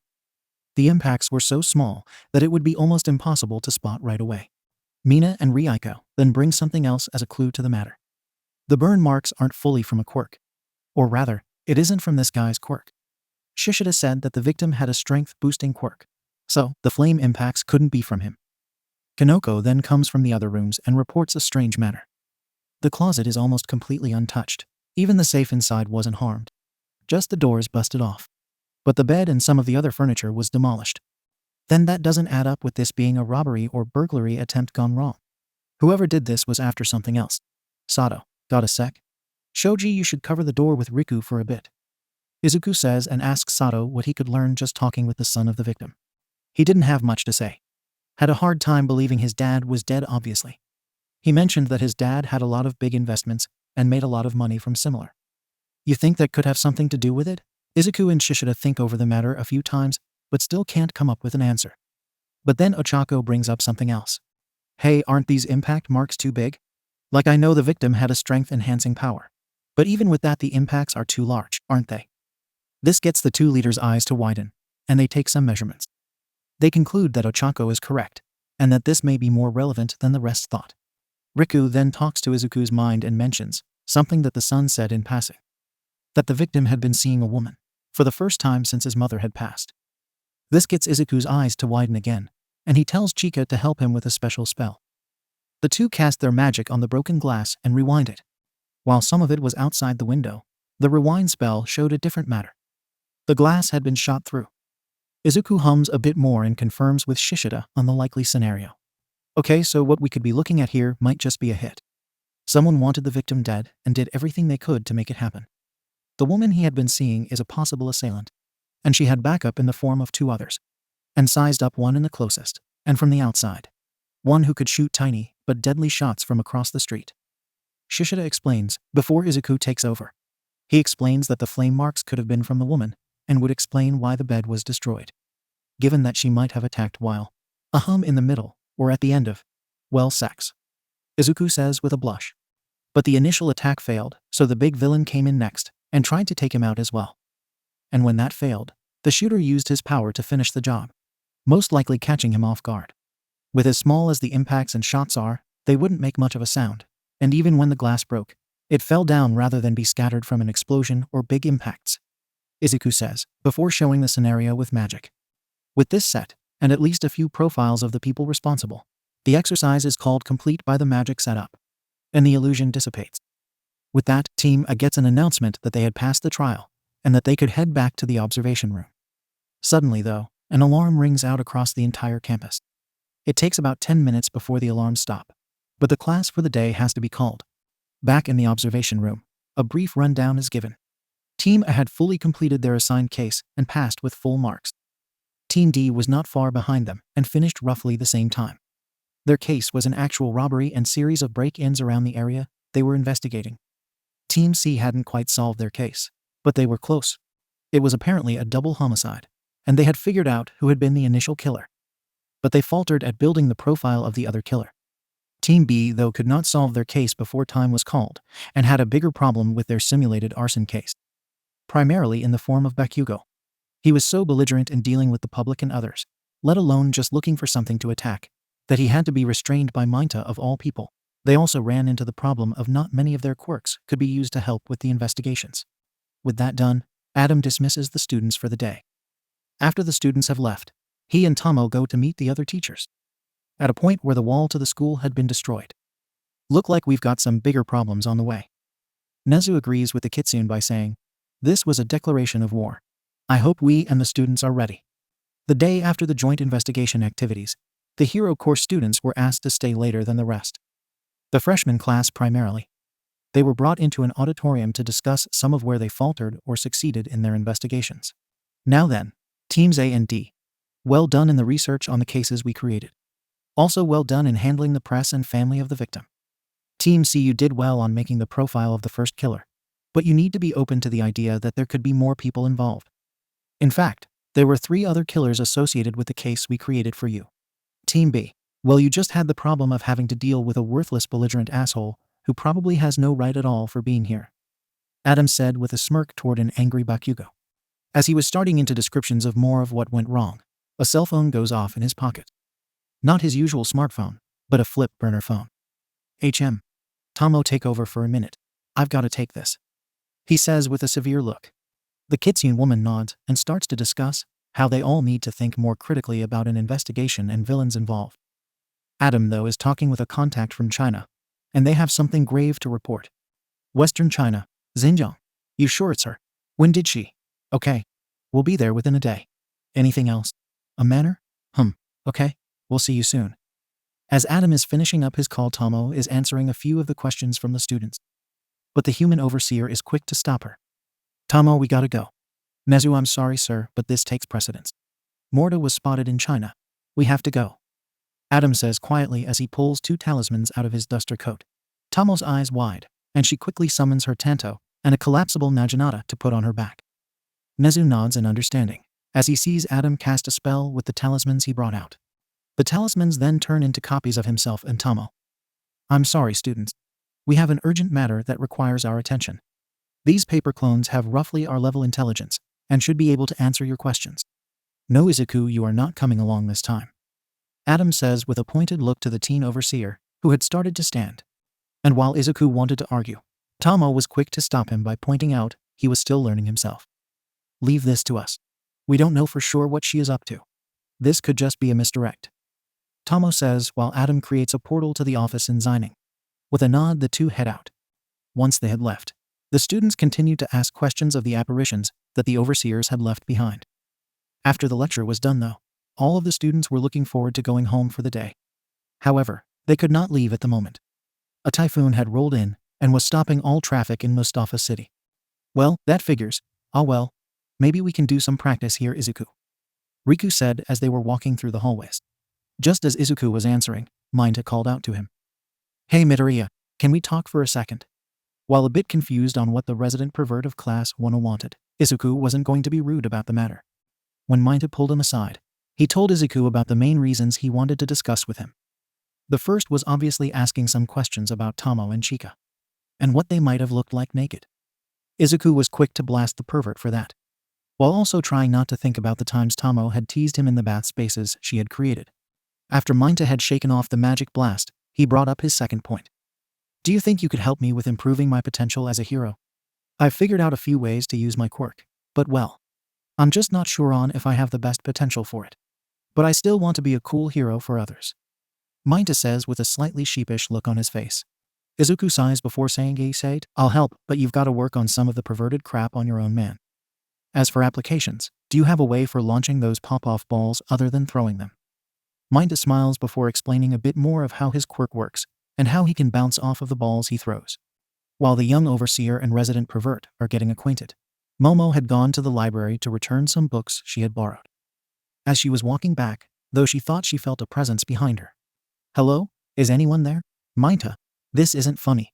The impacts were so small that it would be almost impossible to spot right away. Mina and Rieko then bring something else as a clue to the matter. The burn marks aren't fully from a quirk. Or rather, it isn't from this guy's quirk. Shishida said that the victim had a strength-boosting quirk, so the flame impacts couldn't be from him. Kanoko then comes from the other rooms and reports a strange matter. The closet is almost completely untouched. Even the safe inside wasn't harmed. Just the doors busted off. But the bed and some of the other furniture was demolished. Then that doesn't add up with this being a robbery or burglary attempt gone wrong. Whoever did this was after something else. Sato, got a sec? Shoji, you should cover the door with Riku for a bit, Izuku says and asks Sato what he could learn just talking with the son of the victim. He didn't have much to say. Had a hard time believing his dad was dead, obviously. He mentioned that his dad had a lot of big investments and made a lot of money from similar. You think that could have something to do with it? Izuku and Shishida think over the matter a few times, but still can't come up with an answer. But then Ochako brings up something else. Hey, aren't these impact marks too big? Like, I know the victim had a strength-enhancing power, but even with that the impacts are too large, aren't they? This gets the two leaders' eyes to widen, and they take some measurements. They conclude that Ochako is correct, and that this may be more relevant than the rest thought. Riku then talks to Izuku's mind and mentions something that the son said in passing. That the victim had been seeing a woman, for the first time since his mother had passed. This gets Izuku's eyes to widen again, and he tells Chika to help him with a special spell. The two cast their magic on the broken glass and rewind it. While some of it was outside the window, the rewind spell showed a different matter. The glass had been shot through. Izuku hums a bit more and confirms with Shishida on the likely scenario. Okay, so what we could be looking at here might just be a hit. Someone wanted the victim dead and did everything they could to make it happen. The woman he had been seeing is a possible assailant, and she had backup in the form of two others, and sized up one in the closest, and from the outside. One who could shoot tiny but deadly shots from across the street. Shishida explains before Izuku takes over. He explains that the flame marks could have been from the woman, and would explain why the bed was destroyed. Given that she might have attacked while a hum in the middle, or at the end of, well, sex. Izuku says with a blush. But the initial attack failed, so the big villain came in next, and tried to take him out as well. And when that failed, the shooter used his power to finish the job, most likely catching him off guard. With as small as the impacts and shots are, they wouldn't make much of a sound, and even when the glass broke, it fell down rather than be scattered from an explosion or big impacts. Izuku says, before showing the scenario with magic. With this set, and at least a few profiles of the people responsible, the exercise is called complete by the magic setup, and the illusion dissipates. With that, Team A gets an announcement that they had passed the trial, and that they could head back to the observation room. Suddenly, though, an alarm rings out across the entire campus. It takes about 10 minutes before the alarms stop, but the class for the day has to be called. Back in the observation room, a brief rundown is given. Team A had fully completed their assigned case and passed with full marks. Team D was not far behind them and finished roughly the same time. Their case was an actual robbery and series of break-ins around the area they were investigating. Team C hadn't quite solved their case, but they were close. It was apparently a double homicide, and they had figured out who had been the initial killer. But they faltered at building the profile of the other killer. Team B, though, could not solve their case before time was called, and had a bigger problem with their simulated arson case. Primarily in the form of Bakugo. He was so belligerent in dealing with the public and others, let alone just looking for something to attack, that he had to be restrained by Minta of all people. They also ran into the problem of not many of their quirks could be used to help with the investigations. With that done, Adam dismisses the students for the day. After the students have left, he and Tomo go to meet the other teachers. At a point where the wall to the school had been destroyed. Look like we've got some bigger problems on the way. Nezu agrees with the kitsune by saying, this was a declaration of war. I hope we and the students are ready. The day after the joint investigation activities, the Hero Course students were asked to stay later than the rest. The freshman class primarily. They were brought into an auditorium to discuss some of where they faltered or succeeded in their investigations. Now then, Teams A and D. Well done in the research on the cases we created. Also well done in handling the press and family of the victim. Team C, you did well on making the profile of the first killer. But you need to be open to the idea that there could be more people involved. In fact, there were 3 other killers associated with the case we created for you. Team B. Well, you just had the problem of having to deal with a worthless belligerent asshole who probably has no right at all for being here. Adam said with a smirk toward an angry Bakugo. As he was starting into descriptions of more of what went wrong, a cell phone goes off in his pocket. Not his usual smartphone, but a flip burner phone. Tomo, take over for a minute. I've got to take this. He says with a severe look. The kitsune woman nods and starts to discuss how they all need to think more critically about an investigation and villains involved. Adam, though, is talking with a contact from China, and they have something grave to report. Western China, Xinjiang. You sure it's her? When did she? Okay. We'll be there within a day. Anything else? A manor? Okay. We'll see you soon. As Adam is finishing up his call, Tomo is answering a few of the questions from the students. But the human overseer is quick to stop her. Tomo, we gotta go. Nezu, I'm sorry, sir, but this takes precedence. Morta was spotted in China. We have to go. Adam says quietly as he pulls 2 talismans out of his duster coat. Tomo's eyes wide, and she quickly summons her Tanto and a collapsible Naginata to put on her back. Nezu nods in understanding, as he sees Adam cast a spell with the talismans he brought out. The talismans then turn into copies of himself and Tomo. I'm sorry, students. We have an urgent matter that requires our attention. These paper clones have roughly our level intelligence, and should be able to answer your questions. No, Izuku, you are not coming along this time. Adam says with a pointed look to the teen overseer, who had started to stand. And while Izuku wanted to argue, Tomo was quick to stop him by pointing out he was still learning himself. Leave this to us. We don't know for sure what she is up to. This could just be a misdirect. Tomo says while Adam creates a portal to the office in Xining. With a nod, the two head out. Once they had left, the students continued to ask questions of the apparitions that the overseers had left behind. After the lecture was done though, all of the students were looking forward to going home for the day. However, they could not leave at the moment. A typhoon had rolled in and was stopping all traffic in Mustafa City. Well, that figures. Ah well, maybe we can do some practice here, Izuku. Riku said as they were walking through the hallways. Just as Izuku was answering, Mineta called out to him. Hey Midoriya, can we talk for a second? While a bit confused on what the resident pervert of Class 10 wanted, Izuku wasn't going to be rude about the matter. When Mineta pulled him aside, he told Izuku about the main reasons he wanted to discuss with him. The first was obviously asking some questions about Tomo and Chika, and what they might have looked like naked. Izuku was quick to blast the pervert for that, while also trying not to think about the times Tomo had teased him in the bath spaces she had created. After Mineta had shaken off the magic blast, he brought up his second point. Do you think you could help me with improving my potential as a hero? I've figured out a few ways to use my quirk, but well, I'm just not sure on if I have the best potential for it. But I still want to be a cool hero for others. Mineta says with a slightly sheepish look on his face. Izuku sighs before saying, I'll help, but you've got to work on some of the perverted crap on your own, man. As for applications, do you have a way for launching those pop-off balls other than throwing them? Mineta smiles before explaining a bit more of how his quirk works and how he can bounce off of the balls he throws. While the young overseer and resident pervert are getting acquainted, Momo had gone to the library to return some books she had borrowed. As she was walking back, though she thought she felt a presence behind her. Hello? Is anyone there? Mineta, this isn't funny,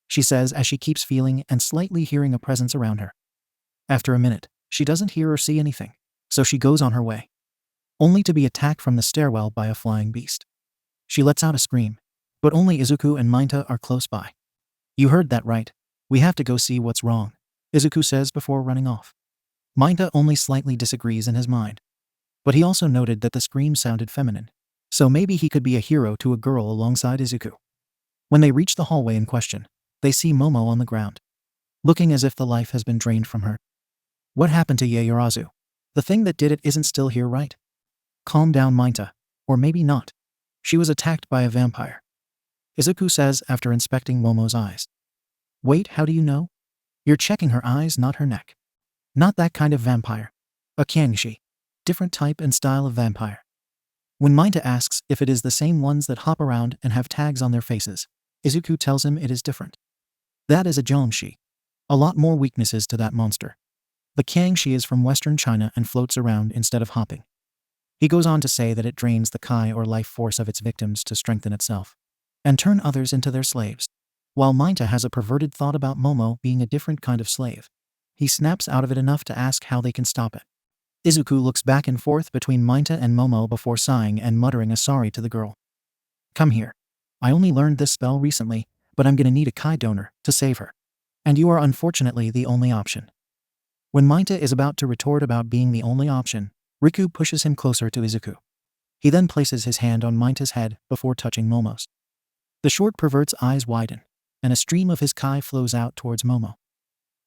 she says as she keeps feeling and slightly hearing a presence around her. After a minute, she doesn't hear or see anything, so she goes on her way, only to be attacked from the stairwell by a flying beast. She lets out a scream, but only Izuku and Mineta are close by. You heard that right. We have to go see what's wrong, Izuku says before running off. Mineta only slightly disagrees in his mind, but he also noted that the scream sounded feminine, so maybe he could be a hero to a girl alongside Izuku. When they reach the hallway in question, they see Momo on the ground, looking as if the life has been drained from her. What happened to Yaoyorozu? The thing that did it isn't still here, right? Calm down, Mineta. Or maybe not. She was attacked by a vampire, Izuku says after inspecting Momo's eyes. Wait, how do you know? You're checking her eyes, not her neck. Not that kind of vampire. A Kyangshi. Different type and style of vampire. When Mineta asks if it is the same ones that hop around and have tags on their faces, Izuku tells him it is different. That is a Jomshi. A lot more weaknesses to that monster. The Kyangshi is from Western China and floats around instead of hopping. He goes on to say that it drains the Kai or life force of its victims to strengthen itself, and turn others into their slaves. While Mineta has a perverted thought about Momo being a different kind of slave, he snaps out of it enough to ask how they can stop it. Izuku looks back and forth between Mineta and Momo before sighing and muttering a sorry to the girl. Come here. I only learned this spell recently, but I'm gonna need a Kai donor to save her. And you are unfortunately the only option. When Mineta is about to retort about being the only option, Riku pushes him closer to Izuku. He then places his hand on Mineta's head before touching Momo's. The short pervert's eyes widen, and a stream of his Kai flows out towards Momo,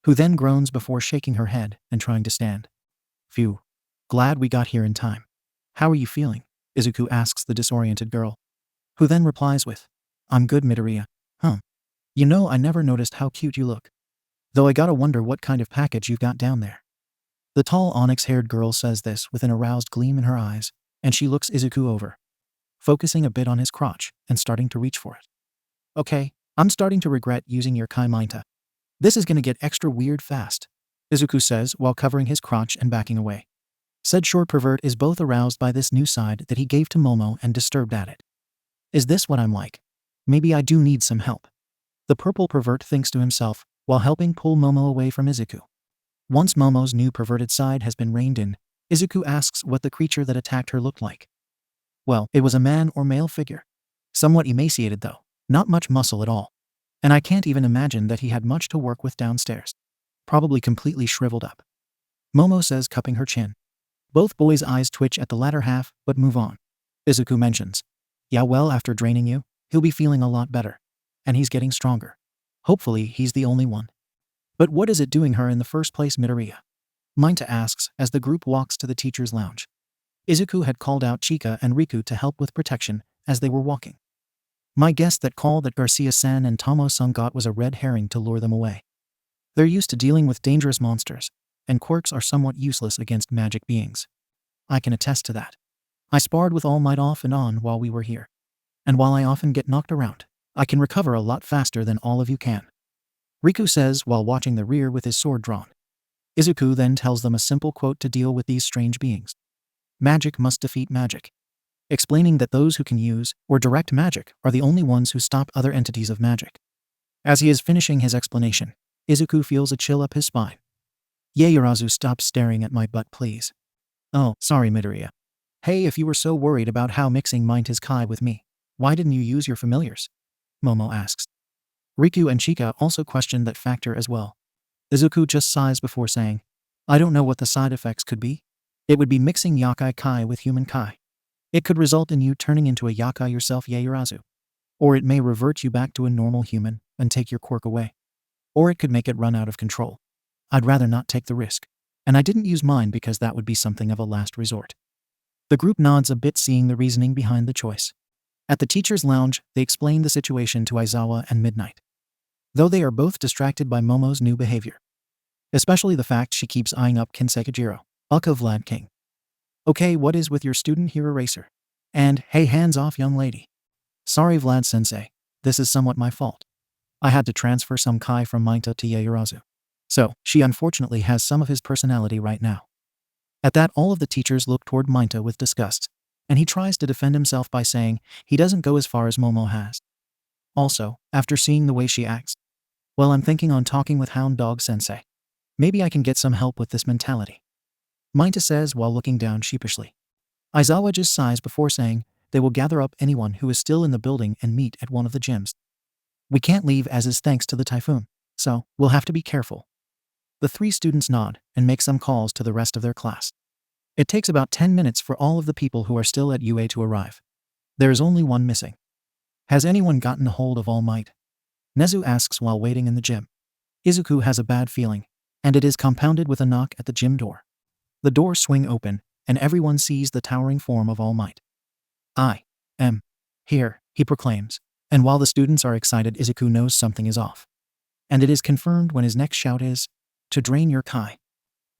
who then groans before shaking her head and trying to stand. Phew. Glad we got here in time. How are you feeling? Izuku asks the disoriented girl, who then replies with, I'm good, Midoriya. You know, I never noticed how cute you look. Though I gotta wonder what kind of package you've got down there. The tall onyx-haired girl says this with an aroused gleam in her eyes, and she looks Izuku over, focusing a bit on his crotch and starting to reach for it. Okay, I'm starting to regret using your Kai, Mineta. This is gonna get extra weird fast, Izuku says while covering his crotch and backing away. Said short pervert is both aroused by this new side that he gave to Momo and disturbed at it. Is this what I'm like? Maybe I do need some help. The purple pervert thinks to himself while helping pull Momo away from Izuku. Once Momo's new perverted side has been reined in, Izuku asks what the creature that attacked her looked like. Well, it was a man or male figure. Somewhat emaciated though, not much muscle at all. And I can't even imagine that he had much to work with downstairs. Probably completely shriveled up, Momo says, cupping her chin. Both boys' eyes twitch at the latter half, but move on. Izuku mentions, yeah, well, after draining you, he'll be feeling a lot better. And he's getting stronger. Hopefully he's the only one. But what is it doing her in the first place, Midoriya? Mineta asks as the group walks to the teacher's lounge. Izuku had called out Chika and Riku to help with protection as they were walking. My guess that call that Garcia-san and Tomo-san got was a red herring to lure them away. They're used to dealing with dangerous monsters, and quirks are somewhat useless against magic beings. I can attest to that. I sparred with All Might off and on while we were here. And while I often get knocked around, I can recover a lot faster than all of you can. Riku says while watching the rear with his sword drawn. Izuku then tells them a simple quote to deal with these strange beings. Magic must defeat magic. Explaining that those who can use or direct magic are the only ones who stop other entities of magic. As he is finishing his explanation, Izuku feels a chill up his spine. Yaoyorozu, stop staring at my butt, please. Oh, sorry, Midoriya. Hey, if you were so worried about how mixing mind his Kai with me, why didn't you use your familiars? Momo asks. Riku and Chika also question that factor as well. Izuku just sighs before saying, I don't know what the side effects could be. It would be mixing Yakai Kai with human Kai. It could result in you turning into a Yakai yourself, Yaoyorozu. Or it may revert you back to a normal human and take your quirk away. Or it could make it run out of control. I'd rather not take the risk. And I didn't use mine because that would be something of a last resort. The group nods a bit, seeing the reasoning behind the choice. At the teacher's lounge, they explain the situation to Aizawa and Midnight. Though they are both distracted by Momo's new behavior. Especially the fact she keeps eyeing up Kinsekijiro, Uka Vlad King. Okay, what is with your student here, Eraser? And, hey, hands off, young lady. Sorry, Vlad-sensei, this is somewhat my fault. I had to transfer some Kai from Mainta to Yaoyorozu. So, she unfortunately has some of his personality right now. At that, all of the teachers look toward Mainta with disgust, and he tries to defend himself by saying he doesn't go as far as Momo has. Also, after seeing the way she acts, well, I'm thinking on talking with Hound Dog Sensei. Maybe I can get some help with this mentality. Mainta says while looking down sheepishly. Aizawa just sighs before saying they will gather up anyone who is still in the building and meet at one of the gyms. We can't leave as is thanks to the typhoon, so we'll have to be careful. The three students nod and make some calls to the rest of their class. It takes about 10 minutes for all of the people who are still at UA to arrive. There is only one missing. Has anyone gotten a hold of All Might? Nezu asks while waiting in the gym. Izuku has a bad feeling, and it is compounded with a knock at the gym door. The doors swing open, and everyone sees the towering form of All Might. I am here, he proclaims, and while the students are excited, Izuku knows something is off. And it is confirmed when his next shout is, to drain your Kai.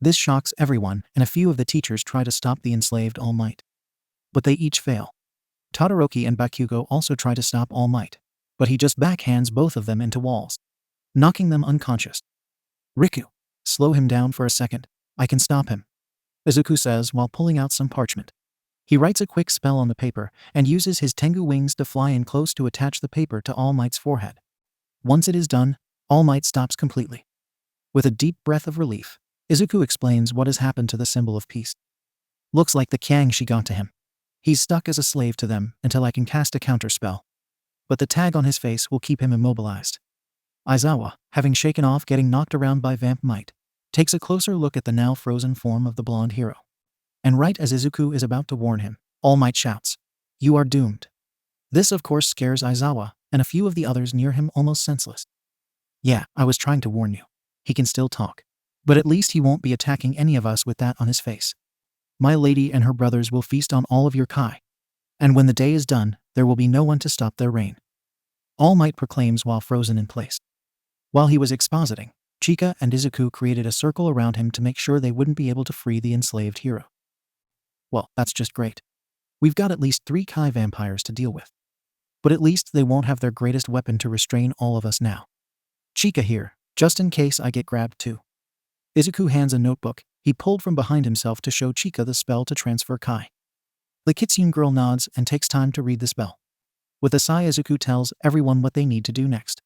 This shocks everyone, and a few of the teachers try to stop the enslaved All Might. But they each fail. Todoroki and Bakugo also try to stop All Might, but he just backhands both of them into walls, knocking them unconscious. Riku, slow him down for a second, I can stop him, Izuku says while pulling out some parchment. He writes a quick spell on the paper and uses his Tengu wings to fly in close to attach the paper to All Might's forehead. Once it is done, All Might stops completely. With a deep breath of relief, Izuku explains what has happened to the symbol of peace. Looks like the Kyang she got to him. He's stuck as a slave to them until I can cast a counter spell. But the tag on his face will keep him immobilized. Aizawa, having shaken off getting knocked around by Vamp Might, takes a closer look at the now frozen form of the blonde hero. And right as Izuku is about to warn him, All Might shouts, "You are doomed." This of course scares Aizawa and a few of the others near him almost senseless. Yeah, I was trying to warn you. He can still talk. But at least he won't be attacking any of us with that on his face. My lady and her brothers will feast on all of your Kai. And when the day is done, there will be no one to stop their reign. All Might proclaims while frozen in place. While he was expositing, Chika and Izuku created a circle around him to make sure they wouldn't be able to free the enslaved hero. Well, that's just great. We've got at least 3 Kai vampires to deal with. But at least they won't have their greatest weapon to restrain all of us now. Chika here, just in case I get grabbed too. Izuku hands a notebook he pulled from behind himself to show Chika the spell to transfer Kai. The Kitsune girl nods and takes time to read the spell. With a sigh, Izuku tells everyone what they need to do next.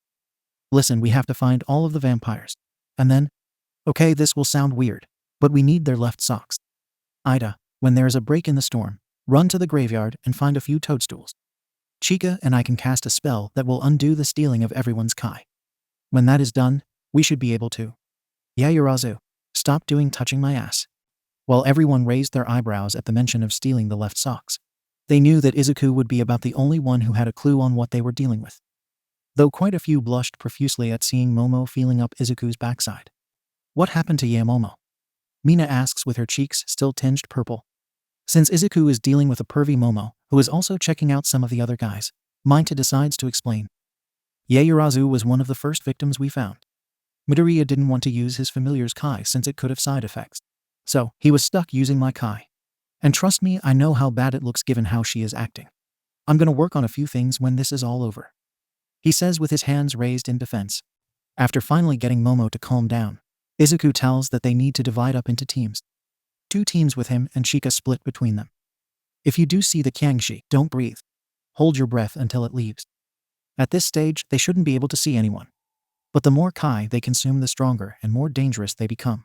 Listen, we have to find all of the vampires. And then, okay, this will sound weird, but we need their left socks. Ida, when there is a break in the storm, run to the graveyard and find a few toadstools. Chika and I can cast a spell that will undo the stealing of everyone's Kai. When that is done, we should be able to. Yaoyorozu, stop touching my ass. While everyone raised their eyebrows at the mention of stealing the left socks, they knew that Izuku would be about the only one who had a clue on what they were dealing with. Though quite a few blushed profusely at seeing Momo feeling up Izuku's backside. What happened to Yamomo? Mina asks with her cheeks still tinged purple. Since Izuku is dealing with a pervy Momo, who is also checking out some of the other guys. Mineta decides to explain. Yaoyorozu was one of the first victims we found. Midoriya didn't want to use his familiar's Kai since it could have side effects. So, he was stuck using my Kai. And trust me, I know how bad it looks given how she is acting. I'm gonna work on a few things when this is all over. He says with his hands raised in defense. After finally getting Momo to calm down, Izuku tells that they need to divide up into teams. 2 teams with him and Chika split between them. If you do see the Kyangshi, don't breathe. Hold your breath until it leaves. At this stage, they shouldn't be able to see anyone. But the more Kai they consume, the stronger and more dangerous they become.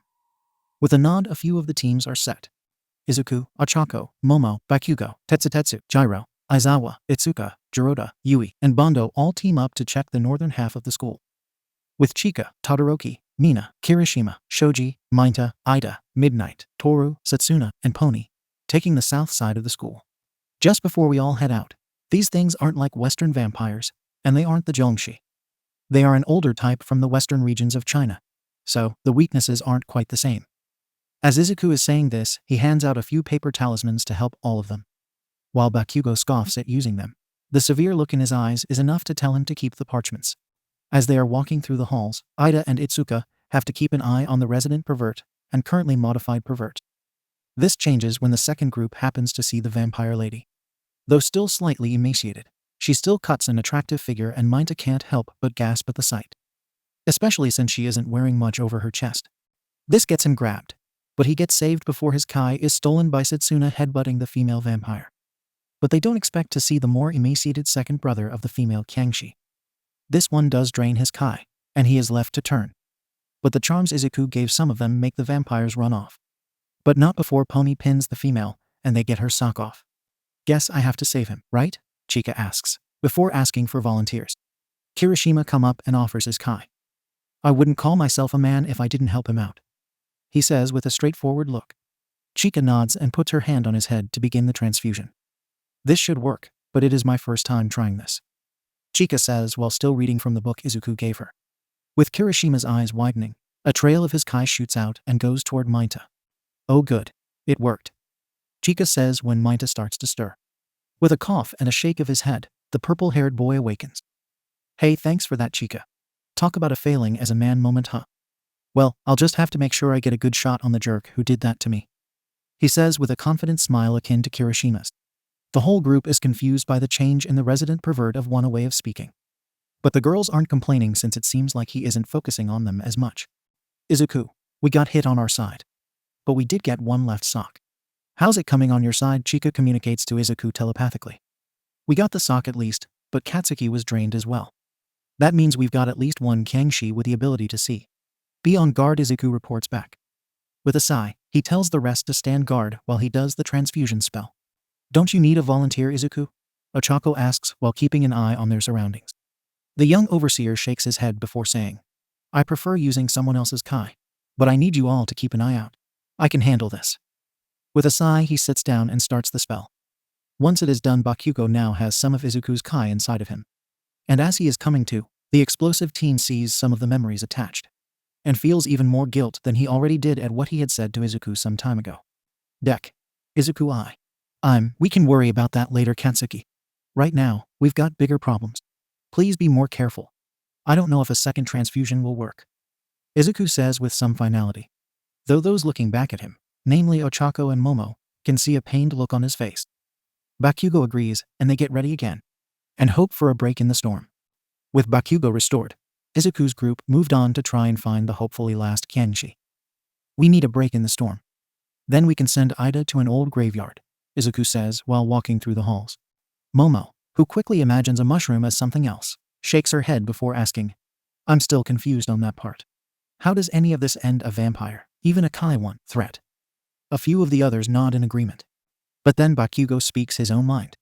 With a nod, a few of the teams are set. Izuku, Ochako, Momo, Bakugo, Tetsutetsu, Jiro, Aizawa, Itsuka, Jiroda, Yui, and Bondo all team up to check the northern half of the school. With Chika, Todoroki, Mina, Kirishima, Shoji, Mineta, Ida, Midnight, Toru, Setsuna, and Pony taking the south side of the school. Just before we all head out, these things aren't like Western vampires, and they aren't the Zhongxi. They are an older type from the western regions of China, so the weaknesses aren't quite the same. As Izuku is saying this, he hands out a few paper talismans to help all of them. While Bakugo scoffs at using them, the severe look in his eyes is enough to tell him to keep the parchments. As they are walking through the halls, Ida and Itsuka have to keep an eye on the resident pervert and currently modified pervert. This changes when the second group happens to see the vampire lady. Though still slightly emaciated, she still cuts an attractive figure and Mineta can't help but gasp at the sight. Especially since she isn't wearing much over her chest. This gets him grabbed, but he gets saved before his Kai is stolen by Setsuna headbutting the female vampire. But they don't expect to see the more emaciated second brother of the female Kyangshi. This one does drain his Kai, and he is left to turn. But the charms Izuku gave some of them make the vampires run off. But not before Pony pins the female, and they get her sock off. Guess I have to save him, right? Chika asks, before asking for volunteers. Kirishima come up and offers his Kai. I wouldn't call myself a man if I didn't help him out, he says with a straightforward look. Chika nods and puts her hand on his head to begin the transfusion. This should work, but it is my first time trying this, Chika says while still reading from the book Izuku gave her. With Kirishima's eyes widening, a trail of his Kai shoots out and goes toward Mineta. Oh good, it worked, Chika says when Mineta starts to stir. With a cough and a shake of his head, the purple-haired boy awakens. Hey, thanks for that, Chika. Talk about a failing as a man moment, huh? Well, I'll just have to make sure I get a good shot on the jerk who did that to me, he says with a confident smile akin to Kirishima's. The whole group is confused by the change in the resident pervert of one way of speaking. But the girls aren't complaining since it seems like he isn't focusing on them as much. Izuku, we got hit on our side. But we did get one left sock. How's it coming on your side? Chika communicates to Izuku telepathically. We got the sock at least, but Katsuki was drained as well. That means we've got at least one Kyangshi with the ability to see. Be on guard, Izuku reports back. With a sigh, he tells the rest to stand guard while he does the transfusion spell. Don't you need a volunteer, Izuku? Ochako asks while keeping an eye on their surroundings. The young overseer shakes his head before saying, I prefer using someone else's Kai, but I need you all to keep an eye out. I can handle this. With a sigh, he sits down and starts the spell. Once it is done, Bakugo now has some of Izuku's Kai inside of him. And as he is coming to, the explosive teen sees some of the memories attached, and feels even more guilt than he already did at what he had said to Izuku some time ago. Izuku, we can worry about that later, Katsuki. Right now, we've got bigger problems. Please be more careful. I don't know if a second transfusion will work, Izuku says with some finality. Though those looking back at him, namely Ochako and Momo, can see a pained look on his face. Bakugo agrees, and they get ready again, and hope for a break in the storm. With Bakugo restored, Izuku's group moved on to try and find the hopefully last Kyangshi. We need a break in the storm. Then we can send Ida to an old graveyard, Izuku says while walking through the halls. Momo, who quickly imagines a mushroom as something else, shakes her head before asking, I'm still confused on that part. How does any of this end a vampire, even a Kai one, threat? A few of the others nod in agreement. But then Bakugo speaks his own mind.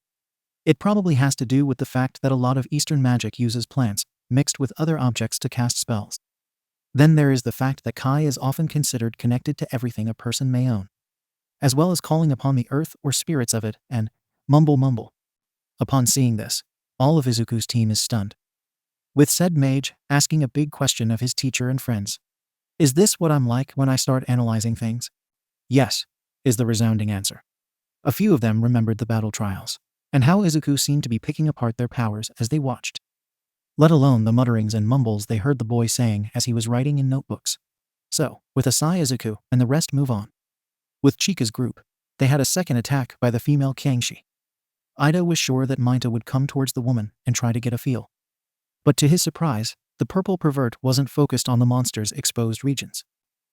It probably has to do with the fact that a lot of Eastern magic uses plants, mixed with other objects to cast spells. Then there is the fact that Kai is often considered connected to everything a person may own, as well as calling upon the earth or spirits of it, and mumble. Upon seeing this, all of Izuku's team is stunned, with said mage asking a big question of his teacher and friends. Is this what I'm like when I start analyzing things? Yes, is the resounding answer. A few of them remembered the battle trials, and how Izuku seemed to be picking apart their powers as they watched. Let alone the mutterings and mumbles they heard the boy saying as he was writing in notebooks. So, with a sigh, Izuku and the rest move on. With Chika's group, they had a second attack by the female Kyangshi. Ida was sure that Minta would come towards the woman and try to get a feel. But to his surprise, the purple pervert wasn't focused on the monster's exposed regions.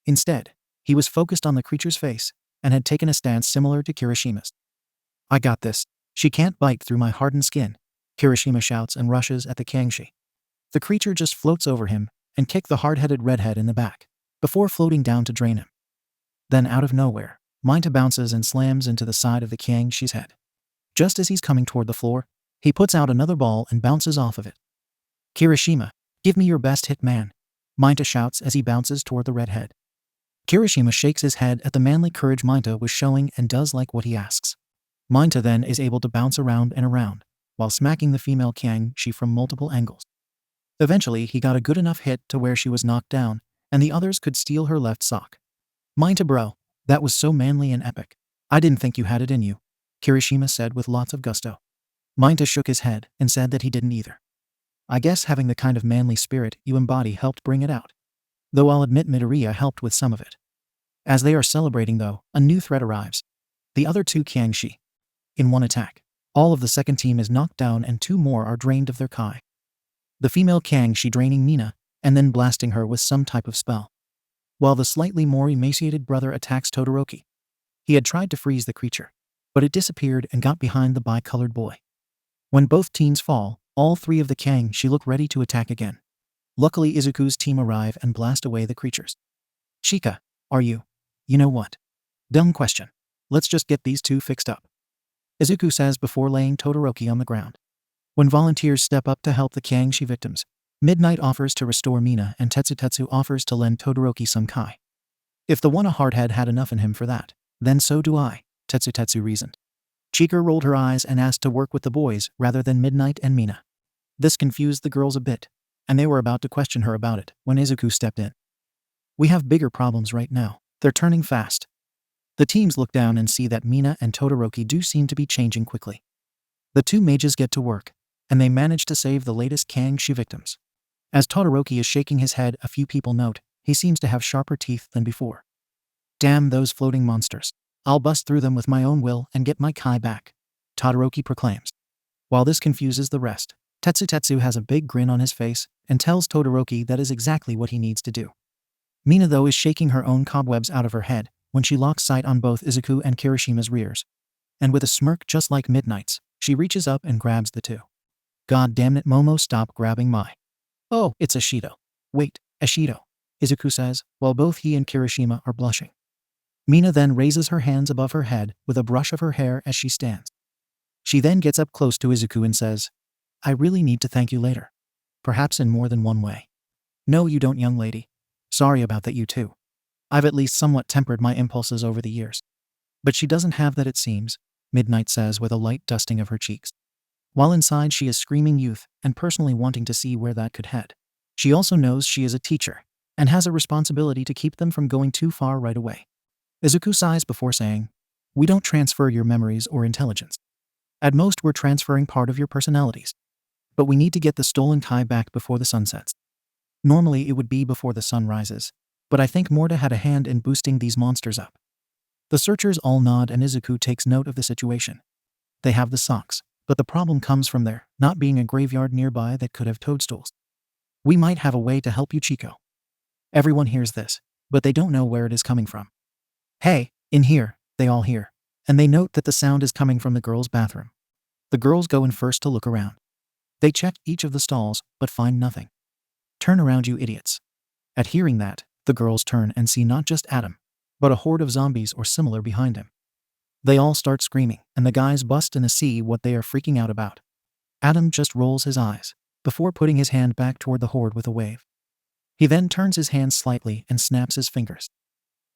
Instead, he was focused on the creature's face and had taken a stance similar to Kirishima's. I got this. She can't bite through my hardened skin, Kirishima shouts and rushes at the Kyangshi. The creature just floats over him and kicks the hard-headed redhead in the back, before floating down to drain him. Then out of nowhere, Minta bounces and slams into the side of the Kyangshi's head. Just as he's coming toward the floor, he puts out another ball and bounces off of it. Kirishima, give me your best hit, man, Minta shouts as he bounces toward the redhead. Kirishima shakes his head at the manly courage Minta was showing and does like what he asks. Minta then is able to bounce around and around, while smacking the female Kyangshi from multiple angles. Eventually, he got a good enough hit to where she was knocked down, and the others could steal her left sock. Minta bro, that was so manly and epic. I didn't think you had it in you, Kirishima said with lots of gusto. Minta shook his head and said that he didn't either. I guess having the kind of manly spirit you embody helped bring it out. Though I'll admit Midoriya helped with some of it. As they are celebrating though, a new threat arrives. The other two Kyangshi. In one attack, all of the second team is knocked down and 2 more are drained of their Kai. The female Kyangshi draining Mina, and then blasting her with some type of spell. While the slightly more emaciated brother attacks Todoroki. He had tried to freeze the creature, but it disappeared and got behind the bi-colored boy. When both teams fall, all 3 of the Kyangshi look ready to attack again. Luckily Izuku's team arrive and blast away the creatures. Chika, are you? You know what? Dumb question. Let's just get these 2 fixed up, Izuku says before laying Todoroki on the ground. When volunteers step up to help the Kyangshi victims, Midnight offers to restore Mina and Tetsu offers to lend Todoroki some Kai. If the one a hardhead had enough in him for that, then so do I, Tetsu reasoned. Chika rolled her eyes and asked to work with the boys rather than Midnight and Mina. This confused the girls a bit, and they were about to question her about it when Izuku stepped in. We have bigger problems right now. They're turning fast. The teams look down and see that Mina and Todoroki do seem to be changing quickly. The 2 mages get to work, and they manage to save the latest Kyangshi victims. As Todoroki is shaking his head, a few people note he seems to have sharper teeth than before. Damn those floating monsters. I'll bust through them with my own will and get my Kai back, Todoroki proclaims. While this confuses the rest, Tetsu has a big grin on his face and tells Todoroki that is exactly what he needs to do. Mina though is shaking her own cobwebs out of her head when she locks sight on both Izuku and Kirishima's rears. And with a smirk just like Midnight's, she reaches up and grabs the 2. God damn it, Momo, stop grabbing my. Oh, it's Ashido. Wait, Ashido, Izuku says, while both he and Kirishima are blushing. Mina then raises her hands above her head with a brush of her hair as she stands. She then gets up close to Izuku and says, I really need to thank you later. Perhaps in more than one way. No you don't, young lady. Sorry about that, you too. I've at least somewhat tempered my impulses over the years. But she doesn't have that, it seems, Midnight says with a light dusting of her cheeks. While inside she is screaming youth and personally wanting to see where that could head. She also knows she is a teacher and has a responsibility to keep them from going too far right away. Izuku sighs before saying, we don't transfer your memories or intelligence. At most we're transferring part of your personalities. But we need to get the stolen Kai back before the sun sets. Normally it would be before the sun rises, but I think Morta had a hand in boosting these monsters up. The searchers all nod and Izuku takes note of the situation. They have the socks, but the problem comes from there not being a graveyard nearby that could have toadstools. We might have a way to help you, Chico. Everyone hears this, but they don't know where it is coming from. Hey, in here, they all hear, and they note that the sound is coming from the girls' bathroom. The girls go in first to look around. They check each of the stalls, but find nothing. Turn around, you idiots. At hearing that, the girls turn and see not just Adam, but a horde of zombies or similar behind him. They all start screaming, and the guys bust in to see what they are freaking out about. Adam just rolls his eyes, before putting his hand back toward the horde with a wave. He then turns his hand slightly and snaps his fingers.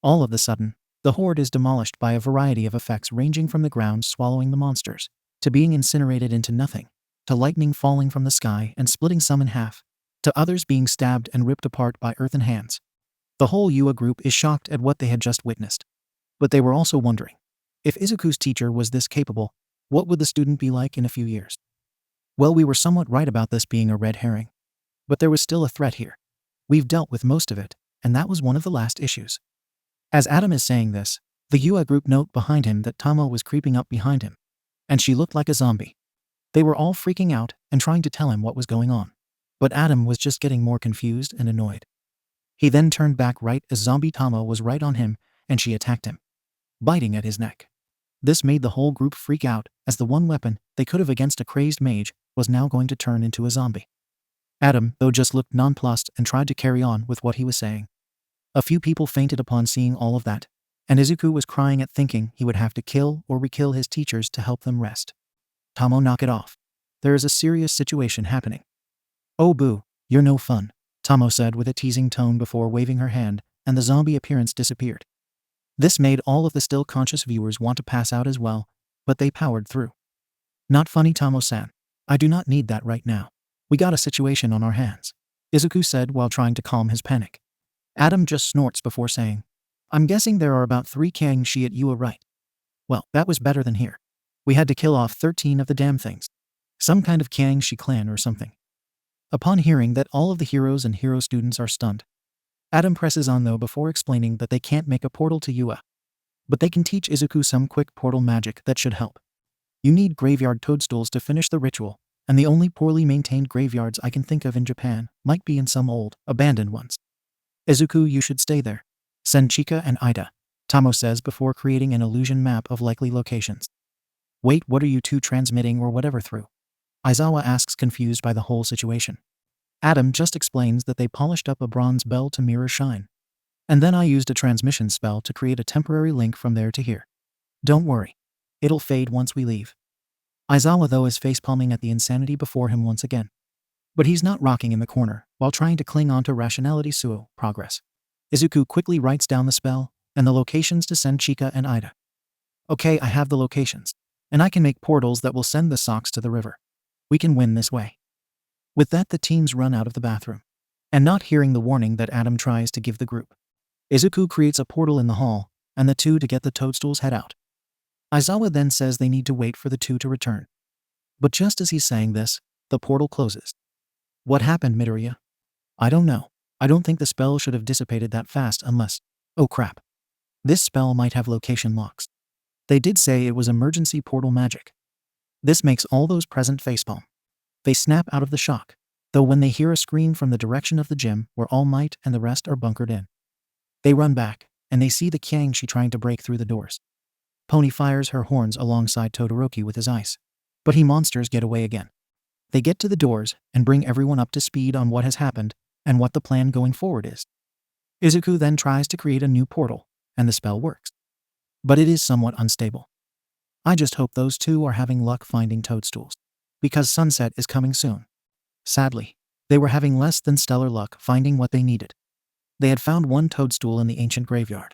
All of a sudden, the horde is demolished by a variety of effects ranging from the ground swallowing the monsters, to being incinerated into nothing, to lightning falling from the sky and splitting some in half, to others being stabbed and ripped apart by earthen hands. The whole Yua group is shocked at what they had just witnessed. But they were also wondering, if Izuku's teacher was this capable, What would the student be like in a few years? Well, we were somewhat right about this being a red herring. But there was still a threat here. We've dealt with most of it, and that was one of the last issues. As Adam is saying this, the UA group note behind him that Tamo was creeping up behind him, and she looked like a zombie. They were all freaking out and trying to tell him what was going on. But Adam was just getting more confused and annoyed. He then turned back right as zombie Tamo was right on him, and she attacked him, biting at his neck. This made the whole group freak out, as the one weapon they could have against a crazed mage was now going to turn into a zombie. Adam, though, just looked nonplussed and tried to carry on with what he was saying. A few people fainted upon seeing all of that, and Izuku was crying at thinking he would have to kill or re-kill his teachers to help them rest. Tamo, knock it off. There is a serious situation happening. Oh boo, you're no fun, Tamo said with a teasing tone before waving her hand, and the zombie appearance disappeared. This made all of the still conscious viewers want to pass out as well, but they powered through. Not funny, Tamo-san. I do not need that right now. We got a situation on our hands, Izuku said while trying to calm his panic. Adam just snorts before saying, I'm guessing there are about 3 Kangshi at Ua, right? Well, that was better than here. We had to kill off 13 of the damn things. Some kind of Kangshi clan or something. Upon hearing that all of the heroes and hero students are stunned, Adam presses on though before explaining that they can't make a portal to Ua. But they can teach Izuku some quick portal magic that should help. You need graveyard toadstools to finish the ritual, and the only poorly maintained graveyards I can think of in Japan might be in some old, abandoned ones. Izuku, you should stay there. Send Chika and Ida, Tamo says before creating an illusion map of likely locations. Wait, what are you two transmitting or whatever through? Aizawa asks, confused by the whole situation. Adam just explains that they polished up a bronze bell to mirror shine. And then I used a transmission spell to create a temporary link from there to here. Don't worry. It'll fade once we leave. Aizawa though is facepalming at the insanity before him once again. But he's not rocking in the corner while trying to cling on to rationality. Suo, progress. Izuku quickly writes down the spell and the locations to send Chika and Ida. Okay, I have the locations. And I can make portals that will send the socks to the river. We can win this way. With that, the teams run out of the bathroom. And not hearing the warning that Adam tries to give the group, Izuku creates a portal in the hall, and the two to get the toadstools head out. Aizawa then says they need to wait for the two to return. But just as he's saying this, the portal closes. What happened, Midoriya? I don't know. I don't think the spell should have dissipated that fast unless… Oh crap. This spell might have location locks. They did say it was emergency portal magic. This makes all those present facepalm. They snap out of the shock, though when they hear a scream from the direction of the gym where All Might and the rest are bunkered in. They run back, and they see the Kangshi trying to break through the doors. Pony fires her horns alongside Todoroki with his ice, but he monsters get away again. They get to the doors and bring everyone up to speed on what has happened and what the plan going forward is. Izuku then tries to create a new portal, and the spell works. But it is somewhat unstable. I just hope those two are having luck finding toadstools, because sunset is coming soon. Sadly, they were having less than stellar luck finding what they needed. They had found one toadstool in the ancient graveyard.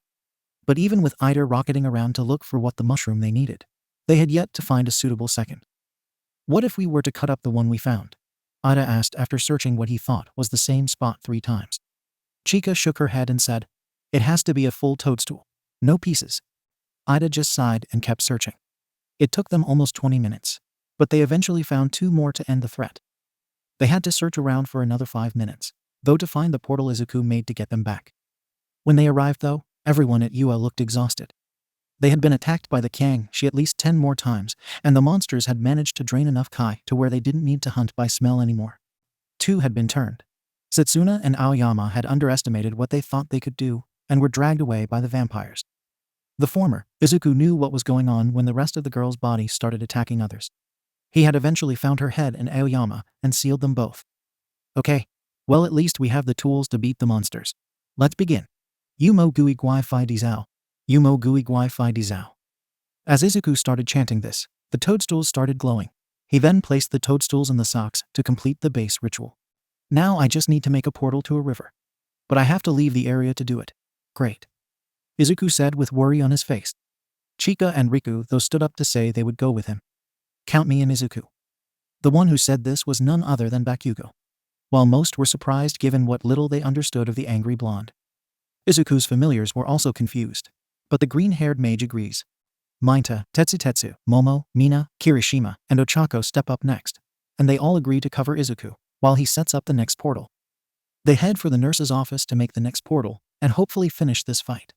But even with Ida rocketing around to look for what the mushroom they needed, they had yet to find a suitable second. What if we were to cut up the one we found? Ida asked after searching what he thought was the same spot 3 times. Chika shook her head and said, it has to be a full toadstool. No pieces. Ida just sighed and kept searching. It took them almost 20 minutes, but they eventually found 2 more to end the threat. They had to search around for another 5 minutes, though, to find the portal Izuku made to get them back. When they arrived though, everyone at Ua looked exhausted. They had been attacked by the Kangshi at least 10 more times, and the monsters had managed to drain enough Kai to where they didn't need to hunt by smell anymore. 2 had been turned. Setsuna and Aoyama had underestimated what they thought they could do, and were dragged away by the vampires. The former, Izuku, knew what was going on when the rest of the girl's body started attacking others. He had eventually found her head and Aoyama, and sealed them both. Okay, well, at least we have the tools to beat the monsters. Let's begin. Yumo Gui Gui Fi Di Zao. Yumo Gui Gui Fi Di Zao. As Izuku started chanting this, the toadstools started glowing. He then placed the toadstools in the socks to complete the base ritual. Now I just need to make a portal to a river. But I have to leave the area to do it. Great. Izuku said with worry on his face. Chika and Riku though stood up to say they would go with him. Count me in, Izuku. The one who said this was none other than Bakugo. While most were surprised given what little they understood of the angry blonde. Izuku's familiars were also confused, but the green-haired mage agrees. Mineta, Tetsu, Momo, Mina, Kirishima, and Ochako step up next, and they all agree to cover Izuku while he sets up the next portal. They head for the nurse's office to make the next portal and hopefully finish this fight.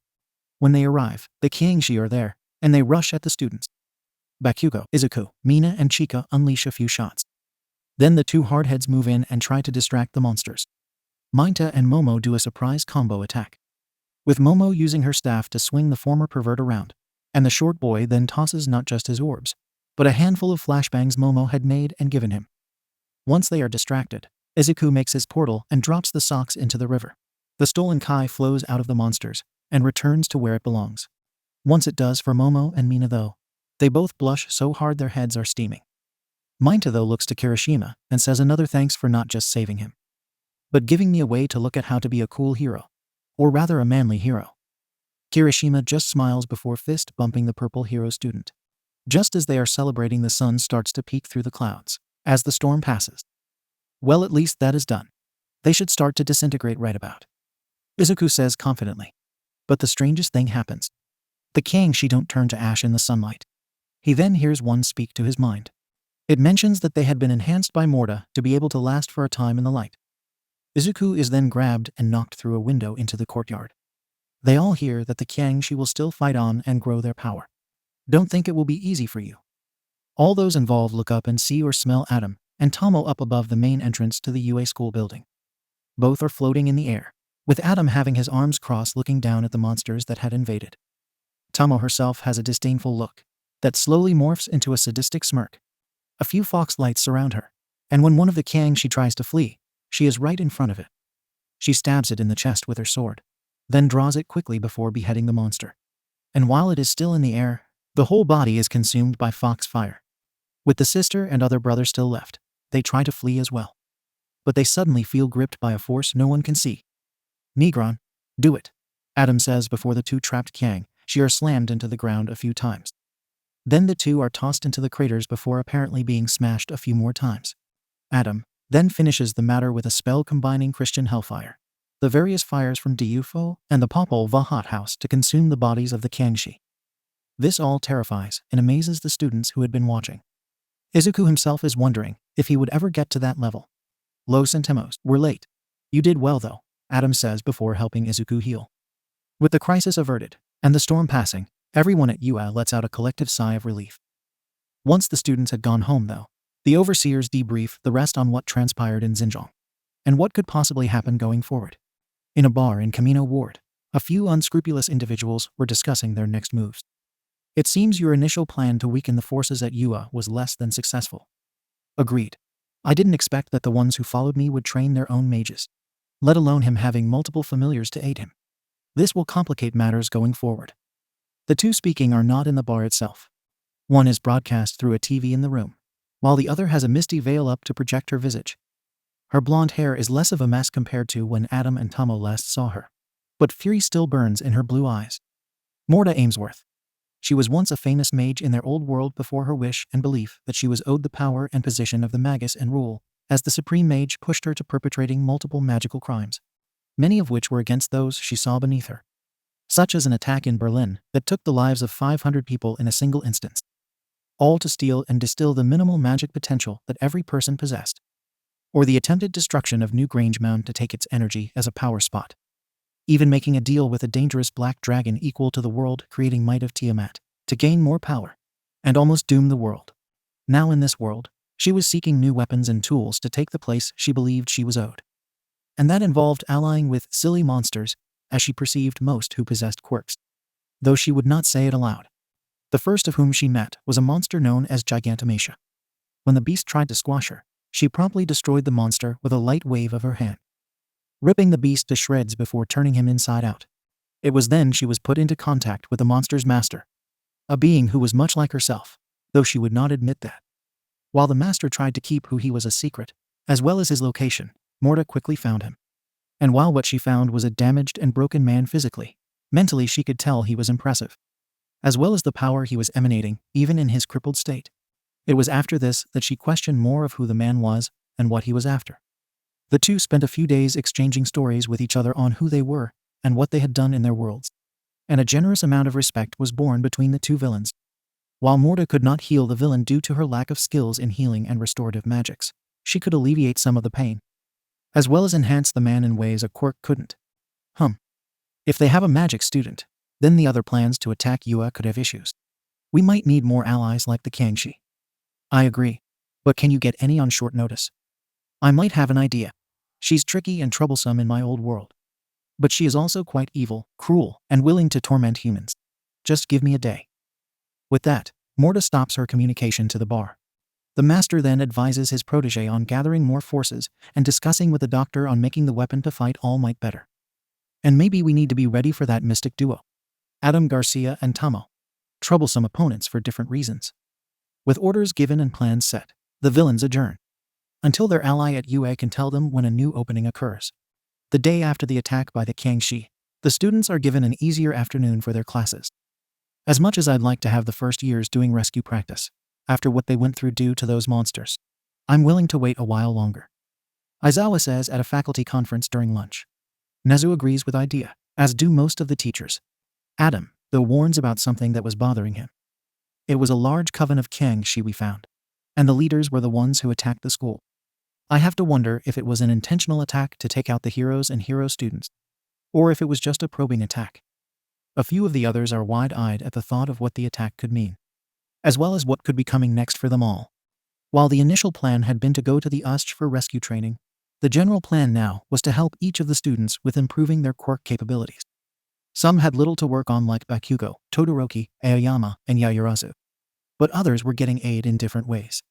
When they arrive, the Kyangshi are there, and they rush at the students. Bakugo, Izuku, Mina, and Chika unleash a few shots. Then the two hardheads move in and try to distract the monsters. Mineta and Momo do a surprise combo attack, with Momo using her staff to swing the former pervert around, and the short boy then tosses not just his orbs, but a handful of flashbangs Momo had made and given him. Once they are distracted, Izuku makes his portal and drops the socks into the river. The stolen Kai flows out of the monsters and returns to where it belongs. Once it does for Momo and Mina though, they both blush so hard their heads are steaming. Mineta though looks to Kirishima and says another thanks for not just saving him, but giving me a way to look at how to be a cool hero, or rather a manly hero. Kirishima just smiles before fist bumping the purple hero student. Just as they are celebrating, the sun starts to peek through the clouds as the storm passes. Well, at least that is done. They should start to disintegrate right about. Izuku says confidently. But the strangest thing happens. The Kyangshi don't turn to ash in the sunlight. He then hears one speak to his mind. It mentions that they had been enhanced by Morta to be able to last for a time in the light. Izuku is then grabbed and knocked through a window into the courtyard. They all hear that the Kyangshi will still fight on and grow their power. Don't think it will be easy for you. All those involved look up and see or smell Adam and Tomo up above the main entrance to the UA school building. Both are floating in the air, with Adam having his arms crossed looking down at the monsters that had invaded. Tomo herself has a disdainful look that slowly morphs into a sadistic smirk. A few fox lights surround her, and when one of the Kyangshi tries to flee, she is right in front of it. She stabs it in the chest with her sword, then draws it quickly before beheading the monster. And while it is still in the air, the whole body is consumed by fox fire. With the sister and other brother still left, they try to flee as well. But they suddenly feel gripped by a force no one can see. Negron, do it, Adam says before the two trapped Kyangshi are slammed into the ground a few times. Then the two are tossed into the craters before apparently being smashed a few more times. Adam then finishes the matter with a spell combining Christian hellfire, the various fires from Dyufo and the Popol Vuh hot house to consume the bodies of the Kyangshi. This all terrifies and amazes the students who had been watching. Izuku himself is wondering if he would ever get to that level. Los Centimos, we're late. You did well though, Adam says before helping Izuku heal. With the crisis averted and the storm passing, everyone at UA lets out a collective sigh of relief. Once the students had gone home though, the overseers debrief the rest on what transpired in Xinjiang, and what could possibly happen going forward. In a bar in Camino Ward, a few unscrupulous individuals were discussing their next moves. It seems your initial plan to weaken the forces at UA was less than successful. Agreed. I didn't expect that the ones who followed me would train their own mages, let alone him having multiple familiars to aid him. This will complicate matters going forward. The two speaking are not in the bar itself. One is broadcast through a TV in the room, while the other has a misty veil up to project her visage. Her blonde hair is less of a mess compared to when Adam and Tomo last saw her, but fury still burns in her blue eyes. Morta Ainsworth. She was once a famous mage in their old world before her wish and belief that she was owed the power and position of the Magus and rule, as the supreme mage pushed her to perpetrating multiple magical crimes, many of which were against those she saw beneath her, such as an attack in Berlin that took the lives of 500 people in a single instance, all to steal and distill the minimal magic potential that every person possessed, or the attempted destruction of New Grangemount to take its energy as a power spot, even making a deal with a dangerous black dragon equal to the world-creating might of Tiamat to gain more power, and almost doom the world. Now in this world, she was seeking new weapons and tools to take the place she believed she was owed. And that involved allying with silly monsters, as she perceived most who possessed quirks, though she would not say it aloud. The first of whom she met was a monster known as Gigantomatia. When the beast tried to squash her, she promptly destroyed the monster with a light wave of her hand, ripping the beast to shreds before turning him inside out. It was then she was put into contact with the monster's master, a being who was much like herself, though she would not admit that. While the master tried to keep who he was a secret, as well as his location, Morta quickly found him. And while what she found was a damaged and broken man physically, mentally she could tell he was impressive, as well as the power he was emanating, even in his crippled state. It was after this that she questioned more of who the man was and what he was after. The two spent a few days exchanging stories with each other on who they were and what they had done in their worlds, and a generous amount of respect was born between the two villains. While Morta could not heal the villain due to her lack of skills in healing and restorative magics, she could alleviate some of the pain, as well as enhance the man in ways a quirk couldn't. If they have a magic student, then the other plans to attack Yua could have issues. We might need more allies like the Kangxi. I agree, but can you get any on short notice? I might have an idea. She's tricky and troublesome in my old world. But she is also quite evil, cruel, and willing to torment humans. Just give me a day. With that, Morta stops her communication to the bar. The master then advises his protege on gathering more forces and discussing with the doctor on making the weapon to fight All Might better. And maybe we need to be ready for that mystic duo. Adam Garcia and Tamo. Troublesome opponents for different reasons. With orders given and plans set, the villains adjourn. Until their ally at UA can tell them when a new opening occurs. The day after the attack by the Kangxi, the students are given an easier afternoon for their classes. As much as I'd like to have the first years doing rescue practice, after what they went through due to those monsters, I'm willing to wait a while longer. Aizawa says at a faculty conference during lunch. Nezu agrees with idea, as do most of the teachers. Adam, though, warns about something that was bothering him. It was a large coven of Kangxi we found, and the leaders were the ones who attacked the school. I have to wonder if it was an intentional attack to take out the heroes and hero students, or if it was just a probing attack. A few of the others are wide-eyed at the thought of what the attack could mean, as well as what could be coming next for them all. While the initial plan had been to go to the USH for rescue training, the general plan now was to help each of the students with improving their quirk capabilities. Some had little to work on like Bakugo, Todoroki, Aoyama, and Yayurazu. But others were getting aid in different ways,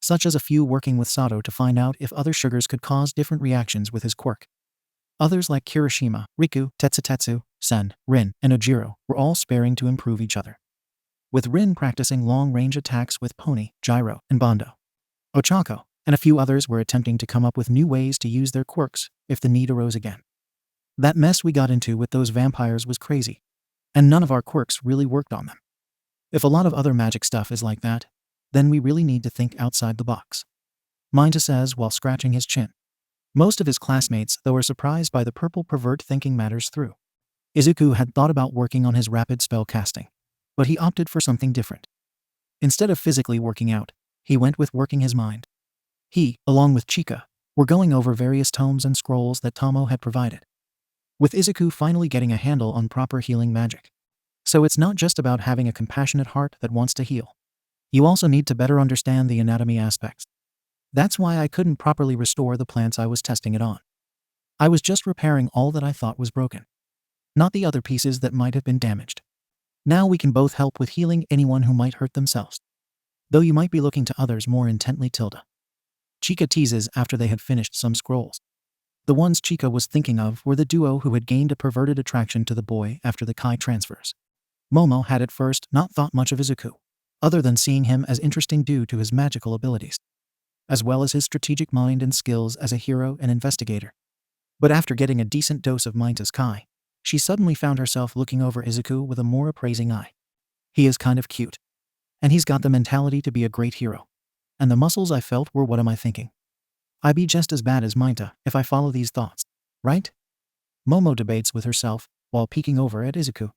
such as a few working with Sato to find out if other sugars could cause different reactions with his quirk. Others like Kirishima, Riku, Tetsutetsu, Sen, Rin, and Ojiro were all sparing to improve each other. With Rin practicing long-range attacks with Pony, Gyro, and Bondo. Ochako, and a few others were attempting to come up with new ways to use their quirks if the need arose again. That mess we got into with those vampires was crazy, and none of our quirks really worked on them. If a lot of other magic stuff is like that, then we really need to think outside the box. Minta says while scratching his chin. Most of his classmates, though, were surprised by the purple pervert thinking matters through. Izuku had thought about working on his rapid spell casting, but he opted for something different. Instead of physically working out, he went with working his mind. He, along with Chika, were going over various tomes and scrolls that Tamo had provided, with Izuku finally getting a handle on proper healing magic. So it's not just about having a compassionate heart that wants to heal. You also need to better understand the anatomy aspects. That's why I couldn't properly restore the plants I was testing it on. I was just repairing all that I thought was broken, not the other pieces that might have been damaged. Now we can both help with healing anyone who might hurt themselves. Though you might be looking to others more intently, Tilda. Chika teases after they had finished some scrolls. The ones Chika was thinking of were the duo who had gained a perverted attraction to the boy after the Kai transfers. Momo had at first not thought much of Izuku, other than seeing him as interesting due to his magical abilities, as well as his strategic mind and skills as a hero and investigator. But after getting a decent dose of Minta's Kai, she suddenly found herself looking over Izuku with a more appraising eye. He is kind of cute, and he's got the mentality to be a great hero. And the muscles I felt were, what am I thinking? I'd be just as bad as Minta if I follow these thoughts, right? Momo debates with herself while peeking over at Izuku.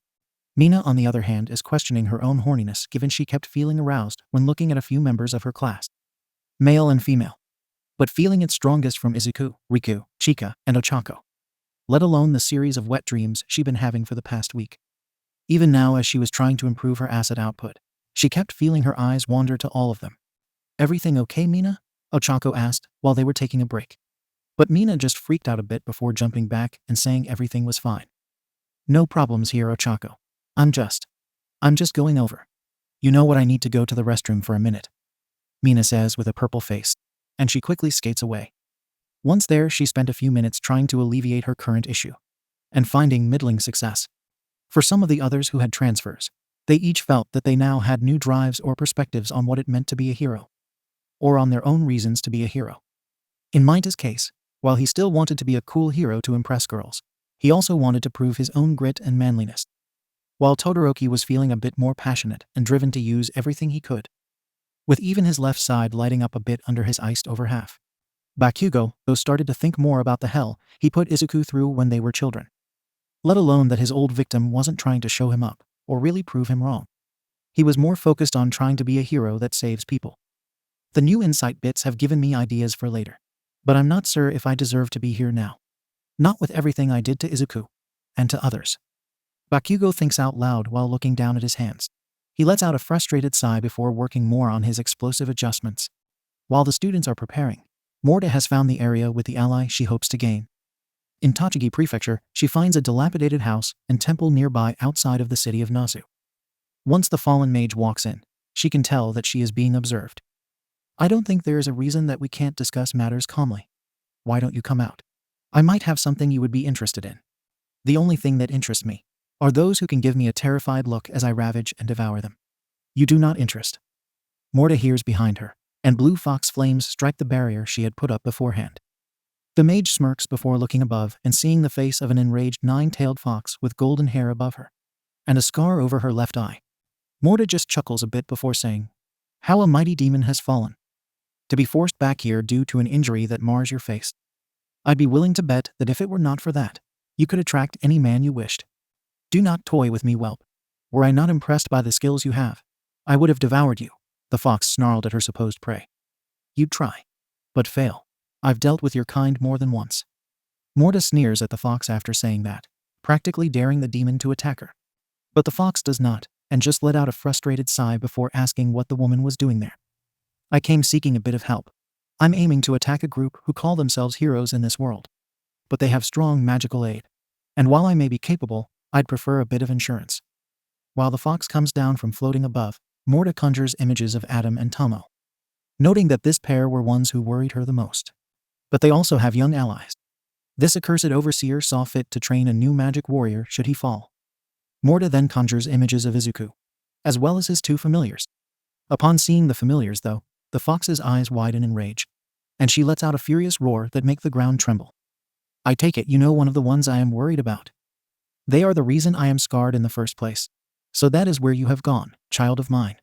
Mina, on the other hand, is questioning her own horniness given she kept feeling aroused when looking at a few members of her class, male and female, but feeling it strongest from Izuku, Riku, Chika, and Ochako, let alone the series of wet dreams she'd been having for the past week. Even now, as she was trying to improve her acid output, she kept feeling her eyes wander to all of them. Everything okay, Mina? Ochako asked while they were taking a break. But Mina just freaked out a bit before jumping back and saying everything was fine. No problems here, Ochako. I'm just going over. You know what, I need to go to the restroom for a minute, Mina says with a purple face, and she quickly skates away. Once there, she spent a few minutes trying to alleviate her current issue, and finding middling success. For some of the others who had transfers, they each felt that they now had new drives or perspectives on what it meant to be a hero, or on their own reasons to be a hero. In Minta's case, while he still wanted to be a cool hero to impress girls, he also wanted to prove his own grit and manliness. While Todoroki was feeling a bit more passionate and driven to use everything he could, with even his left side lighting up a bit under his iced over half. Bakugo, though, started to think more about the hell he put Izuku through when they were children. Let alone that his old victim wasn't trying to show him up, or really prove him wrong. He was more focused on trying to be a hero that saves people. The new insight bits have given me ideas for later. But I'm not sure if I deserve to be here now. Not with everything I did to Izuku. And to others. Bakugo thinks out loud while looking down at his hands. He lets out a frustrated sigh before working more on his explosive adjustments. While the students are preparing, Morta has found the area with the ally she hopes to gain. In Tochigi Prefecture, she finds a dilapidated house and temple nearby outside of the city of Nasu. Once the fallen mage walks in, she can tell that she is being observed. I don't think there is a reason that we can't discuss matters calmly. Why don't you come out? I might have something you would be interested in. The only thing that interests me are those who can give me a terrified look as I ravage and devour them. You do not interest. Morta hears behind her, and blue fox flames strike the barrier she had put up beforehand. The mage smirks before looking above and seeing the face of an enraged nine-tailed fox with golden hair above her, and a scar over her left eye. Morta just chuckles a bit before saying, "How a mighty demon has fallen. To be forced back here due to an injury that mars your face. I'd be willing to bet that if it were not for that, you could attract any man you wished. Do not toy with me, whelp. Were I not impressed by the skills you have, I would have devoured you," the fox snarled at her supposed prey. "You'd try. But fail. I've dealt with your kind more than once." Morta sneers at the fox after saying that, practically daring the demon to attack her. But the fox does not, and just let out a frustrated sigh before asking what the woman was doing there. "I came seeking a bit of help. I'm aiming to attack a group who call themselves heroes in this world. But they have strong magical aid. And while I may be capable, I'd prefer a bit of insurance." While the fox comes down from floating above, Morta conjures images of Adam and Tomo, noting that this pair were ones who worried her the most. But they also have young allies. This accursed overseer saw fit to train a new magic warrior should he fall. Morta then conjures images of Izuku, as well as his two familiars. Upon seeing the familiars, though, the fox's eyes widen in rage, and she lets out a furious roar that makes the ground tremble. "I take it you know one of the ones I am worried about. They are the reason I am scarred in the first place. So that is where you have gone, child of mine."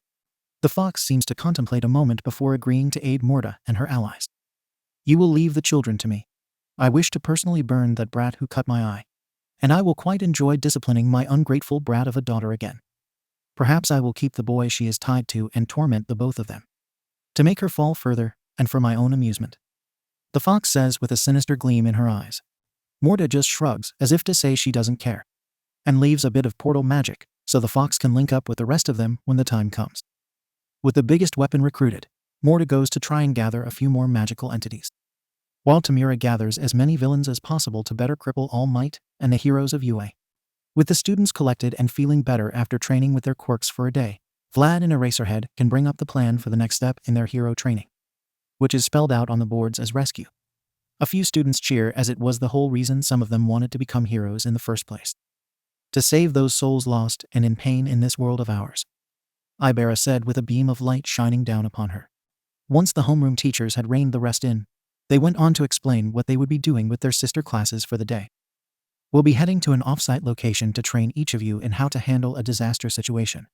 The fox seems to contemplate a moment before agreeing to aid Morta and her allies. "You will leave the children to me. I wish to personally burn that brat who cut my eye. And I will quite enjoy disciplining my ungrateful brat of a daughter again. Perhaps I will keep the boy she is tied to and torment the both of them. To make her fall further, and for my own amusement," the fox says with a sinister gleam in her eyes. Morta just shrugs as if to say she doesn't care, and leaves a bit of portal magic so the fox can link up with the rest of them when the time comes. With the biggest weapon recruited, Morta goes to try and gather a few more magical entities, while Tamura gathers as many villains as possible to better cripple All Might and the heroes of UA. With the students collected and feeling better after training with their quirks for a day, Vlad and Eraserhead can bring up the plan for the next step in their hero training, which is spelled out on the boards as rescue. A few students cheer as it was the whole reason some of them wanted to become heroes in the first place. To save those souls lost and in pain in this world of ours, Ibera said with a beam of light shining down upon her. Once the homeroom teachers had reined the rest in, they went on to explain what they would be doing with their sister classes for the day. "We'll be heading to an off-site location to train each of you in how to handle a disaster situation.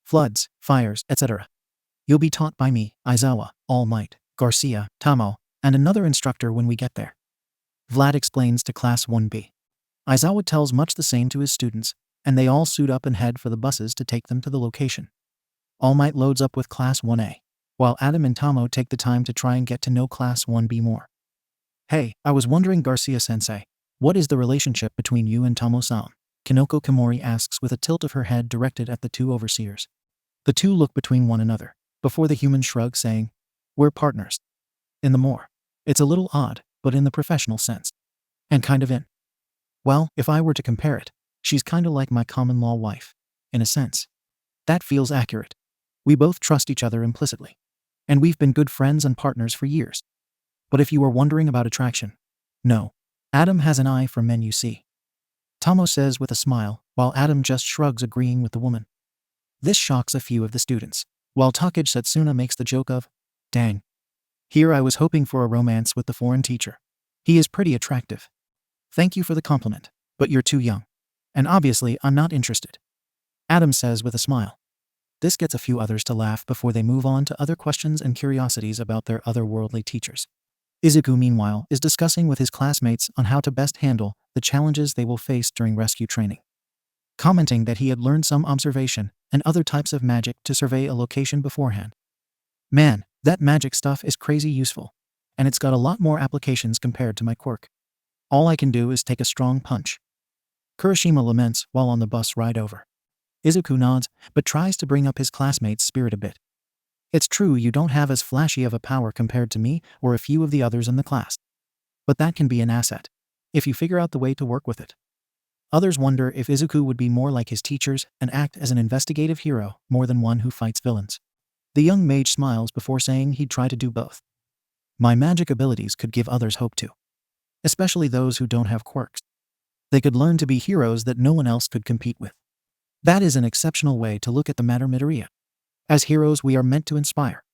Floods, fires, etc. You'll be taught by me, Aizawa, All Might, Garcia, Tamo, and another instructor when we get there," Vlad explains to Class 1B. Aizawa tells much the same to his students, and they all suit up and head for the buses to take them to the location. All Might loads up with Class 1A, while Adam and Tamo take the time to try and get to know Class 1B more. "Hey, I was wondering, Garcia-sensei, what is the relationship between you and Tomo-san?" Kinoko Kimori asks with a tilt of her head directed at the two overseers. The two look between one another, before the human shrug saying, "We're partners." In the more, it's a little odd, but in the professional sense. And kind of in. Well, if I were to compare it, she's kinda like my common-law wife, in a sense. That feels accurate. We both trust each other implicitly. And we've been good friends and partners for years. But if you were wondering about attraction, no. Adam has an eye for men, you see. Tomo says with a smile, while Adam just shrugs, agreeing with the woman. This shocks a few of the students, while Takage Setsuna makes the joke of, "Dang. Here I was hoping for a romance with the foreign teacher. He is pretty attractive. Thank you for the compliment, but you're too young. And obviously I'm not interested," Adam says with a smile. This gets a few others to laugh before they move on to other questions and curiosities about their otherworldly teachers. Izuku, meanwhile, is discussing with his classmates on how to best handle the challenges they will face during rescue training. Commenting that he had learned some observation and other types of magic to survey a location beforehand. Man, that magic stuff is crazy useful, and it's got a lot more applications compared to my quirk. All I can do is take a strong punch. Kurashima laments while on the bus ride over. Izuku nods, but tries to bring up his classmate's spirit a bit. It's true you don't have as flashy of a power compared to me or a few of the others in the class. But that can be an asset, if you figure out the way to work with it. Others wonder if Izuku would be more like his teachers and act as an investigative hero more than one who fights villains. The young mage smiles before saying he'd try to do both. My magic abilities could give others hope too. Especially those who don't have quirks. They could learn to be heroes that no one else could compete with. That is an exceptional way to look at the matter, Midoriya. As heroes we are meant to inspire.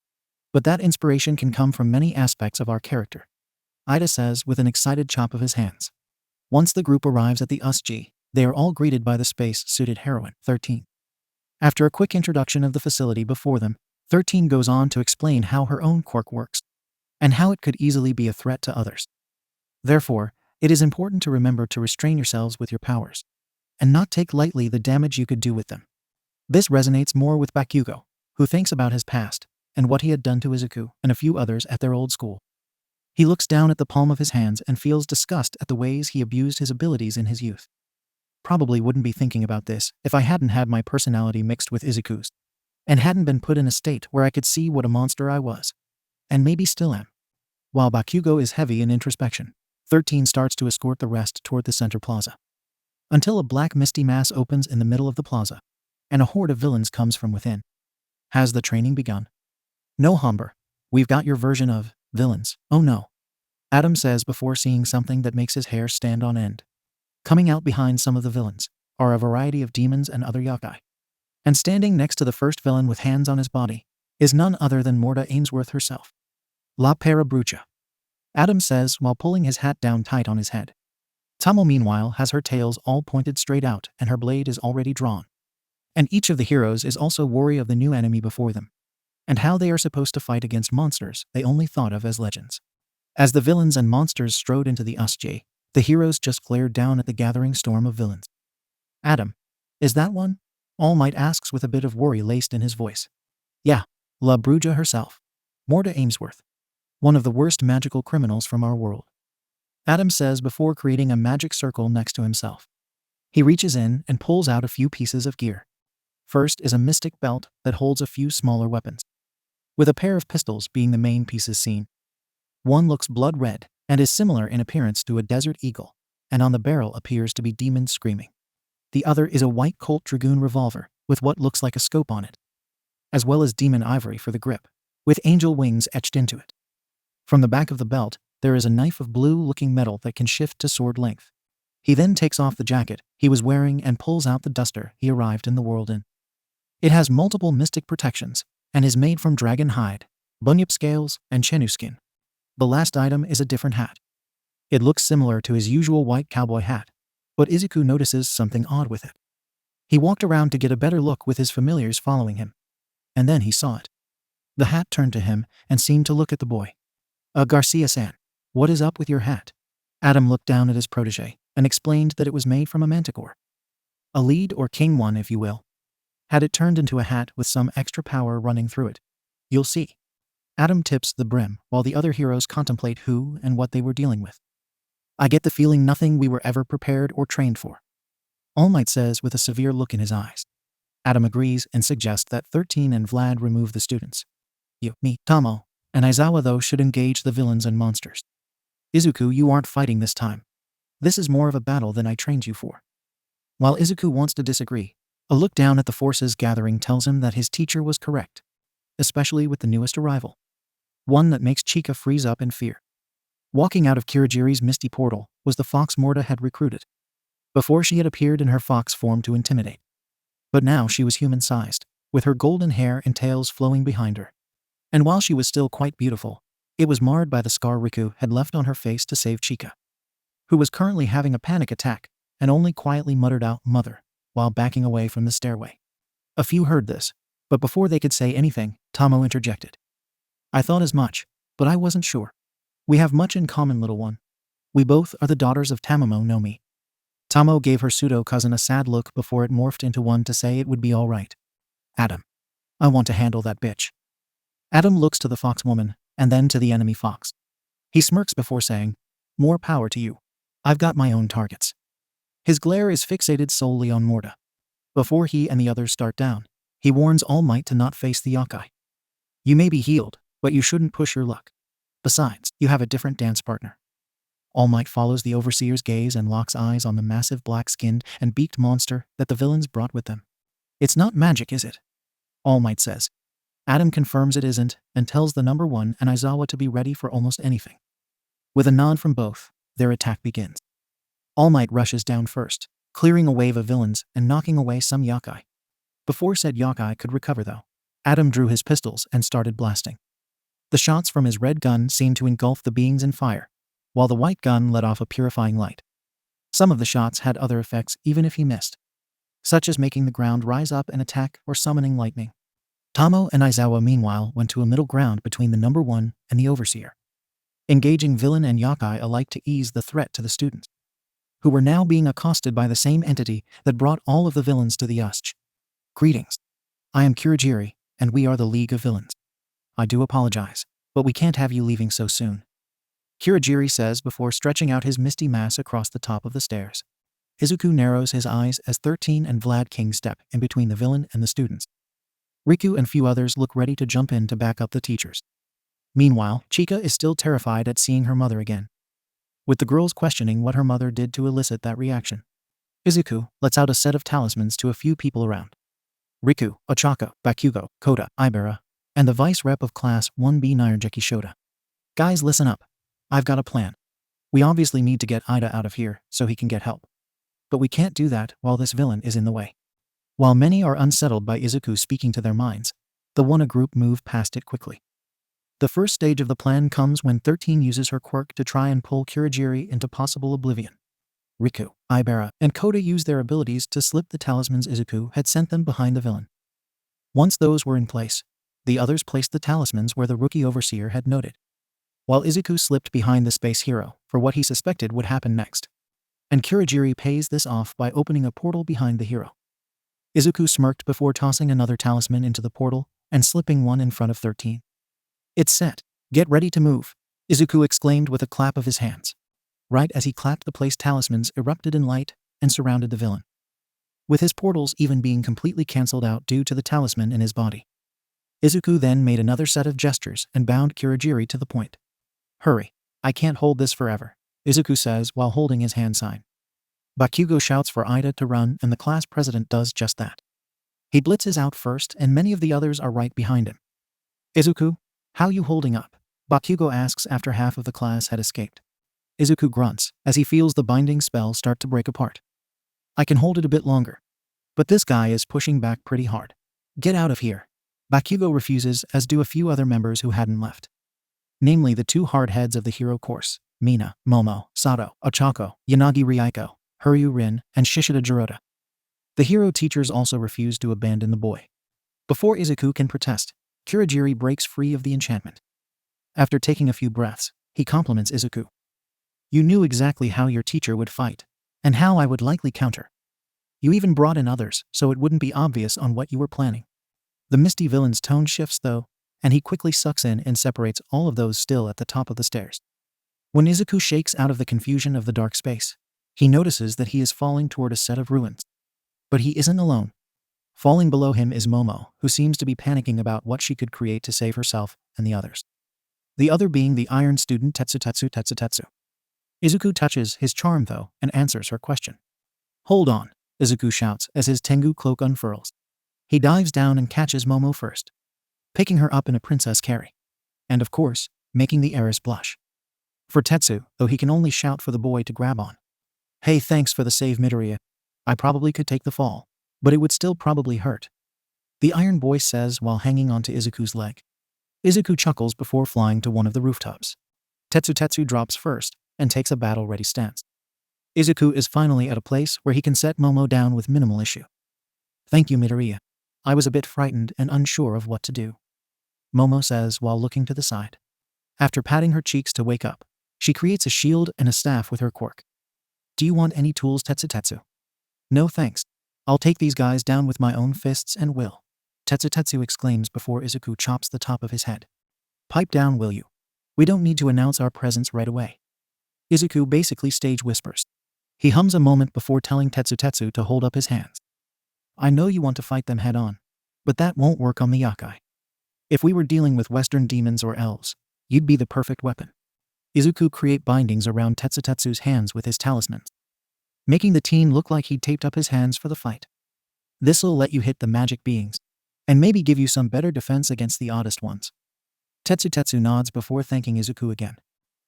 But that inspiration can come from many aspects of our character. Ida says with an excited chop of his hands. Once the group arrives at the USG, they are all greeted by the space-suited heroine, 13. After a quick introduction of the facility before them, 13 goes on to explain how her own quirk works, and how it could easily be a threat to others. Therefore, it is important to remember to restrain yourselves with your powers, and not take lightly the damage you could do with them. This resonates more with Bakugo, who thinks about his past, and what he had done to Izuku and a few others at their old school. He looks down at the palm of his hands and feels disgust at the ways he abused his abilities in his youth. Probably wouldn't be thinking about this if I hadn't had my personality mixed with Izuku's, and hadn't been put in a state where I could see what a monster I was, and maybe still am. While Bakugo is heavy in introspection, 13 starts to escort the rest toward the center plaza. Until a black misty mass opens in the middle of the plaza, and a horde of villains comes from within. Has the training begun? No, HanBaron. We've got your version of villains. Oh no. Adam says before seeing something that makes his hair stand on end. Coming out behind some of the villains are a variety of demons and other yokai. And standing next to the first villain with hands on his body is none other than Morta Ainsworth herself. La Pera Brucha. Adam says while pulling his hat down tight on his head. Tomo meanwhile has her tails all pointed straight out and her blade is already drawn. And each of the heroes is also wary of the new enemy before them, and how they are supposed to fight against monsters they only thought of as legends. As the villains and monsters strode into the USJ, the heroes just glared down at the gathering storm of villains. Adam, is that one? All Might asks with a bit of worry laced in his voice. Yeah, La Bruja herself. Morta Ainsworth. One of the worst magical criminals from our world. Adam says before creating a magic circle next to himself. He reaches in and pulls out a few pieces of gear. First is a mystic belt that holds a few smaller weapons, with a pair of pistols being the main pieces seen. One looks blood red and is similar in appearance to a desert eagle, and on the barrel appears to be demons screaming. The other is a white Colt Dragoon revolver with what looks like a scope on it, as well as demon ivory for the grip, with angel wings etched into it. From the back of the belt, there is a knife of blue-looking metal that can shift to sword length. He then takes off the jacket he was wearing and pulls out the duster he arrived in the world in. It has multiple mystic protections and is made from dragon hide, bunyip scales, and chenu skin. The last item is a different hat. It looks similar to his usual white cowboy hat, but Izuku notices something odd with it. He walked around to get a better look with his familiars following him, and then he saw it. The hat turned to him and seemed to look at the boy. Garcia-san, what is up with your hat? Adam looked down at his protege and explained that it was made from a manticore. A lead or king one, if you will. Had it turned into a hat with some extra power running through it. You'll see. Adam tips the brim while the other heroes contemplate who and what they were dealing with. I get the feeling nothing we were ever prepared or trained for. All Might says with a severe look in his eyes. Adam agrees and suggests that 13 and Vlad remove the students. You, me, Tomo, and Aizawa though should engage the villains and monsters. Izuku, you aren't fighting this time. This is more of a battle than I trained you for. While Izuku wants to disagree, a look down at the forces gathering tells him that his teacher was correct, especially with the newest arrival. One that makes Chika freeze up in fear. Walking out of Kirigiri's misty portal was the fox Morta had recruited. Before she had appeared in her fox form to intimidate. But now she was human-sized, with her golden hair and tails flowing behind her. And while she was still quite beautiful, it was marred by the scar Riku had left on her face to save Chika, who was currently having a panic attack and only quietly muttered out "mother" while backing away from the stairway. A few heard this, but before they could say anything, Tomo interjected. I thought as much, but I wasn't sure. We have much in common, little one. We both are the daughters of Tamamo no Mi. Tomo gave her pseudo-cousin a sad look before it morphed into one to say it would be all right. Adam. I want to handle that bitch. Adam looks to the fox woman, and then to the enemy fox. He smirks before saying, more power to you. I've got my own targets. His glare is fixated solely on Morta. Before he and the others start down, he warns All Might to not face the yokai. You may be healed, but you shouldn't push your luck. Besides, you have a different dance partner. All Might follows the Overseer's gaze and locks eyes on the massive black-skinned and beaked monster that the villains brought with them. It's not magic, is it? All Might says. Adam confirms it isn't and tells the number 1 and Aizawa to be ready for almost anything. With a nod from both, their attack begins. All Might rushes down first, clearing a wave of villains and knocking away some yokai. Before said yokai could recover though, Adam drew his pistols and started blasting. The shots from his red gun seemed to engulf the beings in fire, while the white gun let off a purifying light. Some of the shots had other effects even if he missed, such as making the ground rise up and attack or summoning lightning. Tamo and Aizawa meanwhile went to a middle ground between the number 1 and the Overseer, engaging villain and yokai alike to ease the threat to the students, who were now being accosted by the same entity that brought all of the villains to the USJ. Greetings. I am Kurogiri, and we are the League of Villains. I do apologize, but we can't have you leaving so soon. Kurogiri says before stretching out his misty mass across the top of the stairs. Izuku narrows his eyes as 13 and Vlad King step in between the villain and the students. Riku and few others look ready to jump in to back up the teachers. Meanwhile, Chika is still terrified at seeing her mother again, with the girls questioning what her mother did to elicit that reaction. Izuku lets out a set of talismans to a few people around. Riku, Ochako, Bakugo, Kota, Ibera, and the vice rep of Class 1B Nirajeki Shota. Guys, listen up. I've got a plan. We obviously need to get Ida out of here so he can get help. But we can't do that while this villain is in the way. While many are unsettled by Izuku speaking to their minds, the Wana group move past it quickly. The first stage of the plan comes when 13 uses her quirk to try and pull Kurogiri into possible oblivion. Riku, Ibera, and Kota use their abilities to slip the talismans Izuku had sent them behind the villain. Once those were in place, the others placed the talismans where the rookie Overseer had noted, while Izuku slipped behind the space hero for what he suspected would happen next. And Kurogiri pays this off by opening a portal behind the hero. Izuku smirked before tossing another talisman into the portal and slipping one in front of 13. It's set. Get ready to move, Izuku exclaimed with a clap of his hands. Right as he clapped, the placed talismans erupted in light and surrounded the villain, with his portals even being completely cancelled out due to the talisman in his body. Izuku then made another set of gestures and bound Kurogiri to the point. Hurry, I can't hold this forever, Izuku says while holding his hand sign. Bakugo shouts for Ida to run and the class president does just that. He blitzes out first and many of the others are right behind him. Izuku, how you holding up? Bakugo asks after half of the class had escaped. Izuku grunts as he feels the binding spell start to break apart. I can hold it a bit longer, but this guy is pushing back pretty hard. Get out of here. Bakugo refuses, as do a few other members who hadn't left, namely the 2 hardheads of the hero course, Mina, Momo, Sato, Ochako, Yanagi Ryuko, Huryu Rin, and Shishida Jirota. The hero teachers also refuse to abandon the boy. Before Izuku can protest, Kurogiri breaks free of the enchantment. After taking a few breaths, he compliments Izuku. You knew exactly how your teacher would fight, and how I would likely counter. You even brought in others, so it wouldn't be obvious on what you were planning. The misty villain's tone shifts though, and he quickly sucks in and separates all of those still at the top of the stairs. When Izuku shakes out of the confusion of the dark space, he notices that he is falling toward a set of ruins. But he isn't alone. Falling below him is Momo, who seems to be panicking about what she could create to save herself and the others. The other being the iron student Tetsu. Izuku touches his charm though and answers her question. Hold on, Izuku shouts as his Tengu cloak unfurls. He dives down and catches Momo first, picking her up in a princess carry, and of course, making the heiress blush. For Tetsu, though, he can only shout for the boy to grab on. Hey, thanks for the save, Midoriya. I probably could take the fall, but it would still probably hurt, the iron boy says while hanging onto Izuku's leg. Izuku chuckles before flying to one of the rooftops. Tetsu drops first and takes a battle-ready stance. Izuku is finally at a place where he can set Momo down with minimal issue. Thank you, Midoriya. I was a bit frightened and unsure of what to do, Momo says while looking to the side. After patting her cheeks to wake up, she creates a shield and a staff with her quirk. Do you want any tools, Tetsu? No thanks. I'll take these guys down with my own fists and will. Tetsu exclaims before Izuku chops the top of his head. Pipe down, will you? We don't need to announce our presence right away. Izuku basically stage whispers. He hums a moment before telling Tetsu to hold up his hands. I know you want to fight them head on, but that won't work on the Yakai. If we were dealing with Western demons or elves, you'd be the perfect weapon. Izuku create bindings around Tetsu's hands with his talismans, making the teen look like he'd taped up his hands for the fight. This'll let you hit the magic beings, and maybe give you some better defense against the oddest ones. Tetsu nods before thanking Izuku again.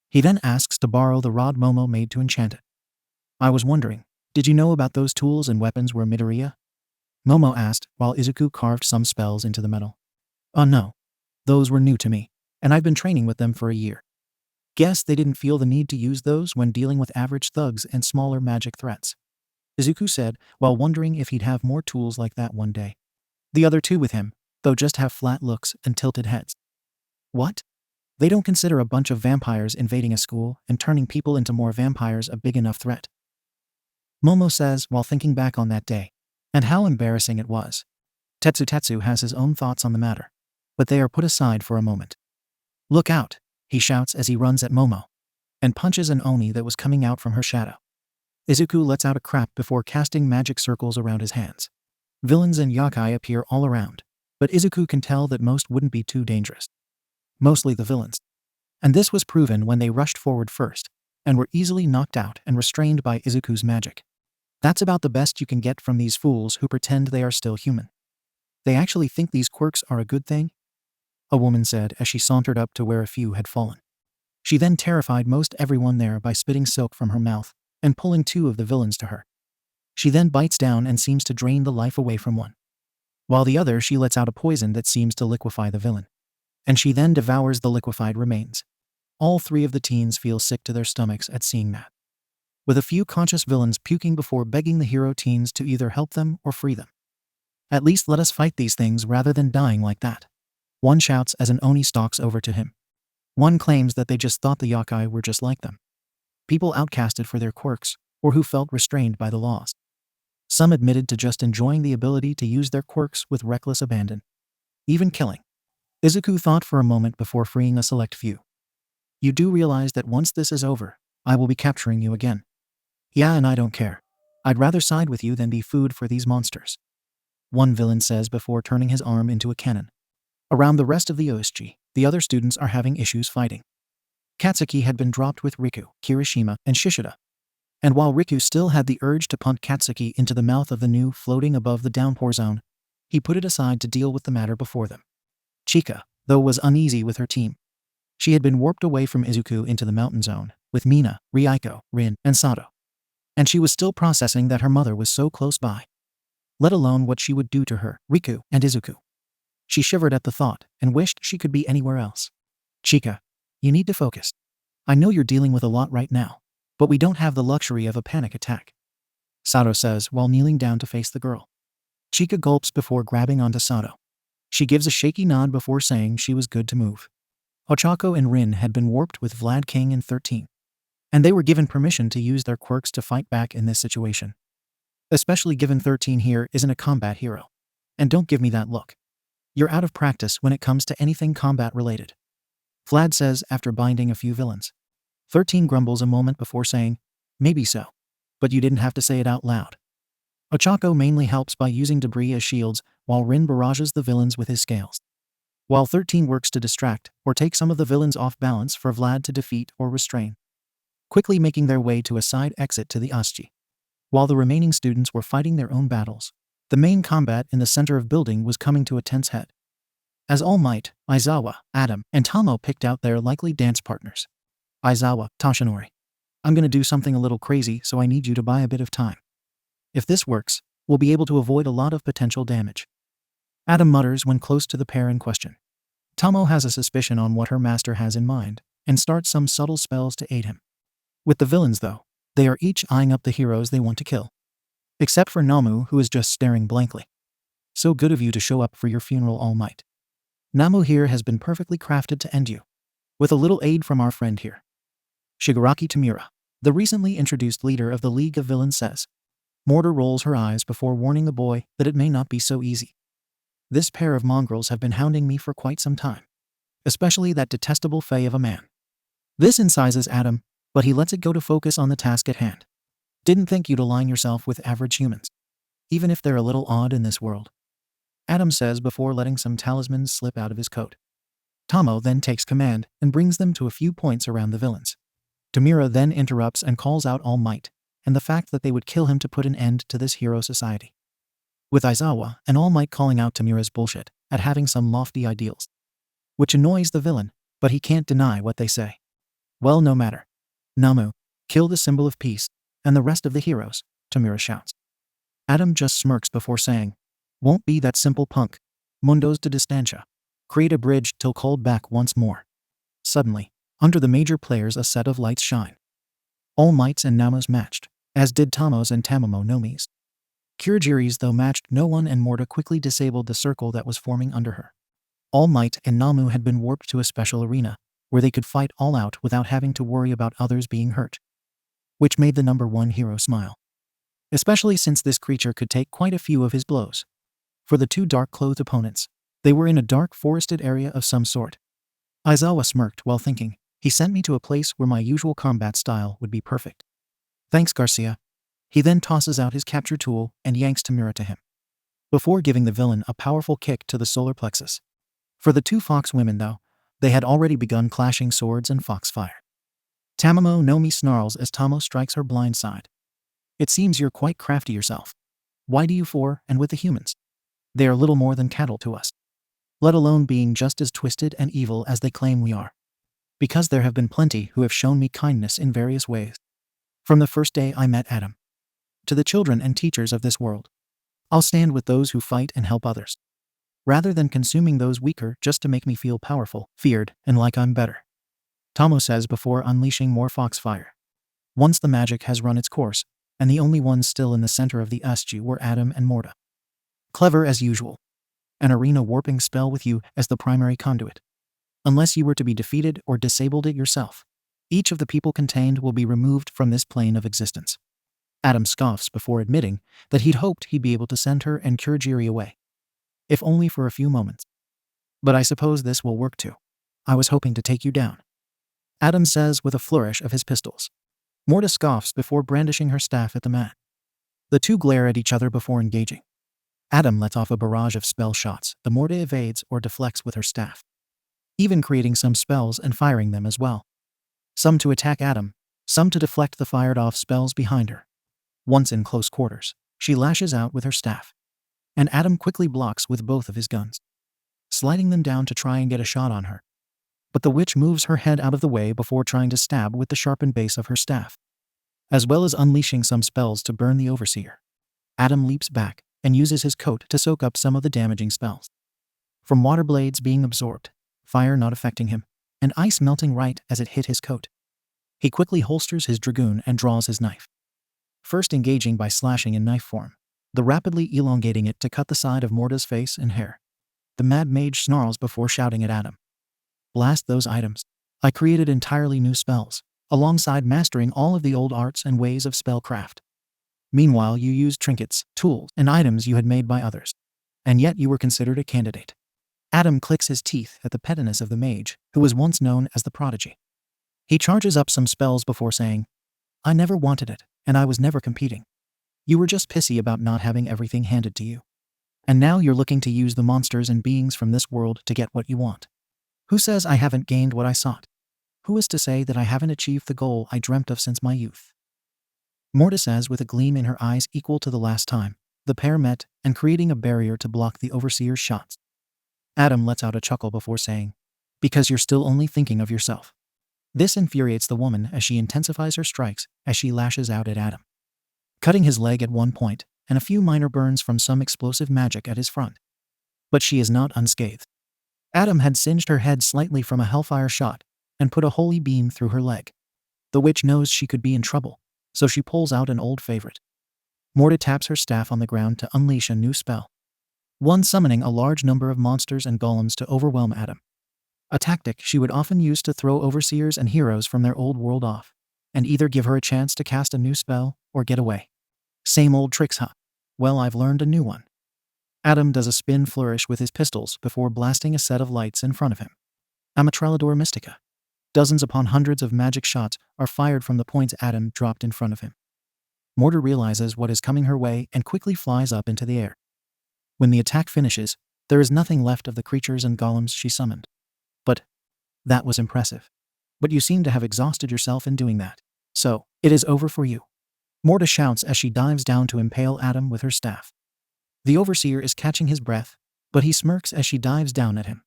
He then asks to borrow the rod Momo made to enchant it. I was wondering, did you know about those tools and weapons were Midoriya? Momo asked while Izuku carved some spells into the metal. Oh no. Those were new to me, and I've been training with them for a year. Guess they didn't feel the need to use those when dealing with average thugs and smaller magic threats. Izuku said, while wondering if he'd have more tools like that one day. The other two with him, though, just have flat looks and tilted heads. What? They don't consider a bunch of vampires invading a school and turning people into more vampires a big enough threat. Momo says while thinking back on that day, and how embarrassing it was. Tetsu has his own thoughts on the matter, but they are put aside for a moment. Look out, he shouts as he runs at Momo, and punches an Oni that was coming out from her shadow. Izuku lets out a crap before casting magic circles around his hands. Villains and Yakai appear all around, but Izuku can tell that most wouldn't be too dangerous. Mostly the villains. And this was proven when they rushed forward first, and were easily knocked out and restrained by Izuku's magic. That's about the best you can get from these fools who pretend they are still human. They actually think these quirks are a good thing? A woman said as she sauntered up to where a few had fallen. She then terrified most everyone there by spitting silk from her mouth and pulling two of the villains to her. She then bites down and seems to drain the life away from one. While the other she lets out a poison that seems to liquefy the villain. And she then devours the liquefied remains. All three of the teens feel sick to their stomachs at seeing that. With a few conscious villains puking before begging the hero teens to either help them or free them. At least let us fight these things rather than dying like that. One shouts as an Oni stalks over to him. One claims that they just thought the Yakai were just like them. People outcasted for their quirks, or who felt restrained by the laws. Some admitted to just enjoying the ability to use their quirks with reckless abandon. Even killing. Izuku thought for a moment before freeing a select few. You do realize that once this is over, I will be capturing you again. Yeah, and I don't care. I'd rather side with you than be food for these monsters. One villain says before turning his arm into a cannon. Around the rest of the OSG, the other students are having issues fighting. Katsuki had been dropped with Riku, Kirishima, and Shishida. And while Riku still had the urge to punt Katsuki into the mouth of the new floating above the downpour zone, he put it aside to deal with the matter before them. Chika, though, was uneasy with her team. She had been warped away from Izuku into the mountain zone, with Mina, Ryuko, Rin, and Sato. And she was still processing that her mother was so close by. Let alone what she would do to her, Riku, and Izuku. She shivered at the thought, and wished she could be anywhere else. Chika, you need to focus. I know you're dealing with a lot right now, but we don't have the luxury of a panic attack. Sato says while kneeling down to face the girl. Chika gulps before grabbing onto Sato. She gives a shaky nod before saying she was good to move. Ochako and Rin had been warped with Vlad King and 13. And they were given permission to use their quirks to fight back in this situation. Especially given 13 here isn't a combat hero. And don't give me that look. You're out of practice when it comes to anything combat related. Vlad says after binding a few villains. 13 grumbles a moment before saying, maybe so. But you didn't have to say it out loud. Ochako mainly helps by using debris as shields, while Rin barrages the villains with his scales. While 13 works to distract or take some of the villains off balance for Vlad to defeat or restrain. Quickly making their way to a side exit to the Asji. While the remaining students were fighting their own battles, the main combat in the center of building was coming to a tense head. As All Might, Aizawa, Adam, and Tamo picked out their likely dance partners. Aizawa, Toshinori. I'm gonna do something a little crazy, so I need you to buy a bit of time. If this works, we'll be able to avoid a lot of potential damage. Adam mutters when close to the pair in question. Tamo has a suspicion on what her master has in mind, and starts some subtle spells to aid him. With the villains though, they are each eyeing up the heroes they want to kill. Except for Namu, who is just staring blankly. So good of you to show up for your funeral, All Might. Namu here has been perfectly crafted to end you. With a little aid from our friend here. Shigaraki Tamura, the recently introduced leader of the League of Villains, says. Mortar rolls her eyes before warning the boy that it may not be so easy. This pair of mongrels have been hounding me for quite some time. Especially that detestable Fae of a man. This incises Adam, but he lets it go to focus on the task at hand. Didn't think you'd align yourself with average humans, even if they're a little odd in this world, Adam says before letting some talismans slip out of his coat. Tomo then takes command and brings them to a few points around the villains. Tamira then interrupts and calls out All Might, and the fact that they would kill him to put an end to this hero society. With Aizawa and All Might calling out Tamira's bullshit at having some lofty ideals, which annoys the villain, but he can't deny what they say. Well, no matter. Namu, kill the symbol of peace, and the rest of the heroes, Tamira shouts. Adam just smirks before saying, won't be that simple punk. Mundos de distancia. Create a bridge till called back once more. Suddenly, under the major players a set of lights shine. All Might's and Namu's matched, as did Tomo's and Tamamo Nomi's. Kurogiri's though matched no one, and Morta quickly disabled the circle that was forming under her. All Might and Namu had been warped to a special arena, where they could fight all out without having to worry about others being hurt. Which made the number one hero smile. Especially since this creature could take quite a few of his blows. For the two dark-clothed opponents, they were in a dark forested area of some sort. Aizawa smirked while thinking, he sent me to a place where my usual combat style would be perfect. Thanks, Garcia. He then tosses out his capture tool and yanks Tamira to him, before giving the villain a powerful kick to the solar plexus. For the two fox women, though, they had already begun clashing swords and foxfire. Tamamo Nomi snarls as Tomo strikes her blind side. It seems you're quite crafty yourself. Why do you for and with the humans? They are little more than cattle to us, let alone being just as twisted and evil as they claim we are. Because there have been plenty who have shown me kindness in various ways. From the first day I met Adam. To the children and teachers of this world. I'll stand with those who fight and help others, rather than consuming those weaker just to make me feel powerful, feared, and like I'm better. Tomo says before unleashing more foxfire. Once the magic has run its course, and the only ones still in the center of the SG were Adam and Morta. Clever as usual. An arena warping spell with you as the primary conduit. Unless you were to be defeated or disabled it yourself, each of the people contained will be removed from this plane of existence. Adam scoffs before admitting that he'd hoped he'd be able to send her and Kurogiri away. If only for a few moments. But I suppose this will work too. I was hoping to take you down, Adam says with a flourish of his pistols. Morta scoffs before brandishing her staff at the mat. The two glare at each other before engaging. Adam lets off a barrage of spell shots the Morta evades or deflects with her staff, even creating some spells and firing them as well. Some to attack Adam, some to deflect the fired-off spells behind her. Once in close quarters, she lashes out with her staff, and Adam quickly blocks with both of his guns, sliding them down to try and get a shot on her. But the witch moves her head out of the way before trying to stab with the sharpened base of her staff, as well as unleashing some spells to burn the overseer. Adam leaps back and uses his coat to soak up some of the damaging spells. From water blades being absorbed, fire not affecting him, and ice melting right as it hit his coat. He quickly holsters his dragoon and draws his knife, first engaging by slashing in knife form, the rapidly elongating it to cut the side of Morta's face and hair. The mad mage snarls before shouting at Adam. Blast those items. I created entirely new spells, alongside mastering all of the old arts and ways of spellcraft. Meanwhile, you used trinkets, tools, and items you had made by others, and yet you were considered a candidate. Adam clicks his teeth at the pettiness of the mage, who was once known as the prodigy. He charges up some spells before saying, I never wanted it, and I was never competing. You were just pissy about not having everything handed to you. And now you're looking to use the monsters and beings from this world to get what you want. Who says I haven't gained what I sought? Who is to say that I haven't achieved the goal I dreamt of since my youth? Morta says with a gleam in her eyes equal to the last time the pair met and creating a barrier to block the overseer's shots. Adam lets out a chuckle before saying, because you're still only thinking of yourself. This infuriates the woman as she intensifies her strikes as she lashes out at Adam, cutting his leg at one point and a few minor burns from some explosive magic at his front. But she is not unscathed. Adam had singed her head slightly from a hellfire shot and put a holy beam through her leg. The witch knows she could be in trouble, so she pulls out an old favorite. Morta taps her staff on the ground to unleash a new spell, one summoning a large number of monsters and golems to overwhelm Adam. A tactic she would often use to throw overseers and heroes from their old world off, and either give her a chance to cast a new spell or get away. Same old tricks, huh? Well, I've learned a new one. Adam does a spin flourish with his pistols before blasting a set of lights in front of him. Ametralladora Mystica. Dozens upon hundreds of magic shots are fired from the points Adam dropped in front of him. Morta realizes what is coming her way and quickly flies up into the air. When the attack finishes, there is nothing left of the creatures and golems she summoned. But that was impressive. But you seem to have exhausted yourself in doing that. So, it is over for you. Morta shouts as she dives down to impale Adam with her staff. The Overseer is catching his breath, but he smirks as she dives down at him.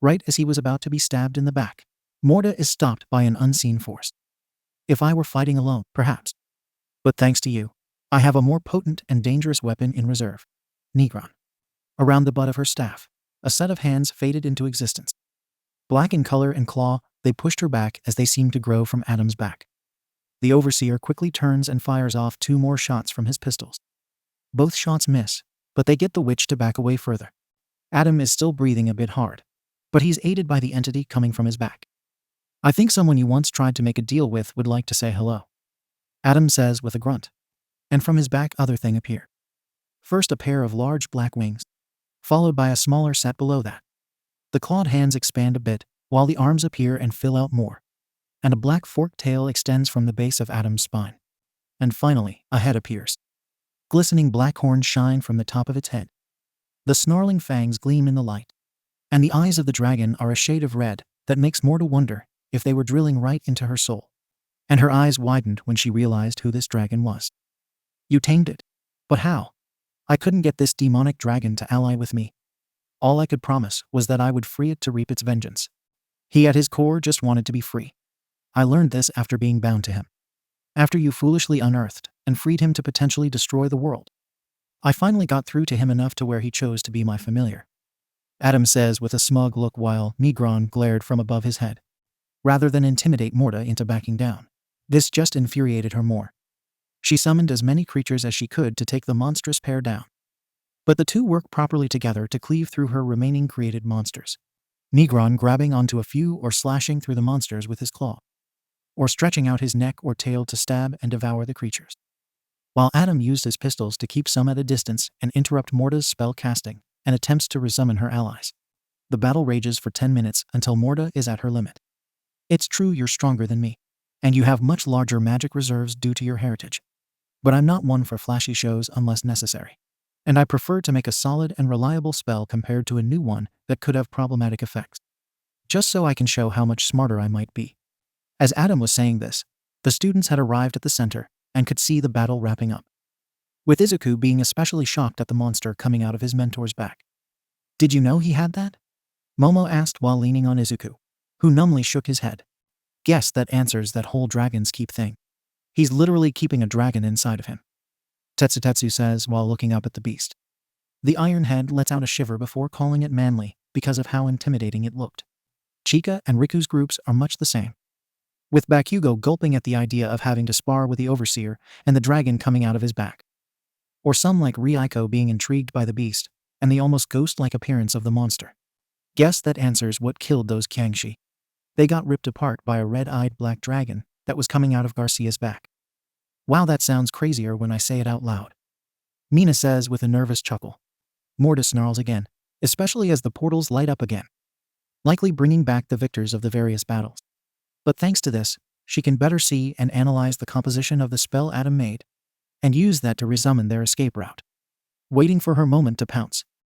Right as he was about to be stabbed in the back, Morta is stopped by an unseen force. If I were fighting alone, perhaps. But thanks to you, I have a more potent and dangerous weapon in reserve. Negron. Around the butt of her staff, a set of hands faded into existence. Black in color and claw, they pushed her back as they seemed to grow from Adam's back. The Overseer quickly turns and fires off 2 more shots from his pistols. Both shots miss, but they get the witch to back away further. Adam is still breathing a bit hard, but he's aided by the entity coming from his back. I think someone you once tried to make a deal with would like to say hello. Adam says with a grunt. And from his back other thing appear. First a pair of large black wings, followed by a smaller set below that. The clawed hands expand a bit, while the arms appear and fill out more. And a black forked tail extends from the base of Adam's spine. And finally, a head appears. Glistening black horns shine from the top of its head. The snarling fangs gleam in the light. And the eyes of the dragon are a shade of red that makes Morta wonder if they were drilling right into her soul. And her eyes widened when she realized who this dragon was. You tamed it. But how? I couldn't get this demonic dragon to ally with me. All I could promise was that I would free it to reap its vengeance. He at his core just wanted to be free. I learned this after being bound to him. After you foolishly unearthed and freed him to potentially destroy the world. I finally got through to him enough to where he chose to be my familiar. Adam says with a smug look while Negron glared from above his head. Rather than intimidate Morta into backing down, this just infuriated her more. She summoned as many creatures as she could to take the monstrous pair down. But the two work properly together to cleave through her remaining created monsters. Negron grabbing onto a few or slashing through the monsters with his claw. Or stretching out his neck or tail to stab and devour the creatures. While Adam used his pistols to keep some at a distance and interrupt Morta's spell casting and attempts to resummon her allies. The battle rages for 10 minutes until Morta is at her limit. It's true you're stronger than me, and you have much larger magic reserves due to your heritage. But I'm not one for flashy shows unless necessary. And I prefer to make a solid and reliable spell compared to a new one that could have problematic effects. Just so I can show how much smarter I might be. As Adam was saying this, the students had arrived at the center and could see the battle wrapping up. With Izuku being especially shocked at the monster coming out of his mentor's back. Did you know he had that? Momo asked while leaning on Izuku, who numbly shook his head. Guess that answers that whole dragons keep thing. He's literally keeping a dragon inside of him. Tetsutetsu says while looking up at the beast. The Iron Head lets out a shiver before calling it manly because of how intimidating it looked. Chika and Riku's groups are much the same. With Bakugo gulping at the idea of having to spar with the Overseer and the dragon coming out of his back. Or some like Ryuko being intrigued by the beast and the almost ghost-like appearance of the monster. Guess that answers what killed those Kyangshi. They got ripped apart by a red-eyed black dragon that was coming out of Garcia's back. Wow, that sounds crazier when I say it out loud. Mina says with a nervous chuckle. Morta snarls again, especially as the portals light up again. Likely bringing back the victors of the various battles. But thanks to this, she can better see and analyze the composition of the spell Adam made, and use that to resummon their escape route. Waiting for her moment to pounce,